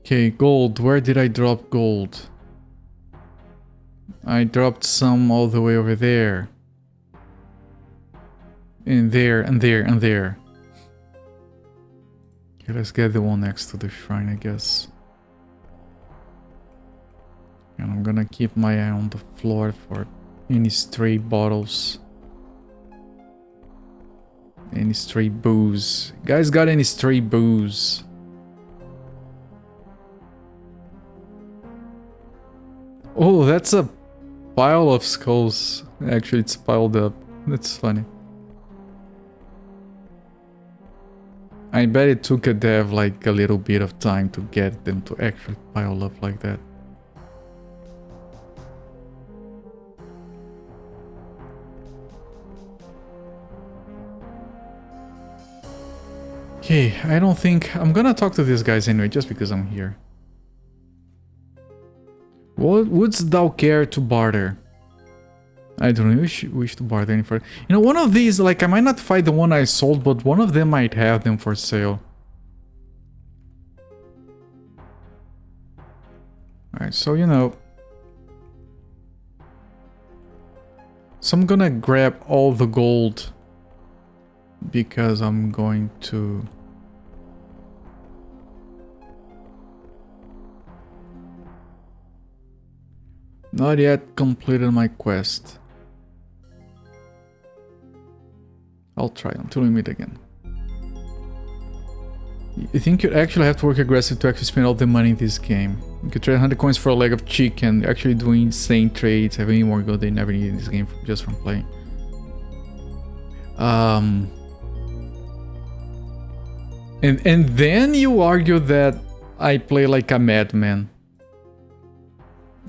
Okay, gold. Where did I drop gold? I dropped some all the way over there. And there, and there, and there. Okay, let's get the one next to the shrine, I guess. And I'm gonna keep my eye on the floor for any stray bottles. Any stray booze. Guys, got any stray booze? Oh, that's a pile of skulls. Actually, it's piled up. That's funny. I bet it took a dev like a little bit of time to get them to actually pile up like that. Okay, I don't think... I'm gonna talk to these guys anyway, just because I'm here. What wouldst thou care to barter? I don't wish to barter any further. You know, one of these, like, I might not find the one I sold, but one of them might have them for sale. Alright, so, you know... So I'm gonna grab all the gold. Because I'm going to... Not yet completed my quest. I'll try until we meet again. You think you'd actually have to work aggressive to actually spend all the money in this game? You could trade 100 coins for a leg of chicken, actually doing insane trades, having more gold they never need in this game just from playing. And then you argue that I play like a madman.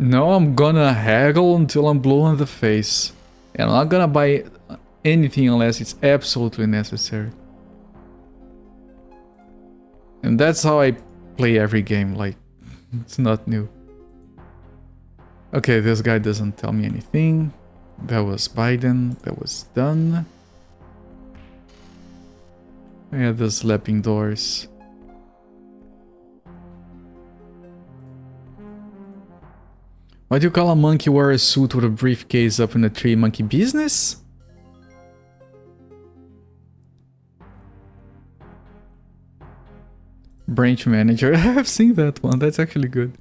No, I'm gonna haggle until I'm blue in the face. And I'm not gonna buy anything unless it's absolutely necessary. And that's how I play every game, like, it's not new. Okay, this guy doesn't tell me anything. That was Biden, that was done. Yeah, the slapping doors. Why do you call a monkey wear a suit with a briefcase up in a tree? Monkey business? Branch manager. I've seen that one. That's actually good.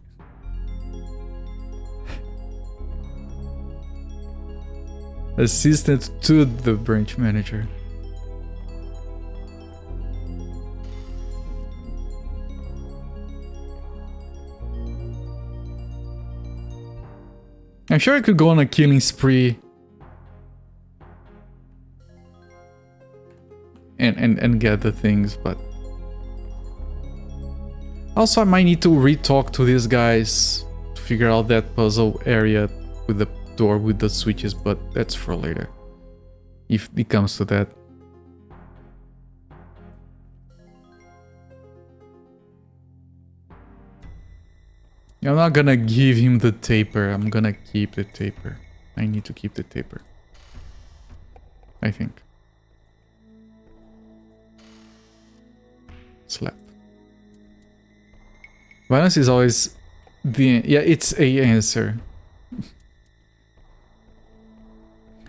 Assistant to the branch manager. I'm sure I could go on a killing spree. And get the things, but... Also, I might need to re-talk to these guys to figure out that puzzle area with the door with the switches, but that's for later. If it comes to that. I'm not gonna give him the taper, I'm gonna keep the taper. I need to keep the taper. I think. Slap. Violence is always the... Yeah, it's a answer.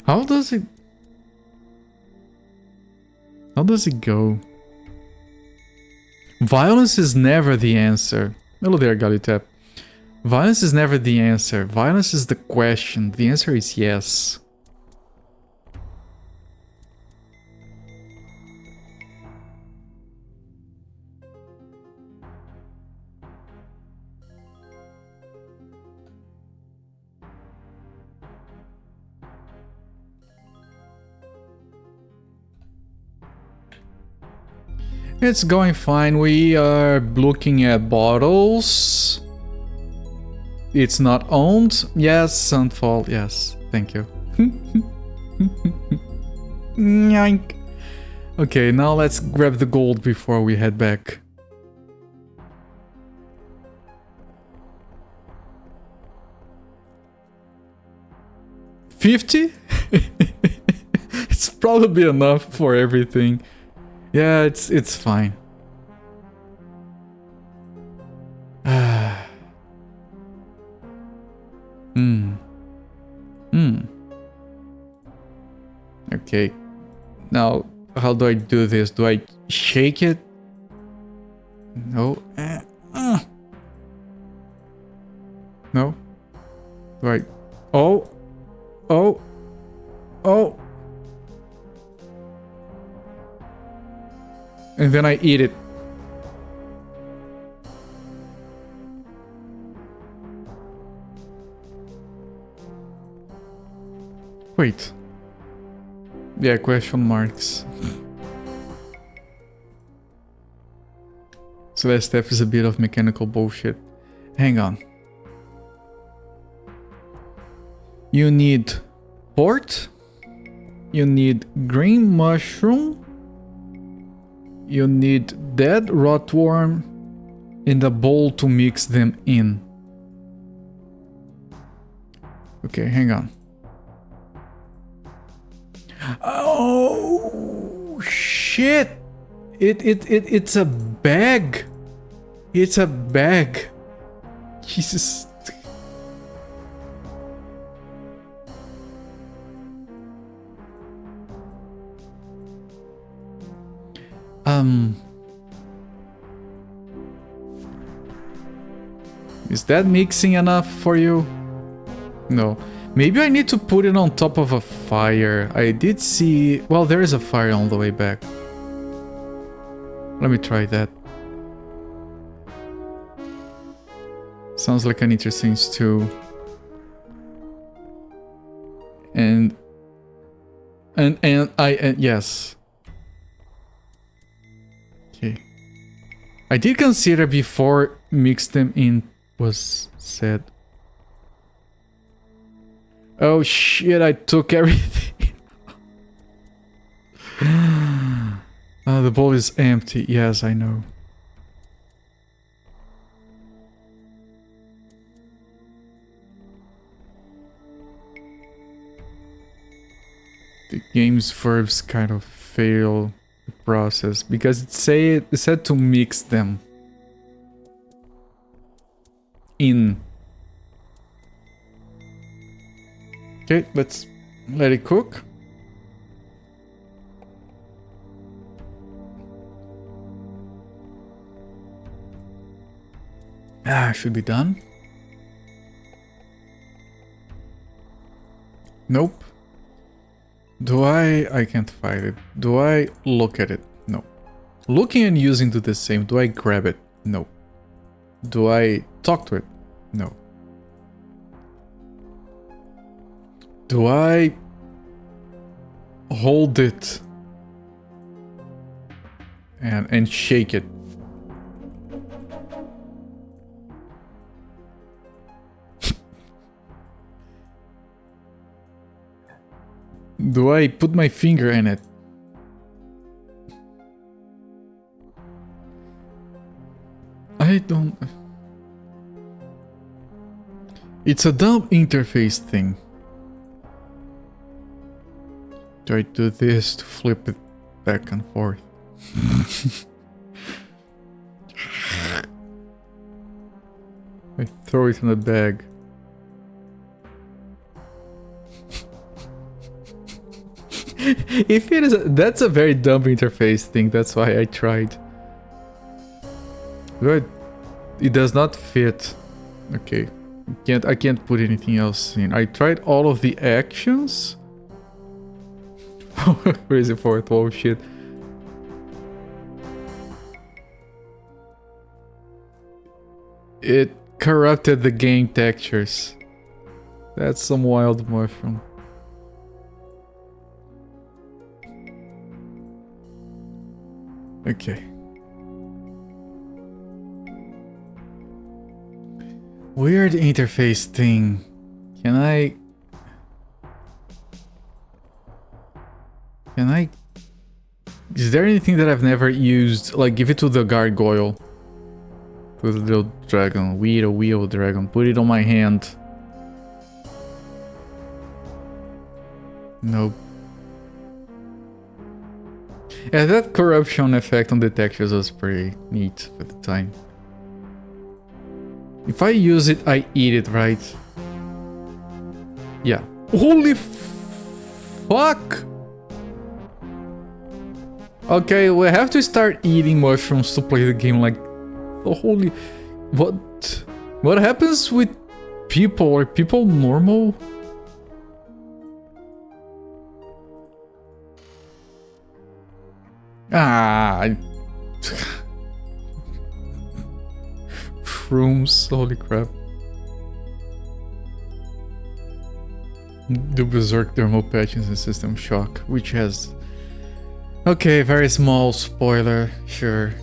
How does it... How does it go? Violence is never the answer. Hello there, Galitep. Violence is never the answer. Violence is the question. The answer is yes. It's going fine. We are looking at bottles. It's not owned. Yes, Sunfall. Yes, thank you. Yoink. Okay, now let's grab the gold before we head back. $50? It's probably enough for everything. Yeah, it's fine. Okay. Now, how do I do this? Do I shake it? No. No. Right. Oh. Oh. Oh. And then I eat it. Wait. Yeah, question marks. So that step is a bit of mechanical bullshit. Hang on. You need port. You need green mushroom. You need dead rotworm in the bowl to mix them in. Okay, hang on. Oh shit! It's a bag. It's a bag. Jesus. Is that mixing enough for you? No. Maybe I need to put it on top of a fire. I did see... Well, there is a fire on the way back. Let me try that. Sounds like an interesting stew. And yes. Okay. I did consider before mix them in was said. Oh shit, I took everything. The bowl is empty. Yes, I know. The game's verbs kind of fail the process because it said to mix them in. Okay, let's let it cook. Should be done. Nope. Do I can't find it. Do I look at it? No. Looking and using do the same. Do I grab it? No. Do I talk to it? No. Do I hold it and shake it? Do I put my finger in it? I don't... It's a dumb interface thing. Do I do this to flip it back and forth? I throw it in the bag. If it is, that's a very dumb interface thing. That's why I tried. But it does not fit. Okay, I can't put anything else in. I tried all of the actions. Where is it for it? Oh shit. It corrupted the game textures. That's some wild mushroom. Okay. Weird interface thing. Can I... Is there anything that I've never used? Like, give it to the gargoyle. To the little dragon. Wheel dragon. Put it on my hand. Nope. Yeah, that corruption effect on the textures was pretty neat at the time. If I use it, I eat it, right? Yeah. Holy fuck! Okay, we have to start eating mushrooms to play the game. Like, oh, holy, what happens with people? Are people normal? Shrooms, holy crap. The Berserk thermal patches and System Shock, which has... Okay, very small spoiler, sure.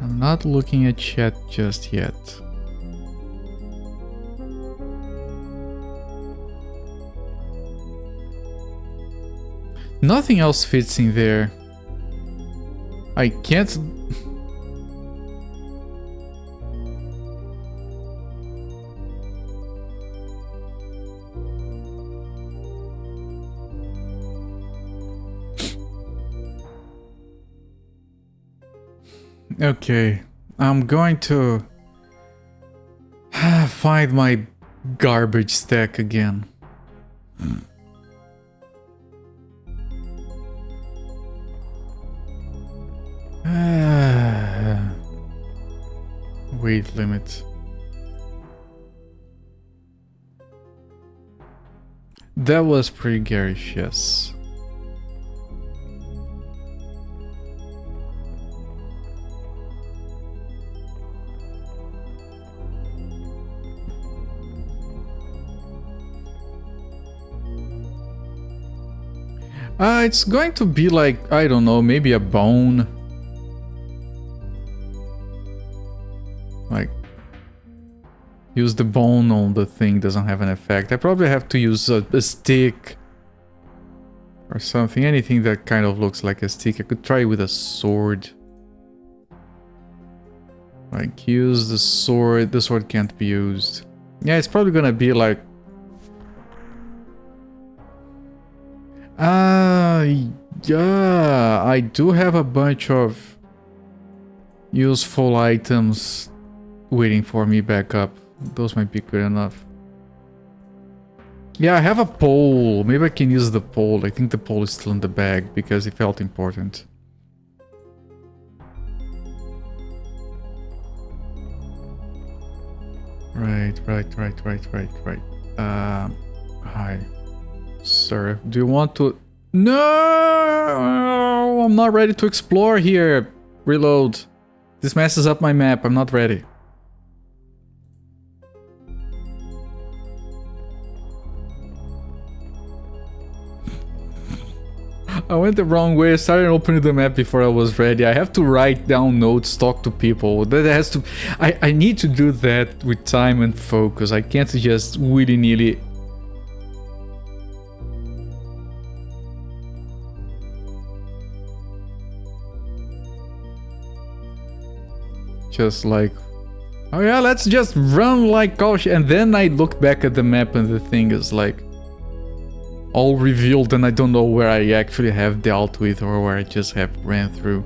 I'm not looking at chat just yet. Nothing else fits in there. I can't... Okay, I'm going to find my garbage stack again. Weight limit. That was pretty garish, yes. It's going to be like, I don't know, maybe a bone. Like, use the bone on the thing doesn't have an effect. I probably have to use a stick or something, anything that kind of looks like a stick. I could try with a sword. Like, use the sword can't be used. Yeah, it's probably gonna be like... yeah, I do have a bunch of useful items waiting for me back up. Those might be good enough. Yeah, I have a pole. Maybe I can use the pole. I think the pole is still in the bag because it felt important. Right. Hi. Sir, do you want to... No! I'm not ready to explore here. Reload. This messes up my map. I'm not ready. I went the wrong way. I started opening the map before I was ready. I have to write down notes, talk to people. That has to... I need to do that with time and focus. I can't just willy-nilly... Just like, oh yeah, let's just run like gosh. And then I look back at the map and the thing is like all revealed and I don't know where I actually have dealt with or where I just have ran through.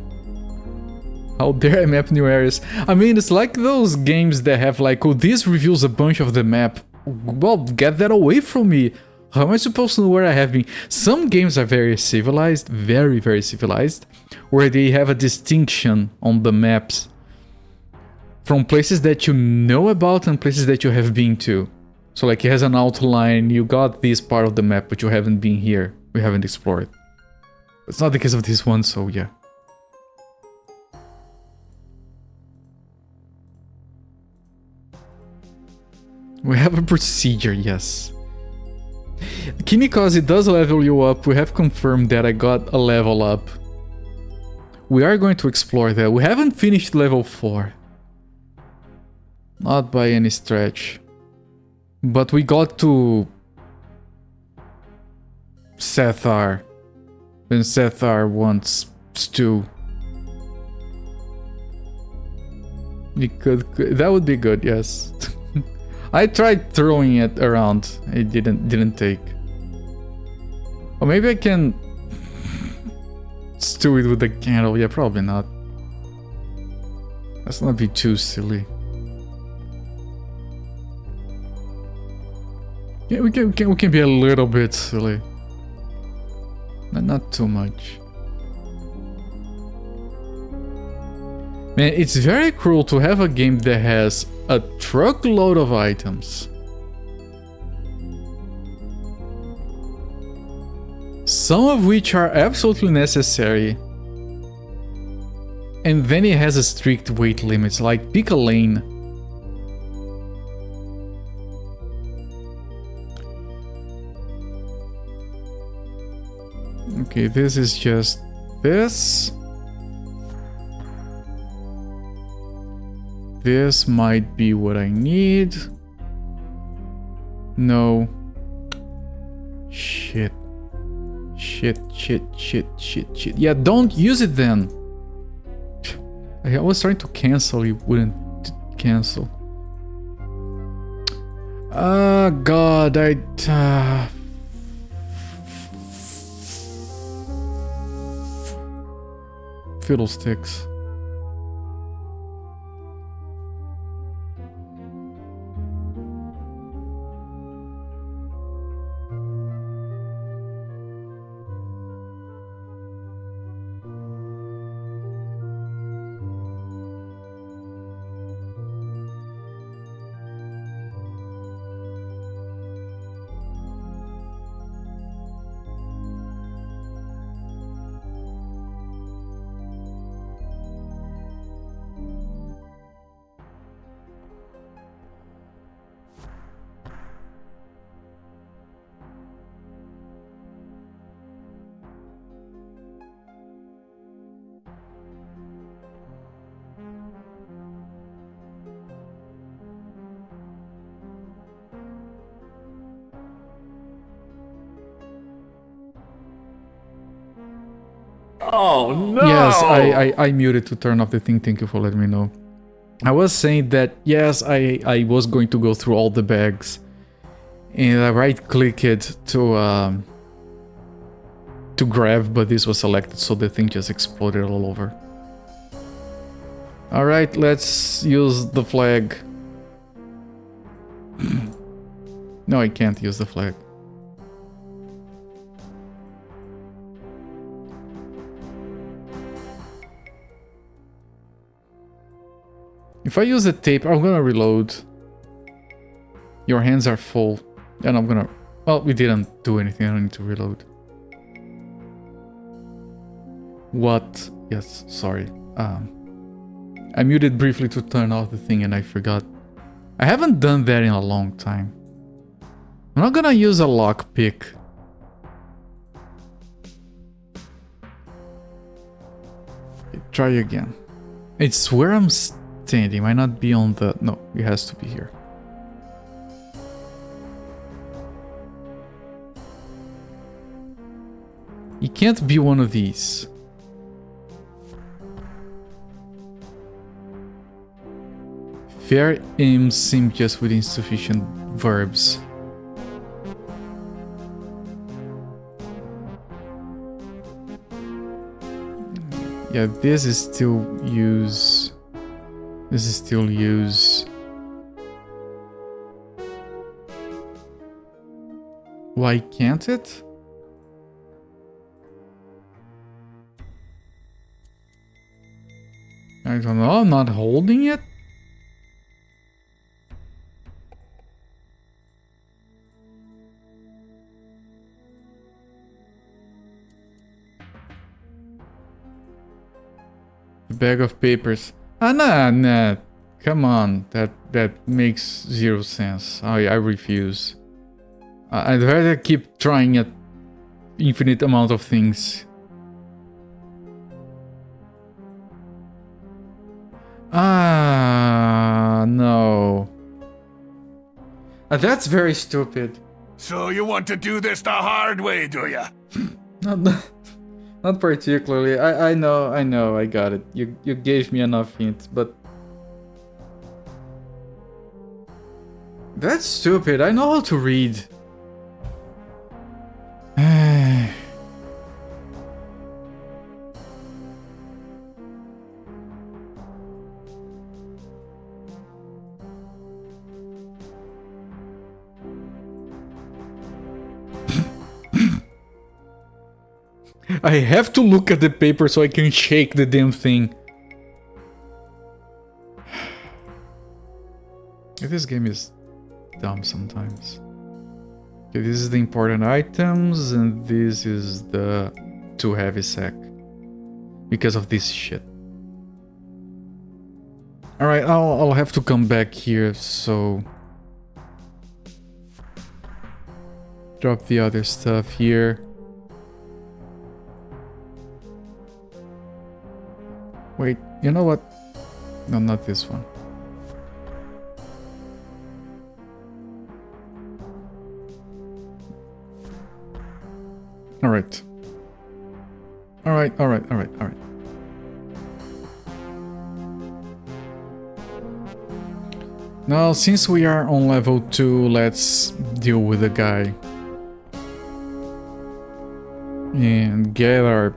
How dare I map new areas? I mean, it's like those games that have like, oh, this reveals a bunch of the map. Well, get that away from me. How am I supposed to know where I have been? Some games are very civilized, very, very civilized, where they have a distinction on the maps from places that you know about and places that you have been to. So like it has an outline, you got this part of the map, but you haven't been here. We haven't explored. It's not the case of this one, so yeah. We have a procedure, yes. Kimikoze does level you up. We have confirmed that I got a level up. We are going to explore that. We haven't finished level 4. Not by any stretch. But we got to Sethar. When Sethar wants stew. That would be good, yes. I tried throwing it around. It didn't take. Or maybe I can stew it with the candle. Yeah, probably not. Let's not be too silly. Yeah, we can be a little bit silly. Not too much. Man, it's very cruel to have a game that has a truckload of items. Some of which are absolutely necessary. And then it has a strict weight limits, like pick a lane. Okay, this is just this. This might be what I need. No. Shit. Shit. Yeah, don't use it then. I was trying to cancel, it wouldn't cancel. God, fiddlesticks. Oh no! Yes, I muted to turn off the thing. Thank you for letting me know. I was saying that, yes, I was going to go through all the bags. And I right-click it to grab, but this was selected, so the thing just exploded all over. Alright, let's use the flag. No, I can't use the flag. If I use the tape, I'm gonna reload. Your hands are full. And I'm gonna... Well, we didn't do anything. I don't need to reload. What? Yes, sorry. I muted briefly to turn off the thing and I forgot. I haven't done that in a long time. I'm not gonna use a lockpick. Okay, try again. It's where I'm standing. Might not be on the... No, it has to be here. It can't be one of these. Fair aims seem just with insufficient verbs. Yeah, this is still use. This is still use. Why can't it? I don't know, I'm not holding it. A bag of papers. Ah, nah. Come on, that makes zero sense. I refuse. I'd rather keep trying an infinite amount of things. Ah, no. That's very stupid. So you want to do this the hard way, do ya? Not particularly. I know, I got it. You gave me enough hints, but... That's stupid. I know how to read. I have to look at the paper so I can shake the damn thing. This game is dumb sometimes. Okay, this is the important items, and this is the too heavy sack. Because of this shit. Alright, I'll have to come back here, so... Drop the other stuff here. Wait, you know what? No, not this one. Alright. Alright. Now, since we are on level 2, let's deal with the guy. And get our...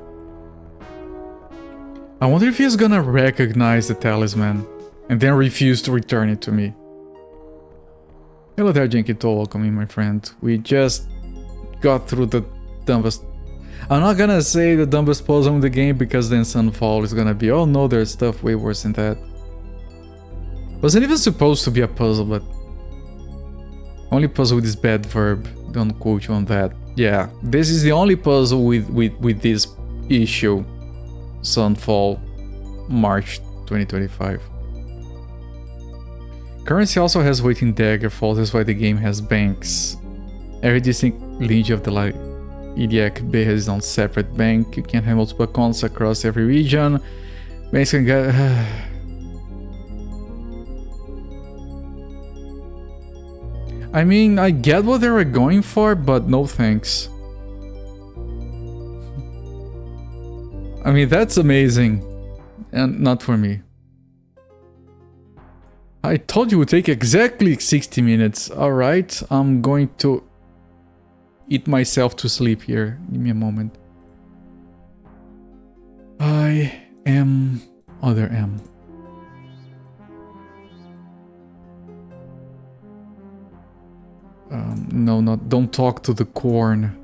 I wonder if he's gonna recognize the talisman and then refuse to return it to me. Hello there, Jenkito, welcome in, my friend. We just got through the dumbest... I'm not gonna say the dumbest puzzle in the game because then Sunfall is gonna be, oh no, there's stuff way worse than that. Wasn't even supposed to be a puzzle, but... Only puzzle with this bad verb, don't quote you on that. Yeah, this is the only puzzle with this issue. Sunfall, March 2025. Currency also has weight in Daggerfall, that's why the game has banks. Every distinct lineage of the Iliac Bay has its own separate bank. You can have multiple accounts across every region. Banks can get... I mean, I get what they were going for, but no thanks. I mean, that's amazing. And not for me. I told you it would take exactly 60 minutes. Alright, I'm going to eat myself to sleep here. Give me a moment. I am... Other M. No, don't talk to the corn.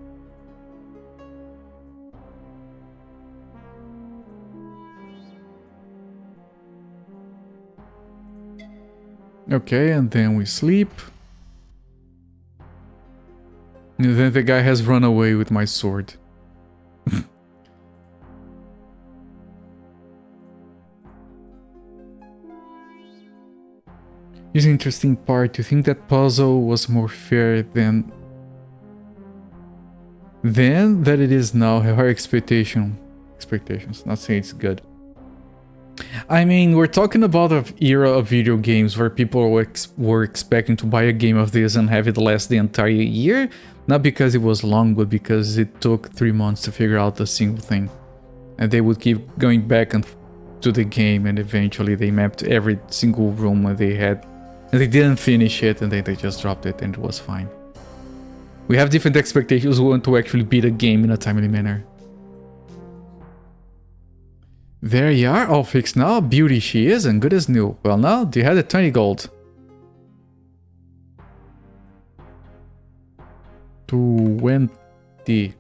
Okay, and then we sleep. And then the guy has run away with my sword. Here's an interesting part. You think that puzzle was more fair than that it is now? Higher expectations. Not saying it's good. I mean, we're talking about an era of video games where people were expecting to buy a game of this and have it last the entire year. Not because it was long, but because it took 3 months to figure out a single thing. And they would keep going back to the game, and eventually they mapped every single room that they had. And they didn't finish it, and then they just dropped it, and it was fine. We have different expectations. We want to actually beat a game in a timely manner. There you are, all fixed now. Beauty she is, and good as new. Well now, do you have the 20 gold? 20.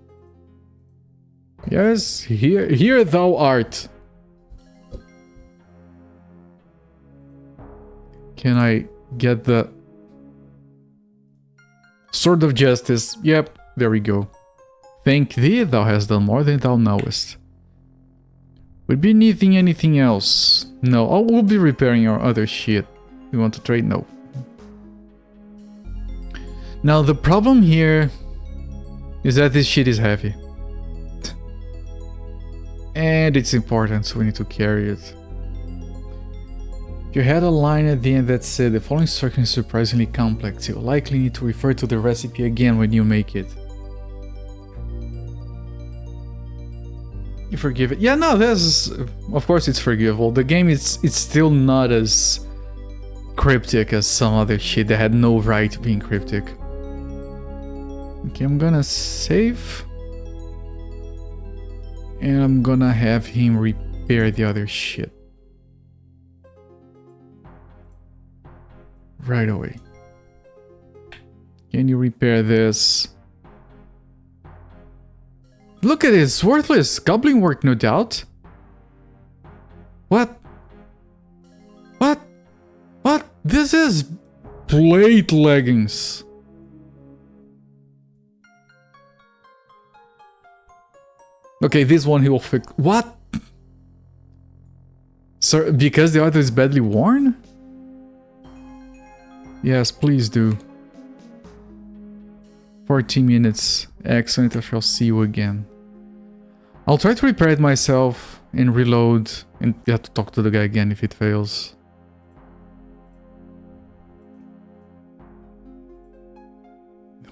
Yes, here thou art. Can I get the Sword of Justice? Yep, there we go. Thank thee, thou hast done more than thou knowest. Would be needing anything else? No, I will be repairing our other shit. You want to trade? No. Now the problem here is that this shit is heavy. And it's important, so we need to carry it. You had a line at the end that said, the following instruction is surprisingly complex. You'll likely need to refer to the recipe again when you make it. You forgive it? Yeah, no, that's... Of course it's forgivable. The game it's still not as cryptic as some other shit that had no right being cryptic. Okay, I'm gonna save. And I'm gonna have him repair the other shit. Right away. Can you repair this? Look at it, it's worthless. Goblin work, no doubt. What? What? What? This is plate leggings. Okay, this one he will fix. What? Sir, because the other is badly worn? Yes, please do. 14 minutes. Excellent, I shall see you again. I'll try to repair it myself and reload and you have to talk to the guy again if it fails.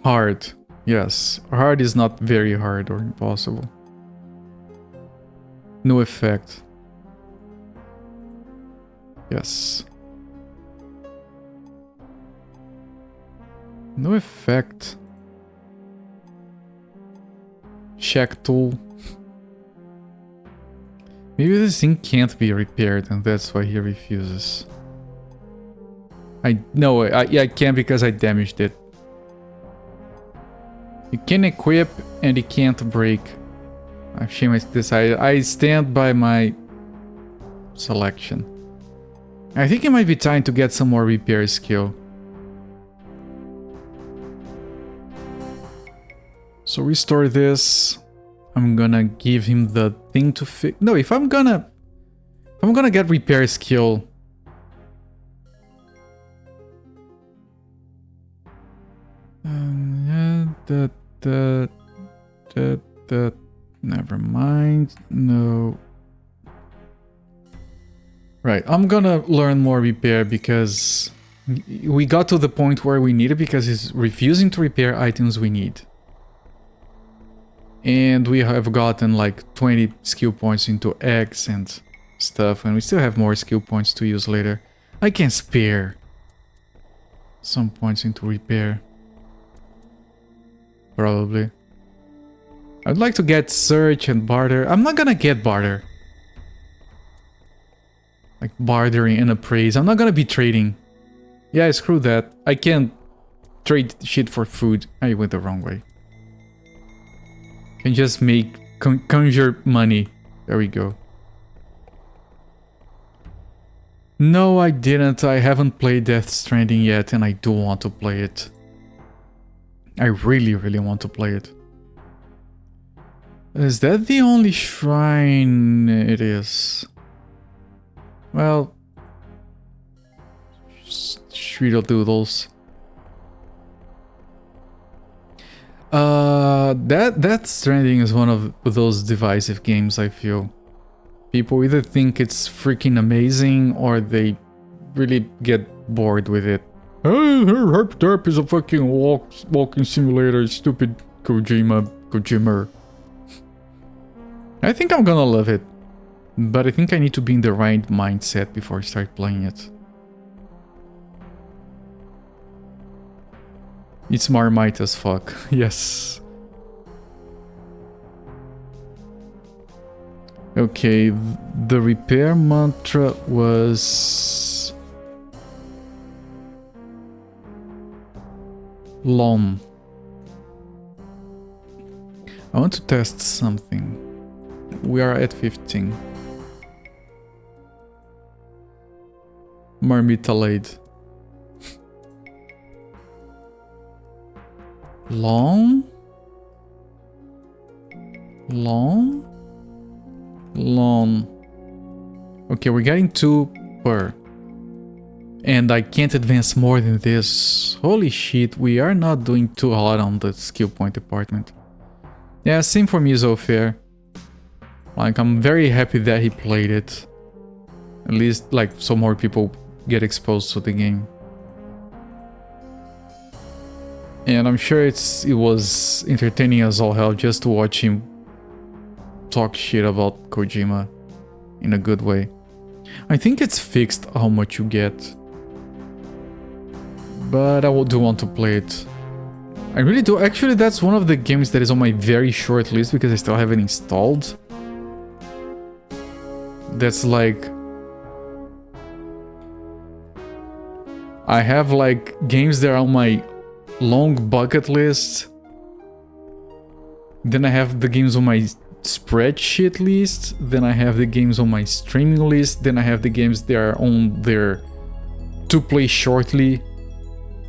Hard. Yes. Hard is not very hard or impossible. No effect. Yes. No effect. Check tool. Maybe this thing can't be repaired and that's why he refuses. I can't because I damaged it. You can equip and it can't break. I've changed this. I stand by my selection. I think it might be time to get some more repair skill. So restore this. I'm gonna give him the thing to fix. No, if I'm gonna get repair skill. Never mind. No. Right, I'm gonna learn more repair because we got to the point where we need it because he's refusing to repair items we need. And we have gotten like 20 skill points into X and stuff, and we still have more skill points to use later. I can spare some points into repair. Probably. I'd like to get search and barter. I'm not gonna get barter. Like bartering and appraise. I'm not gonna be trading. Yeah, screw that. I can't trade shit for food. I went the wrong way. Can just make conjure money. There we go. No, I didn't. I haven't played Death Stranding yet, and I do want to play it. I really, really want to play it. Is that the only shrine it is? Well, Doodles. That Stranding is one of those divisive games, I feel. People either think it's freaking amazing or they really get bored with it. Hey, Herp Derp is a fucking walking simulator, stupid Kojima. I think I'm gonna love it, but I think I need to be in the right mindset before I start playing it. It's Marmite as fuck, yes. Okay, the repair mantra was... Lom. I want to test something. We are at 15. Marmitalade. Long. Okay, we're getting 2 per. And I can't advance more than this. Holy shit, we are not doing too hot on the skill point department. Yeah, same for me, Zofair. Like, I'm very happy that he played it. At least, like, so more people get exposed to the game. And I'm sure it was entertaining as all hell just to watch him talk shit about Kojima in a good way. I think it's fixed how much you get. But I do want to play it. I really do. Actually, that's one of the games that is on my very short list because I still haven't installed. That's like... I have like games that are on my long bucket list. Then I have the games on my spreadsheet list. Then I have the games on my streaming list. Then I have the games that are on their to play shortly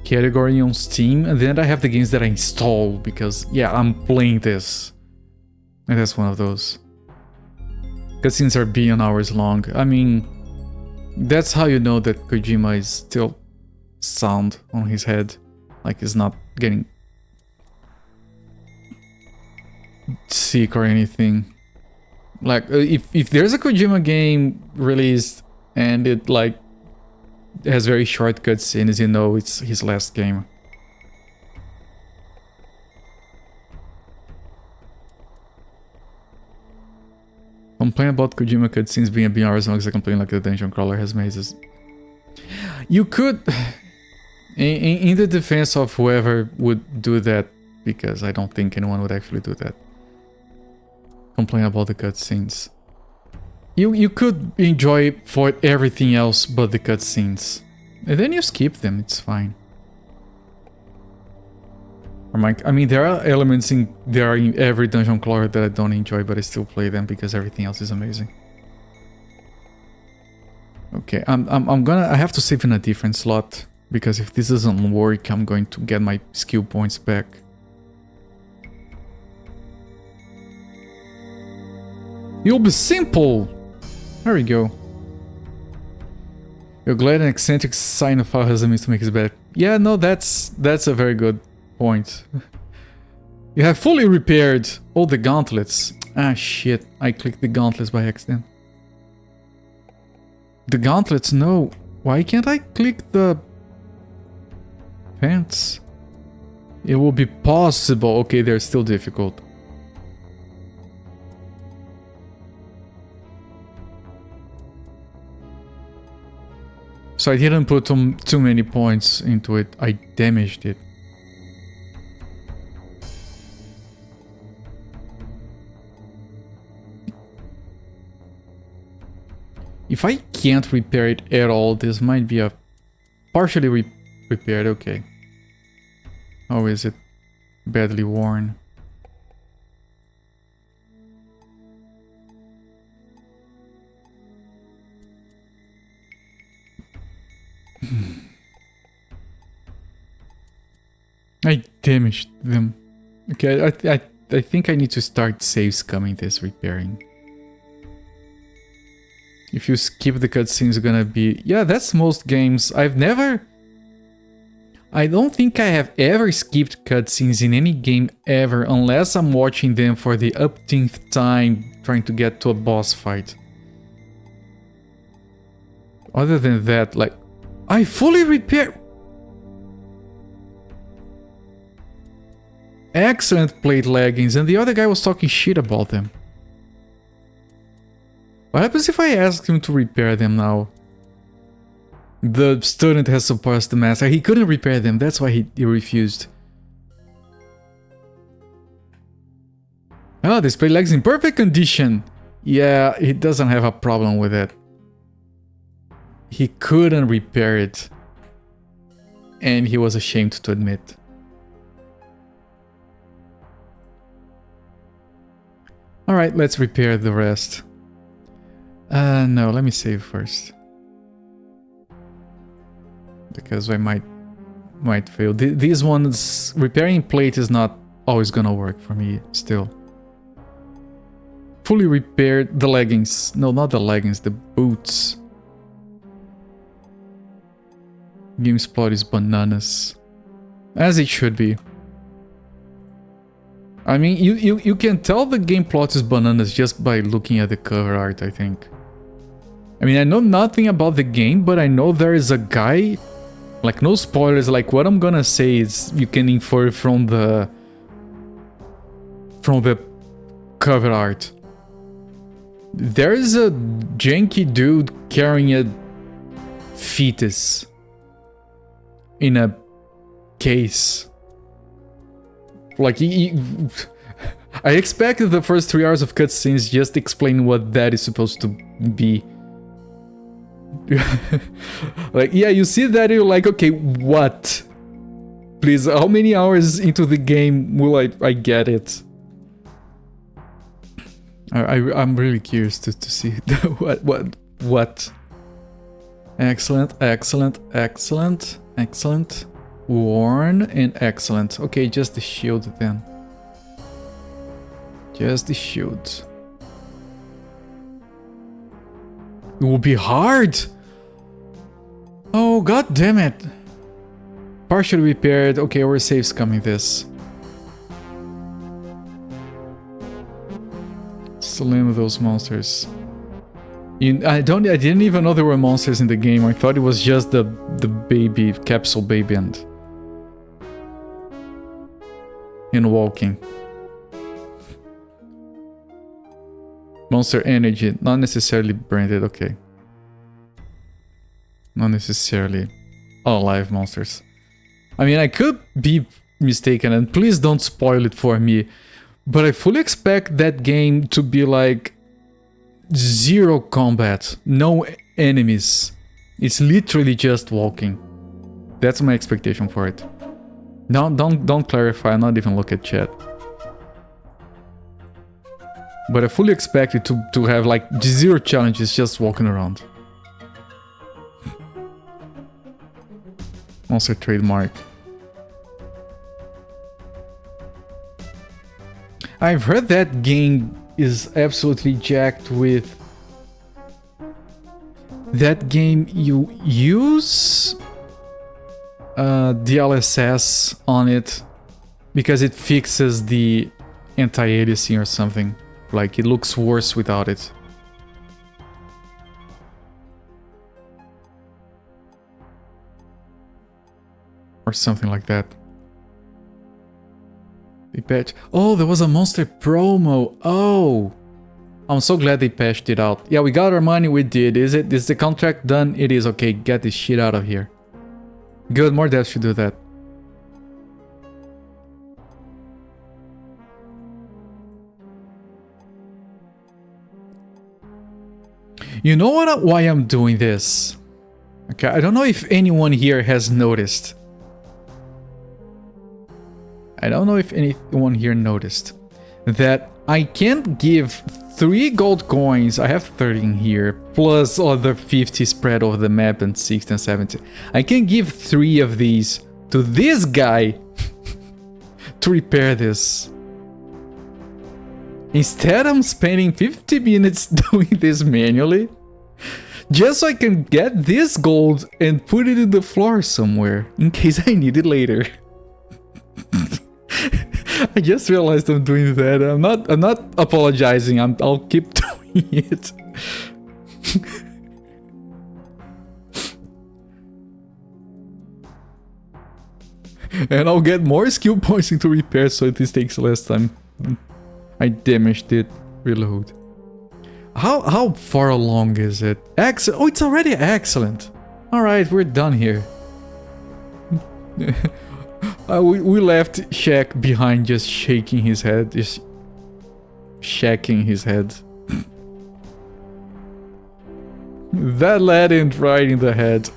category on Steam. And then I have the games that I install because, yeah, I'm playing this. And that's one of those. Cutscenes are billion hours long. I mean, that's how you know that Kojima is still sound on his head. Like he's not getting sick or anything. Like if there's a Kojima game released and it like has very short cutscenes, you know it's his last game. Complain about Kojima cutscenes being a billion hours long as I complain like the dungeon crawler has mazes. You could, in the defense of whoever would do that, because I don't think anyone would actually do that. Complain about the cutscenes. You could enjoy for everything else but the cutscenes. And then you skip them, it's fine. I mean, there are elements in every dungeon crawler that I don't enjoy, but I still play them because everything else is amazing. Okay, I have to save in a different slot because if this doesn't work, I'm going to get my skill points back. You'll be simple. There we go. You're glad an eccentric Sinophile has a means to make his bed. Yeah, no, that's a very good point. You have fully repaired all the gauntlets. Ah, shit. I clicked the gauntlets by accident. The gauntlets? No. Why can't I click the pants? It will be possible. Okay, they're still difficult. So I didn't put too many points into it. I damaged it. If I can't repair it at all, this might be a partially repaired. Okay. Or is it badly worn? I damaged them. Okay, I think I need to start save scumming this repairing. If you skip the cutscenes, it's gonna be... Yeah, that's most games. I don't think I have ever skipped cutscenes in any game ever, unless I'm watching them for the umpteenth time trying to get to a boss fight. Other than that, like... I fully repaired... Excellent plate leggings, and the other guy was talking shit about them. What happens if I ask him to repair them now? The student has surpassed the master. He couldn't repair them, that's why he refused. Oh, this plate legs in perfect condition. Yeah, he doesn't have a problem with it. He couldn't repair it. And he was ashamed to admit. Alright, let's repair the rest. No, let me save first. Because I might fail. These ones, repairing plate is not always gonna work for me still. Fully repaired the leggings. No, not the leggings, the boots. Game's plot is bananas. As it should be. I mean, you can tell the game plot is bananas just by looking at the cover art, I think. I mean, I know nothing about the game, but I know there is a guy... Like, no spoilers, like, what I'm gonna say is you can infer from the cover art. There is a janky dude carrying a fetus in a case. Like, I expected the first 3 hours of cutscenes just explain what that is supposed to be. Like, yeah, you see that, you're like, okay, what? Please, how many hours into the game will I get it? I'm really curious to see what. Excellent, excellent, excellent, excellent. Worn and excellent. Okay, just the shield then. Just the shield. It will be hard. Oh, god damn it. Partially repaired. Okay, our safe's coming this. Slam those monsters. I didn't even know there were monsters in the game. I thought it was just the baby, capsule baby and walking. Monster energy, not necessarily branded, okay. Not necessarily alive monsters. I mean, I could be mistaken, and please don't spoil it for me, but I fully expect that game to be like zero combat, no enemies. It's literally just walking. That's my expectation for it. No, don't clarify, not even look at chat. But I fully expect it to have like zero challenges, just walking around. Monster trademark. I've heard that game is absolutely jacked with... That game you use DLSS on it because it fixes the anti-aliasing or something. Like, it looks worse without it. Or something like that. They patch. Oh, there was a monster promo. Oh! I'm so glad they patched it out. Yeah, we got our money, we did. Is the contract done? It is. Okay, get this shit out of here. Good, more devs should do that. You know what? Why I'm doing this? Okay, I don't know if anyone here has noticed. I don't know if anyone here noticed that I can't give 3 gold coins. I have 13 here, plus other 50 spread over the map and 60 and 70. I can give 3 of these to this guy to repair this. Instead, I'm spending 50 minutes doing this manually, just so I can get this gold and put it in the floor somewhere, in case I need it later. I just realized I'm doing that. I'm not apologizing. I'll keep doing it. And I'll get more skill points into repair, so this takes less time. I damaged it. Reload. How far along is it? Excellent. Oh, it's already excellent. All right, we're done here. We left Shaq behind, just shaking his head, just shacking his head. That lad ain't right in the head.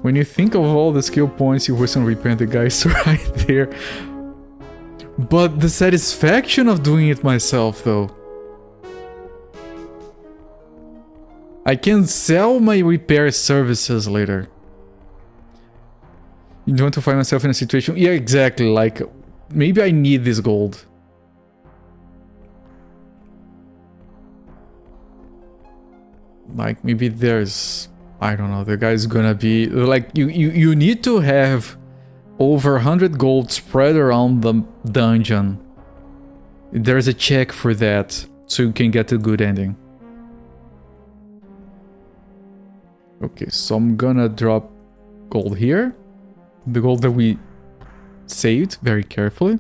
When you think of all the skill points you wasn't repairing, the guy's right there. But the satisfaction of doing it myself, though. I can sell my repair services later. You don't want to find myself in a situation... Yeah, exactly, like... Maybe I need this gold. Like, maybe there's... I don't know, the guy's gonna be... Like, you need to have over 100 gold spread around the dungeon. There's a check for that, so you can get a good ending. Okay, so I'm gonna drop gold here. The gold that we saved very carefully.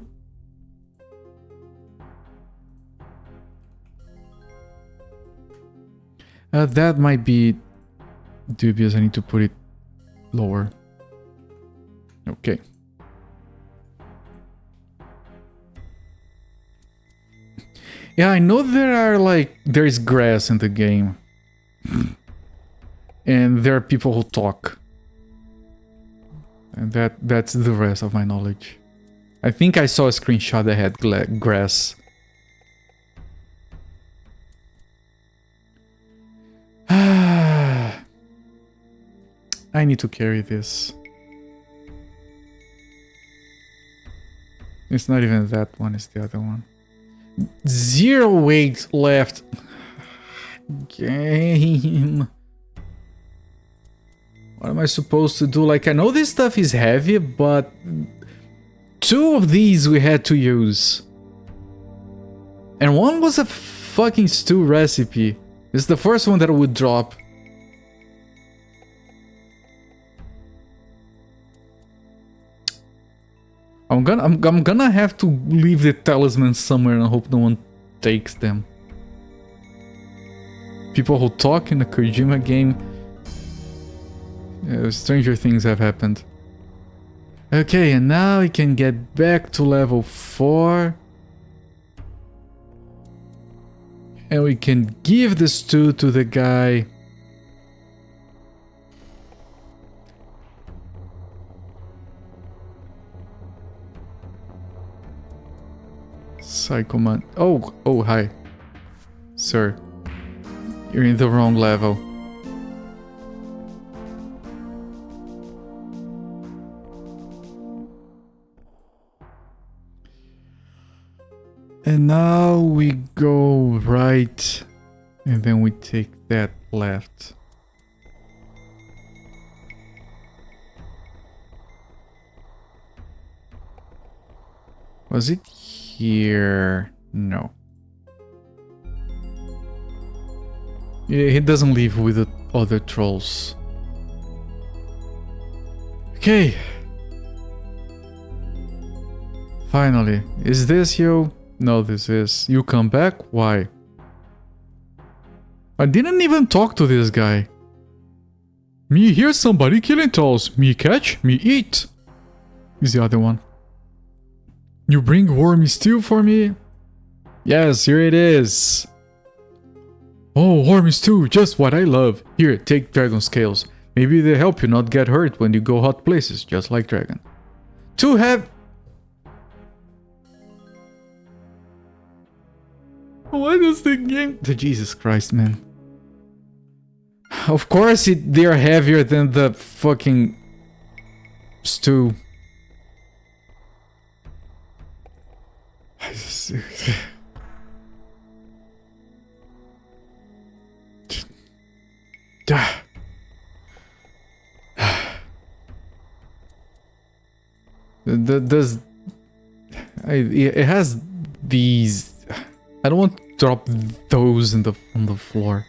That might be dubious. I need to put it lower. Okay. Yeah, I know there's grass in the game. And there are people who talk. And that's the rest of my knowledge. I think I saw a screenshot that had grass. I need to carry this. It's not even that one, it's the other one. 0 weight left. Game. What am I supposed to do? Like, I know this stuff is heavy, but 2 of these we had to use. And one was a fucking stew recipe. It's the first one that I would drop. I'm gonna have to leave the talismans somewhere and hope no one takes them. People who talk in a Kojima game. Stranger things have happened. Okay, and now we can get back to level 4. And we can give the stew to the guy. Psychoman. Oh, hi. Sir. You're in the wrong level. And now we go right, and then we take that left. Was it here? No. Yeah, he doesn't leave with the other trolls. Okay. Finally. Is this you? No, this is. You come back? Why? I didn't even talk to this guy. Me hear somebody killing trolls. Me catch, me eat. Is the other one. You bring wormy stew for me? Yes, here it is. Oh, wormy stew, just what I love. Here, take dragon scales. Maybe they help you not get hurt when you go hot places, just like dragon. To have... Why does the game... Jesus Christ, man. Of course they're heavier than the fucking stew. It has these... I don't want to drop those on the floor.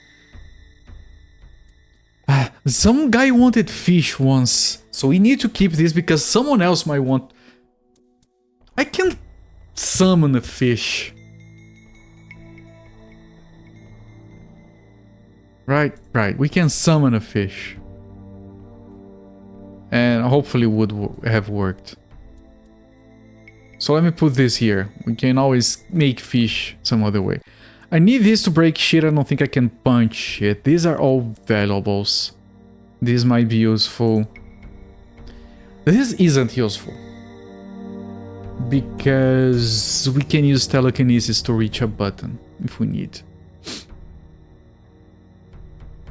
Some guy wanted fish once, so we need to keep this because someone else might want... I can summon a fish. Right, we can summon a fish. And hopefully would have worked. So let me put this here. We can always make fish some other way. I need this to break shit. I don't think I can punch it. These are all valuables. This might be useful. This isn't useful. Because we can use telekinesis to reach a button if we need.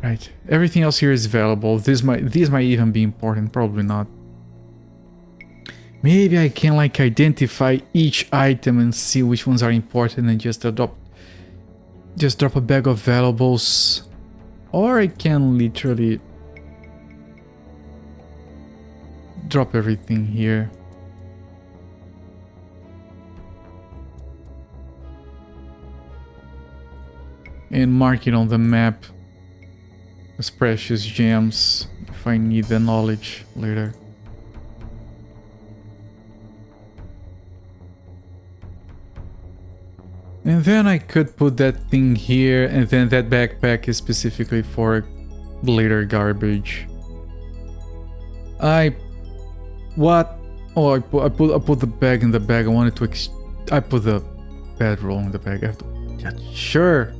Right. Everything else here is valuable. These might even be important. Probably not. Maybe I can like identify each item and see which ones are important and just drop a bag of valuables. Or I can literally drop everything here. And mark it on the map as precious gems if I need the knowledge later. And then I could put that thing here, and then that backpack is specifically for later garbage. What? Oh, I put the bag in the bag. I wanted to I put the bedroll in the bag. I have to... Yeah, sure.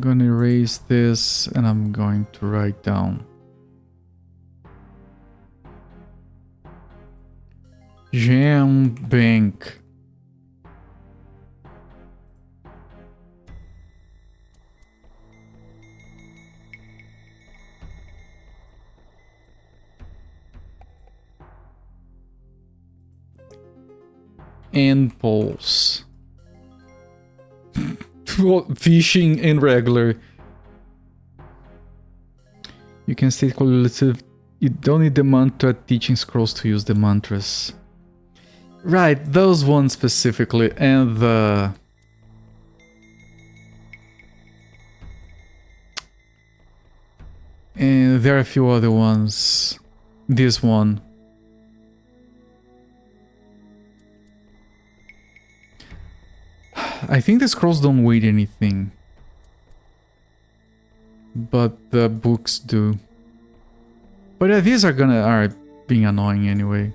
gonna erase this and I'm going to write down Gem Bank. And poles. Fishing and regular. You can state cumulative. You don't need the mantra teaching scrolls to use the mantras. Right, those ones specifically, and the... And there are a few other ones. This one. I think the scrolls don't weigh anything. But the books do. But yeah, these are being annoying anyway.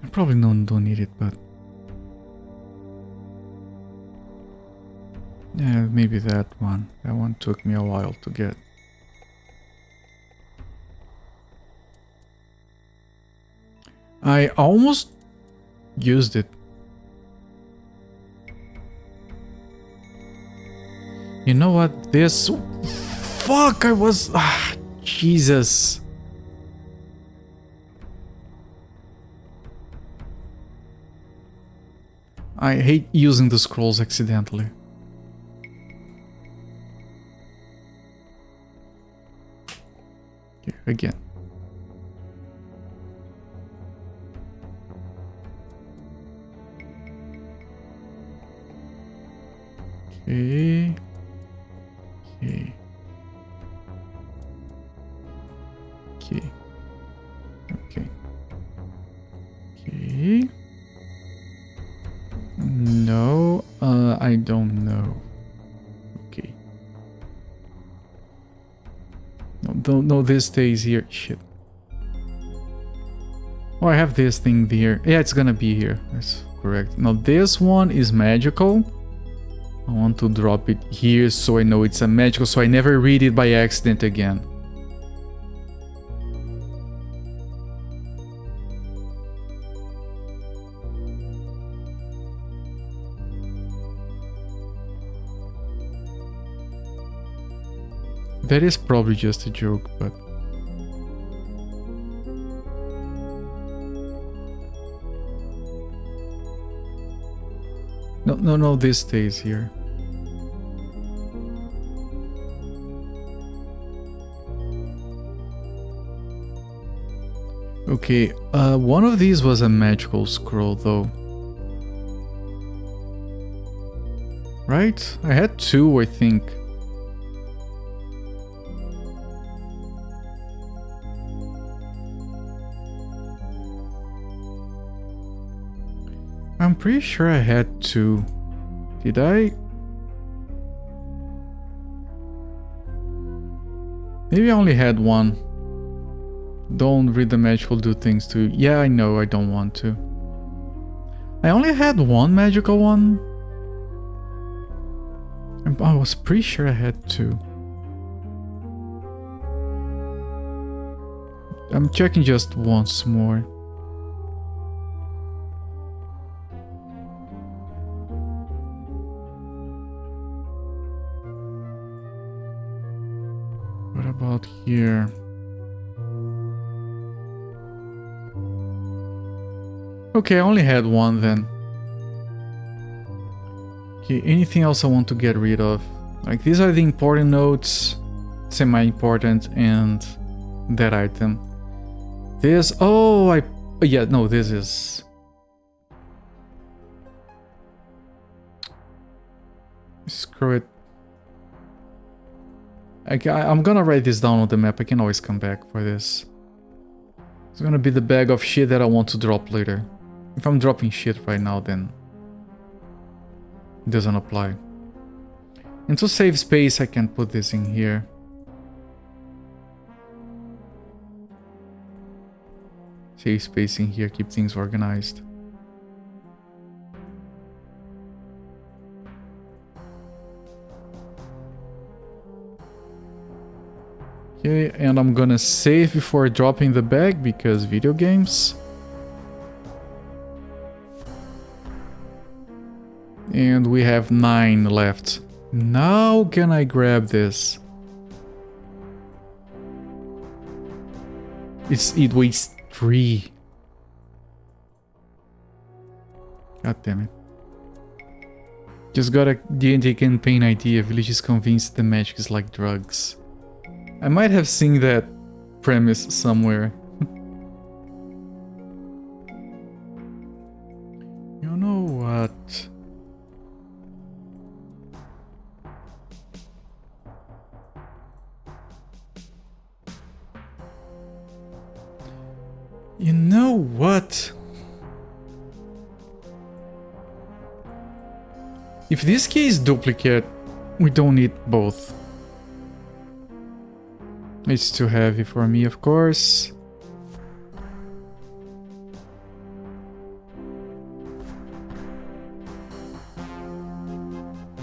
I probably don't need it, but... Yeah, maybe that one. That one took me a while to get. I almost used it. You know what? This... Fuck, I was... Jesus. I hate using the scrolls accidentally. Here, again. Okay. Okay. Okay. Okay. Okay. No, I don't know. Okay. No, this stays here. Shit. Oh, I have this thing there. Yeah, it's gonna be here. That's correct. Now, this one is magical. I want to drop it here so I know it's a magical, so I never read it by accident again. That is probably just a joke, but... No, this stays here. Okay, one of these was a magical scroll, though. Right? I had two, I think. I'm pretty sure I had two. Did I? Maybe I only had one. Don't read the magical do things to you. Yeah, I know, I don't want to. I only had one magical one. I was pretty sure I had two. I'm checking just once more. What about here? Okay, I only had one then. Okay, anything else I want to get rid of? Like, these are the important notes, semi-important, and that item. This, yeah, no, this is... Screw it. I'm gonna write this down on the map, I can always come back for this. It's gonna be the bag of shit that I want to drop later. If I'm dropping shit right now, then it doesn't apply. And to save space, I can put this in here. Save space in here, keep things organized. Okay, and I'm gonna save before dropping the bag because video games. And we have 9 left. Now can I grab this? It weighs 3. God damn it. Just got a D&D campaign idea. Village is convinced the magic is like drugs. I might have seen that premise somewhere. You know what? You know what? If this key is duplicate, we don't need both. It's too heavy for me, of course.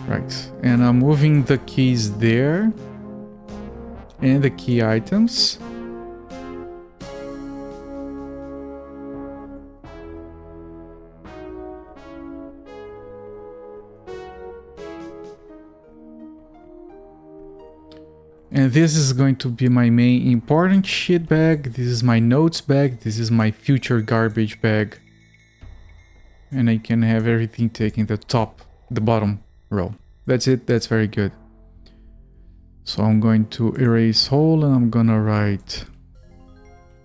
Right, and I'm moving the keys there. And the key items. And this is going to be my main important shit bag. This is my notes bag. This is my future garbage bag. And I can have everything taken the bottom row. That's it. That's very good. So I'm going to erase whole and I'm gonna write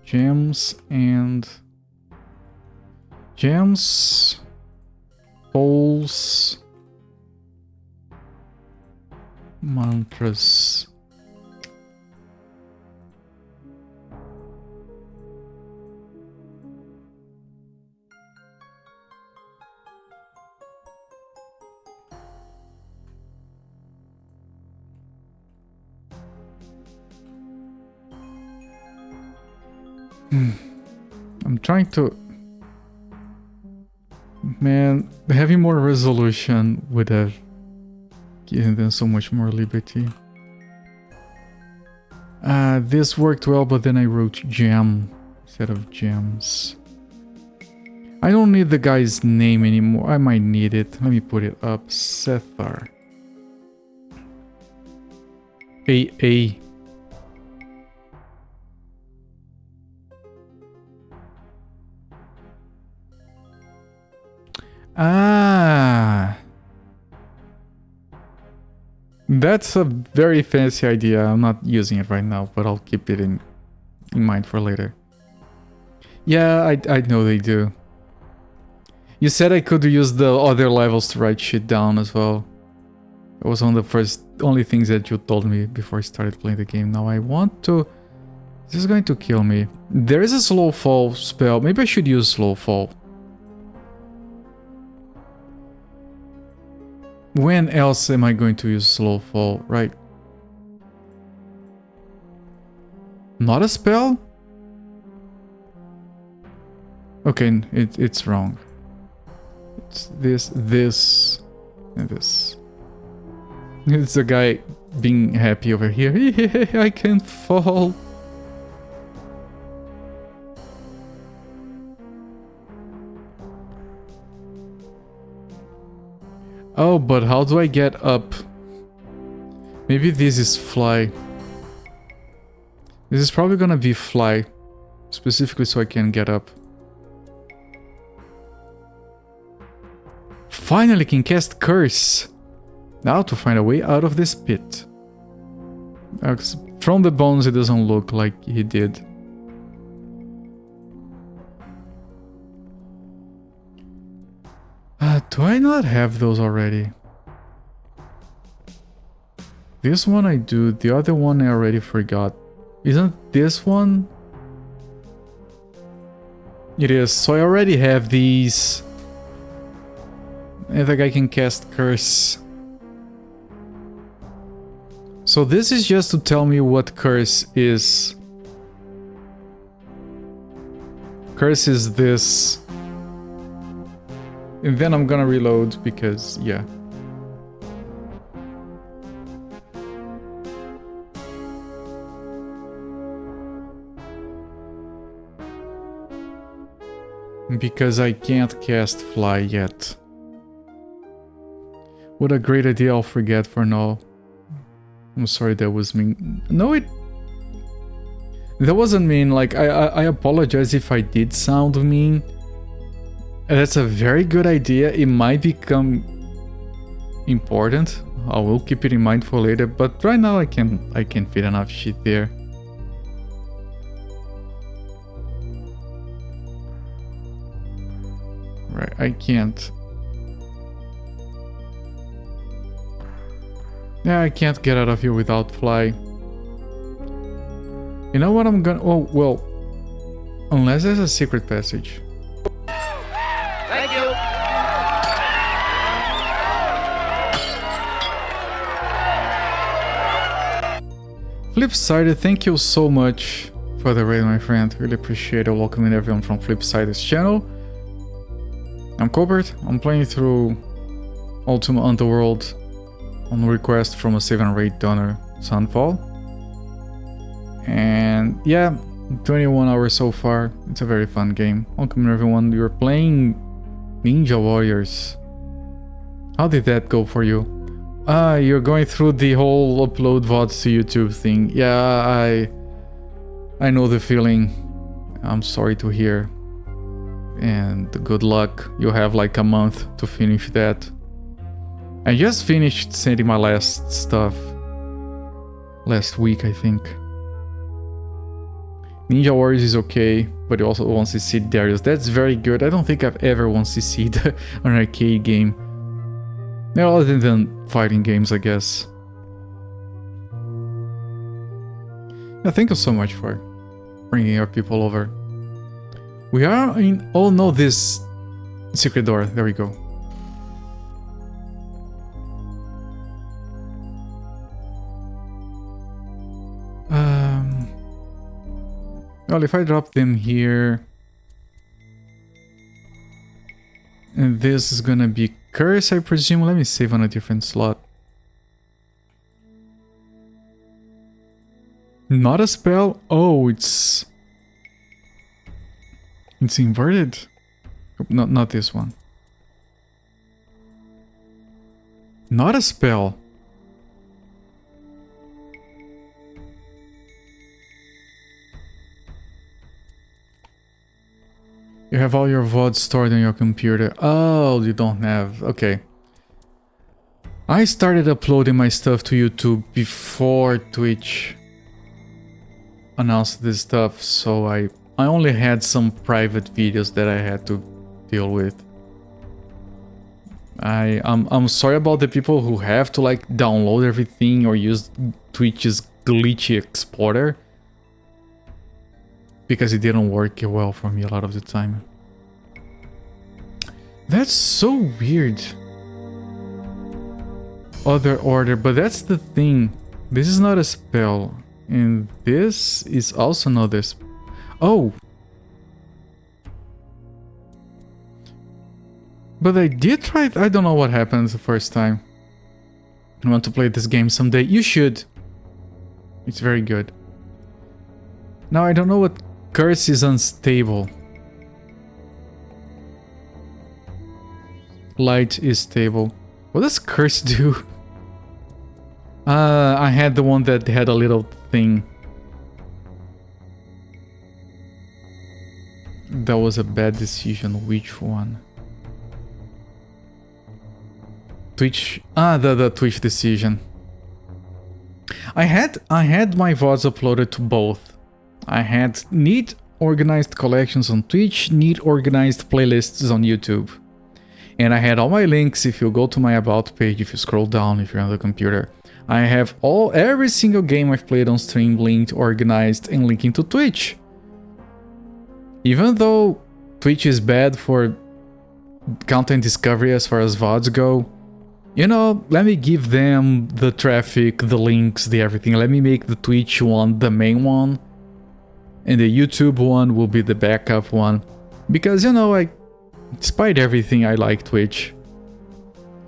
gems and gems, bowls, mantras. I'm trying to... Man, having more resolution would have given them so much more liberty. This worked well, but then I wrote gem instead of gems. I don't need the guy's name anymore. I might need it. Let me put it up. Sethar. AA. Ah, that's a very fancy idea. I'm not using it right now, but I'll keep it in mind for later. Yeah, I know they do. You said I could use the other levels to write shit down as well. It was one of the only things that you told me before I started playing the game. Now I want to... This is going to kill me. There is a slow fall spell. Maybe I should use slow fall. When else am I going to use slow fall, right? Not a spell? Okay, it's wrong. It's this, and this. It's a guy being happy over here. I can fall. Oh, but how do I get up? Maybe this is fly. This is probably gonna be fly. Specifically so I can get up. Finally can cast curse. Now to find a way out of this pit. From the bones it doesn't look like he did. Do I not have those already? This one I do, the other one I already forgot. Isn't this one? It is, so I already have these. I think I can cast curse. So this is just to tell me what curse is. Curse is this. And then I'm gonna reload because, yeah. Because I can't cast fly yet. What a great idea, I'll forget for now. I'm sorry, that was mean. No, that wasn't mean. Like, I apologize if I did sound mean. That's a very good idea. It might become important. I will keep it in mind for later, but right now I can fit enough shit there. Right, I can't. Yeah, I can't get out of here without fly. You know what I'm gonna... Oh, well... Unless there's a secret passage. Thank you. Flipside, thank you so much for the raid, my friend. Really appreciate it. Welcoming everyone from Flipside's channel. I'm Colbert. I'm playing through Ultima Underworld on request from a 7 raid donor, Sunfall. And yeah, 21 hours so far. It's a very fun game. Welcome everyone. You're playing Ninja Warriors. How did that go for you? You're going through the whole upload VODs to YouTube thing. Yeah, I know the feeling. I'm sorry to hear. And good luck. You have like a month to finish that. I just finished sending my last stuff last week, I think. Ninja Warriors is okay, but it also wants to see Darius. That's very good. I don't think I've ever once to see an arcade game. No, other than fighting games, I guess. Yeah, thank you so much for bringing your people over. We are in... Oh no, this secret door. There we go. Well, if I drop them here... And this is gonna be curse, I presume. Let me save on a different slot. Not a spell? Oh, it's inverted. Not this one. Not a spell. You have all your VODs stored on your computer. Oh, you don't have... Okay. I started uploading my stuff to YouTube before Twitch announced this stuff, so I only had some private videos that I had to deal with. I'm sorry about the people who have to like download everything or use Twitch's glitchy exporter, because it didn't work well for me a lot of the time. That's so weird. Other order, but that's the thing. This is not a spell. And this is also not a spell. Oh! But I did try it. I don't know what happened the first time. I want to play this game someday. You should. It's very good. Now I don't know what curse is unstable. Light is stable. What does curse do? I had the one that had a little thing. That was a bad decision. Which one? Twitch. The Twitch decision. I had my VODs uploaded to both. I had neat organized collections on Twitch, neat organized playlists on YouTube. And I had all my links. If you go to my about page, if you scroll down, if you're on the computer, I have every single game I've played on stream linked, organized, and linking to Twitch. Even though Twitch is bad for content discovery as far as VODs go, You know, let me give them the traffic, the links, the everything. Let me make the Twitch one the main one. And the YouTube one will be the backup one. Because, you know, despite everything, I like Twitch.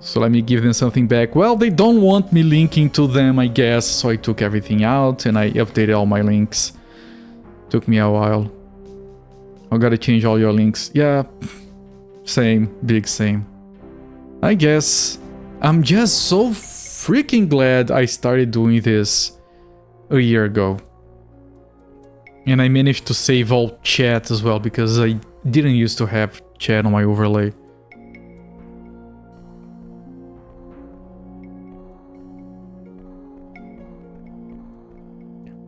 So let me give them something back. Well, they don't want me linking to them, I guess. So I took everything out and I updated all my links. Took me a while. I gotta change all your links. Yeah, same, big same. I guess I'm just so freaking glad I started doing this a year ago. And I managed to save all chat as well, because I didn't used to have chat on my overlay.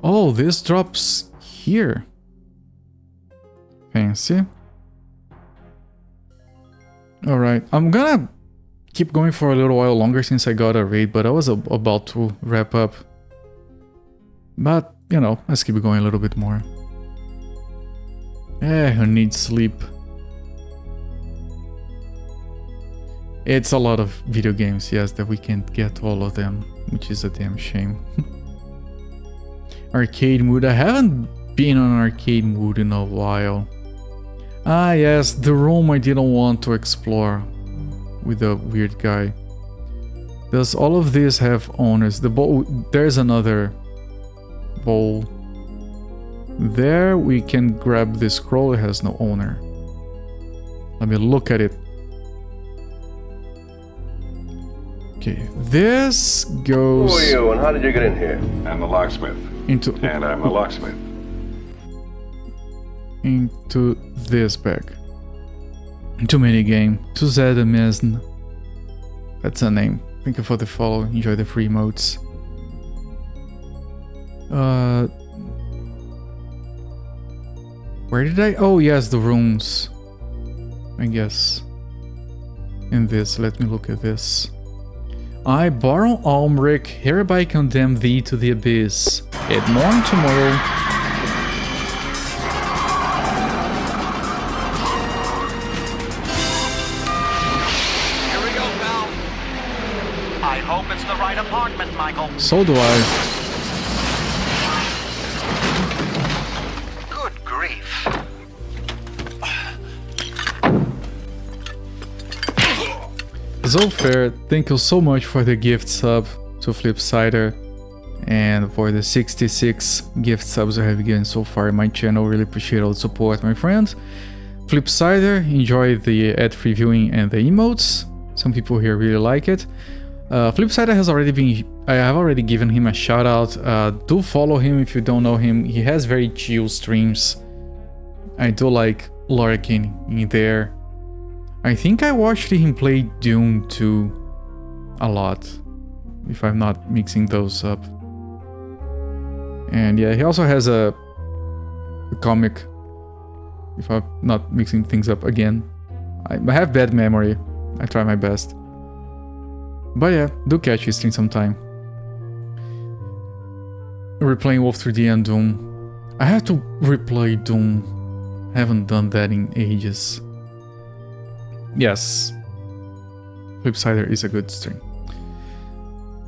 Oh, this drops here. Fancy. Alright, I'm gonna keep going for a little while longer since I got a raid, but I was about to wrap up. But, you know, let's keep going a little bit more. I need sleep. It's a lot of video games, yes, that we can't get all of them, which is a damn shame. Arcade mood. I haven't been on arcade mood in a while. Ah, yes, the room I didn't want to explore with the weird guy. Does all of this have owners? The bowl. There's another bowl. There we can grab this scroll. It has no owner. Let me look at it. Okay, this goes. Who are you and how did you get in here? I'm the locksmith. And I'm a locksmith. Into this bag. Too many game. To Zedamesn. That's a name. Thank you for the follow. Enjoy the free emotes. Where did I? Oh yes, the runes. I guess. In this, let me look at this. I, Baron Almric, hereby condemn thee to the abyss. At morn tomorrow. Here we go, pal. I hope it's the right apartment, Michael. So do I. Good grief. Zolfair, thank you so much for the gift sub to Flipsider and for the 66 gift subs I have given so far in my channel. Really appreciate all the support, my friends. Flipsider, enjoy the ad-free viewing and the emotes. Some people here really like it. Flipsider has already been... I have already given him a shout out. Do follow him if you don't know him. He has very chill streams. I do like lurking in there. I think I watched him play Doom 2 a lot, if I'm not mixing those up. And yeah, he also has a comic, if I'm not mixing things up again. I have bad memory, I try my best. But yeah, do catch his stream sometime. Replaying Wolf 3D and Doom. I have to replay Doom. Haven't done that in ages. Yes, Flipsider is a good stream.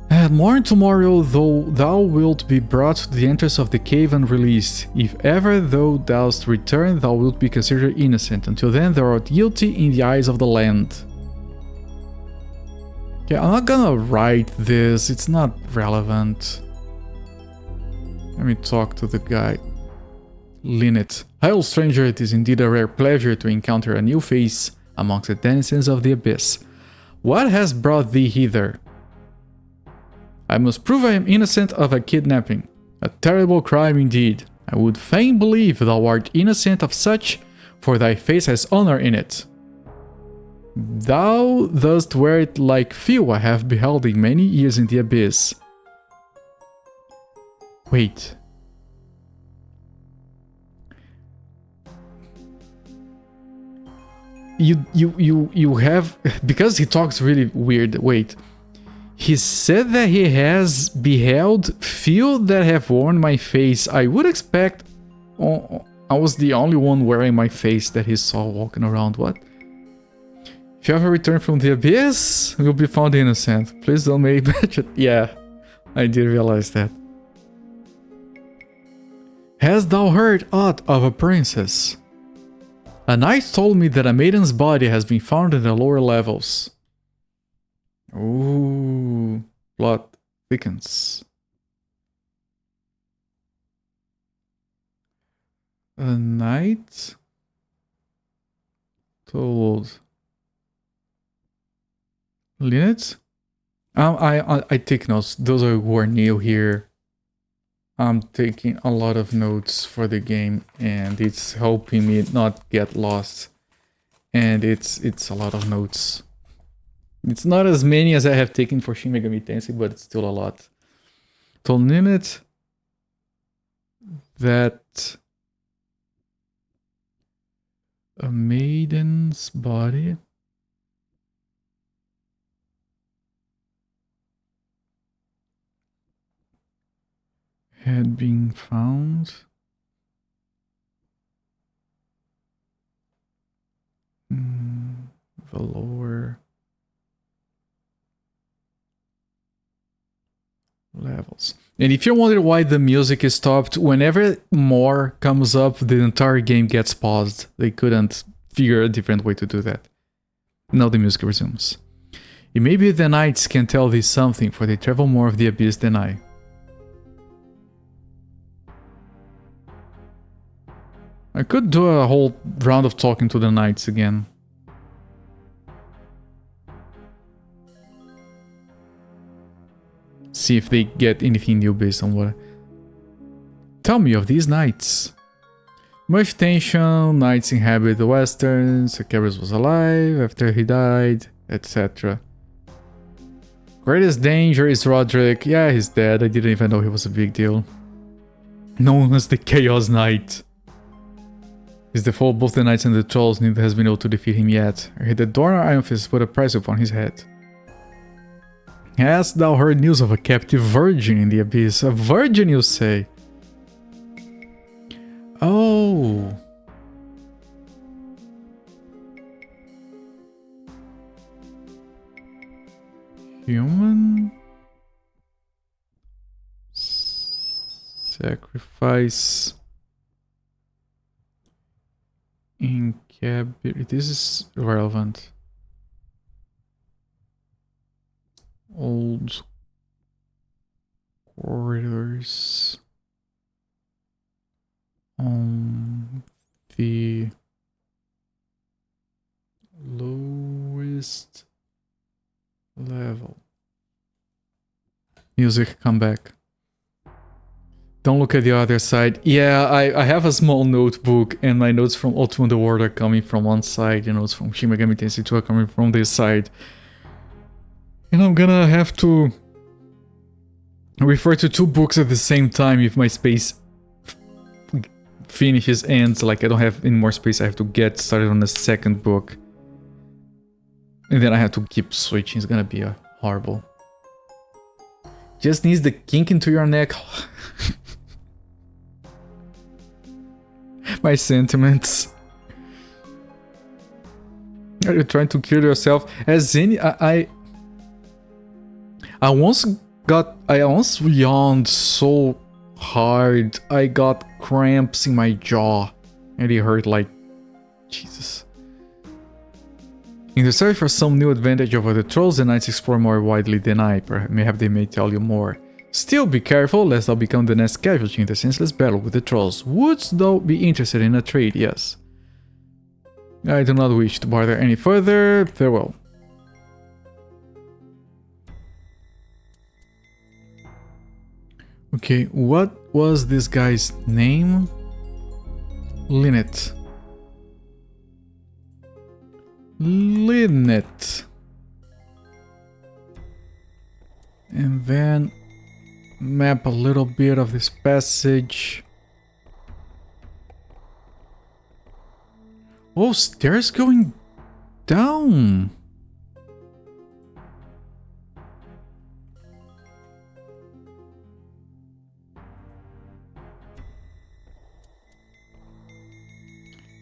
At morn tomorrow, though thou wilt be brought to the entrance of the cave and released. If ever thou dost return, thou wilt be considered innocent. Until then, thou art guilty in the eyes of the land. Okay, I'm not gonna write this, it's not relevant. Let me talk to the guy. Linnet. Hail stranger, it is indeed a rare pleasure to encounter a new face amongst the denizens of the abyss. What has brought thee hither? I must prove I am innocent of a kidnapping. A terrible crime indeed. I would fain believe thou art innocent of such, for thy face has honor in it. Thou dost wear it like few I have beheld in many years in the abyss. Wait. You have, because he talks really weird. Wait, he said that he has beheld few that have worn my face. I would expect I was the only one wearing my face that he saw walking around. What? If you ever return from the abyss, you'll be found innocent. Please don't make it. Yeah, I did realize that. Hast thou heard aught of a princess? A knight told me that a maiden's body has been found in the lower levels. Ooh, plot thickens. A knight told Linnet? I take notes. Those who are new here. I'm taking a lot of notes for the game, and it's helping me not get lost. And it's a lot of notes. It's not as many as I have taken for Shin Megami Tensei, but it's still a lot. Told Linnet that a maiden's body had been found in the lower levels. And if you're wondering why the music is stopped, whenever more comes up, the entire game gets paused. They couldn't figure a different way to do that. Now the music resumes. It may be the knights can tell thee something, for they travel more of the abyss than I. I could do a whole round of talking to the knights again. See if they get anything new based on what... Tell me of these knights. Much tension, knights inhabit the westerns, Cerberus was alive after he died, etc. Greatest danger is Roderick. Yeah, he's dead. I didn't even know he was a big deal. Known as the Chaos Knight. He's the foe of both the knights and the trolls, neither has been able to defeat him yet. I heard that Dorna Iron Fist put a price upon his head. Hast thou heard news of a captive virgin in the abyss? A virgin, you say? Oh. Human? Sacrifice. This is relevant. Old corridors on the lowest level. Music, come back. Don't look at the other side. Yeah, I have a small notebook, and my notes from Ultima Underworld are coming from one side, and notes from Shin Megami Tensei 2 are coming from this side. And I'm gonna have to refer to two books at the same time if my space finishes, ends. Like, I don't have any more space, I have to get started on the second book. And then I have to keep switching, it's gonna be horrible. Just needs the kink into your neck. My sentiments. Are you trying to kill yourself? As any... I once yawned so hard, I got cramps in my jaw. And it hurt like... Jesus. In the search for some new advantage over the trolls, the knights explore more widely than I. Perhaps they may tell you more. Still be careful, lest thou become the next casualty in the senseless battle with the trolls. Wouldst thou be interested in a trade? Yes. I do not wish to bother any further. Farewell. Okay, what was this guy's name? Linnet. Linnet. And then map a little bit of this passage. Oh, stairs going down.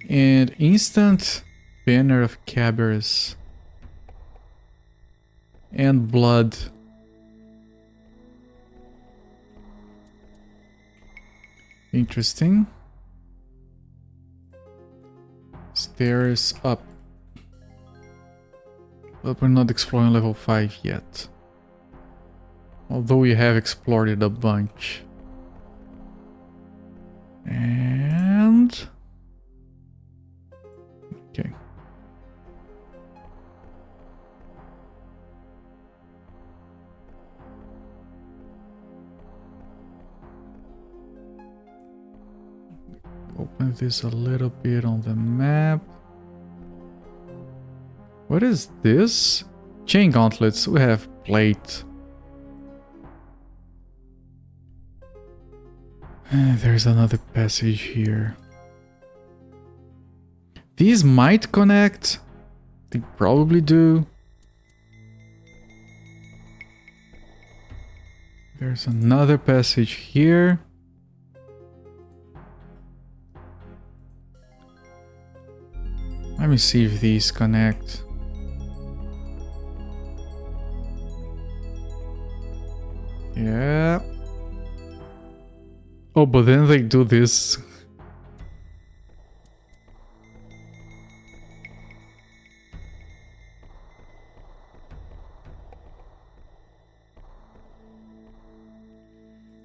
And instant banner of Cerberus. And blood. Interesting. Stairs up. But we're not exploring level 5 yet. Although we have explored it a bunch. And... okay. Open this a little bit on the map. What is this? Chain gauntlets. We have plate. There's another passage here. These might connect. They probably do. There's another passage here. Let me see if these connect. Yeah. Oh, but then they do this.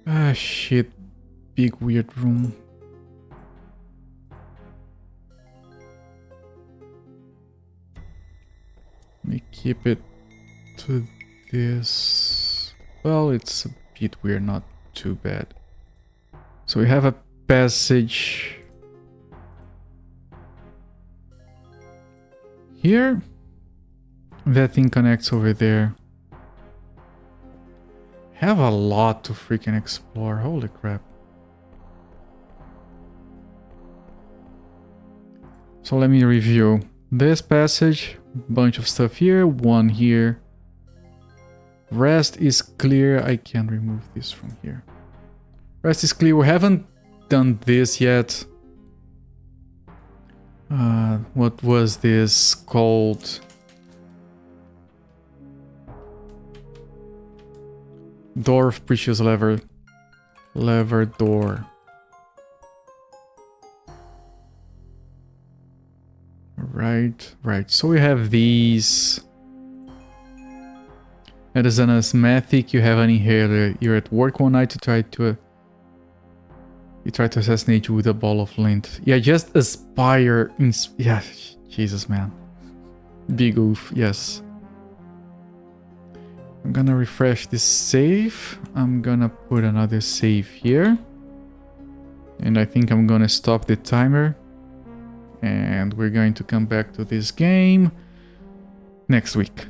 Ah, shit. Big weird room. Let me keep it to this. Well, it's a bit weird, not too bad. So we have a passage here. That thing connects over there. Have a lot to freaking explore. Holy crap. So let me review. This passage, bunch of stuff here, one here. Rest is clear. I can remove this from here. Rest is clear. We haven't done this yet. What was this called? Door of Precious Lever. Lever door. Right. So we have these. It is an asthmatic. You have an inhaler. You're at work one night to try to... you try to assassinate you with a ball of lint. Yeah, just aspire. Yeah, Jesus, man. Big oof, yes. I'm gonna refresh this save. I'm gonna put another save here. And I think I'm gonna stop the timer. And we're going to come back to this game next week.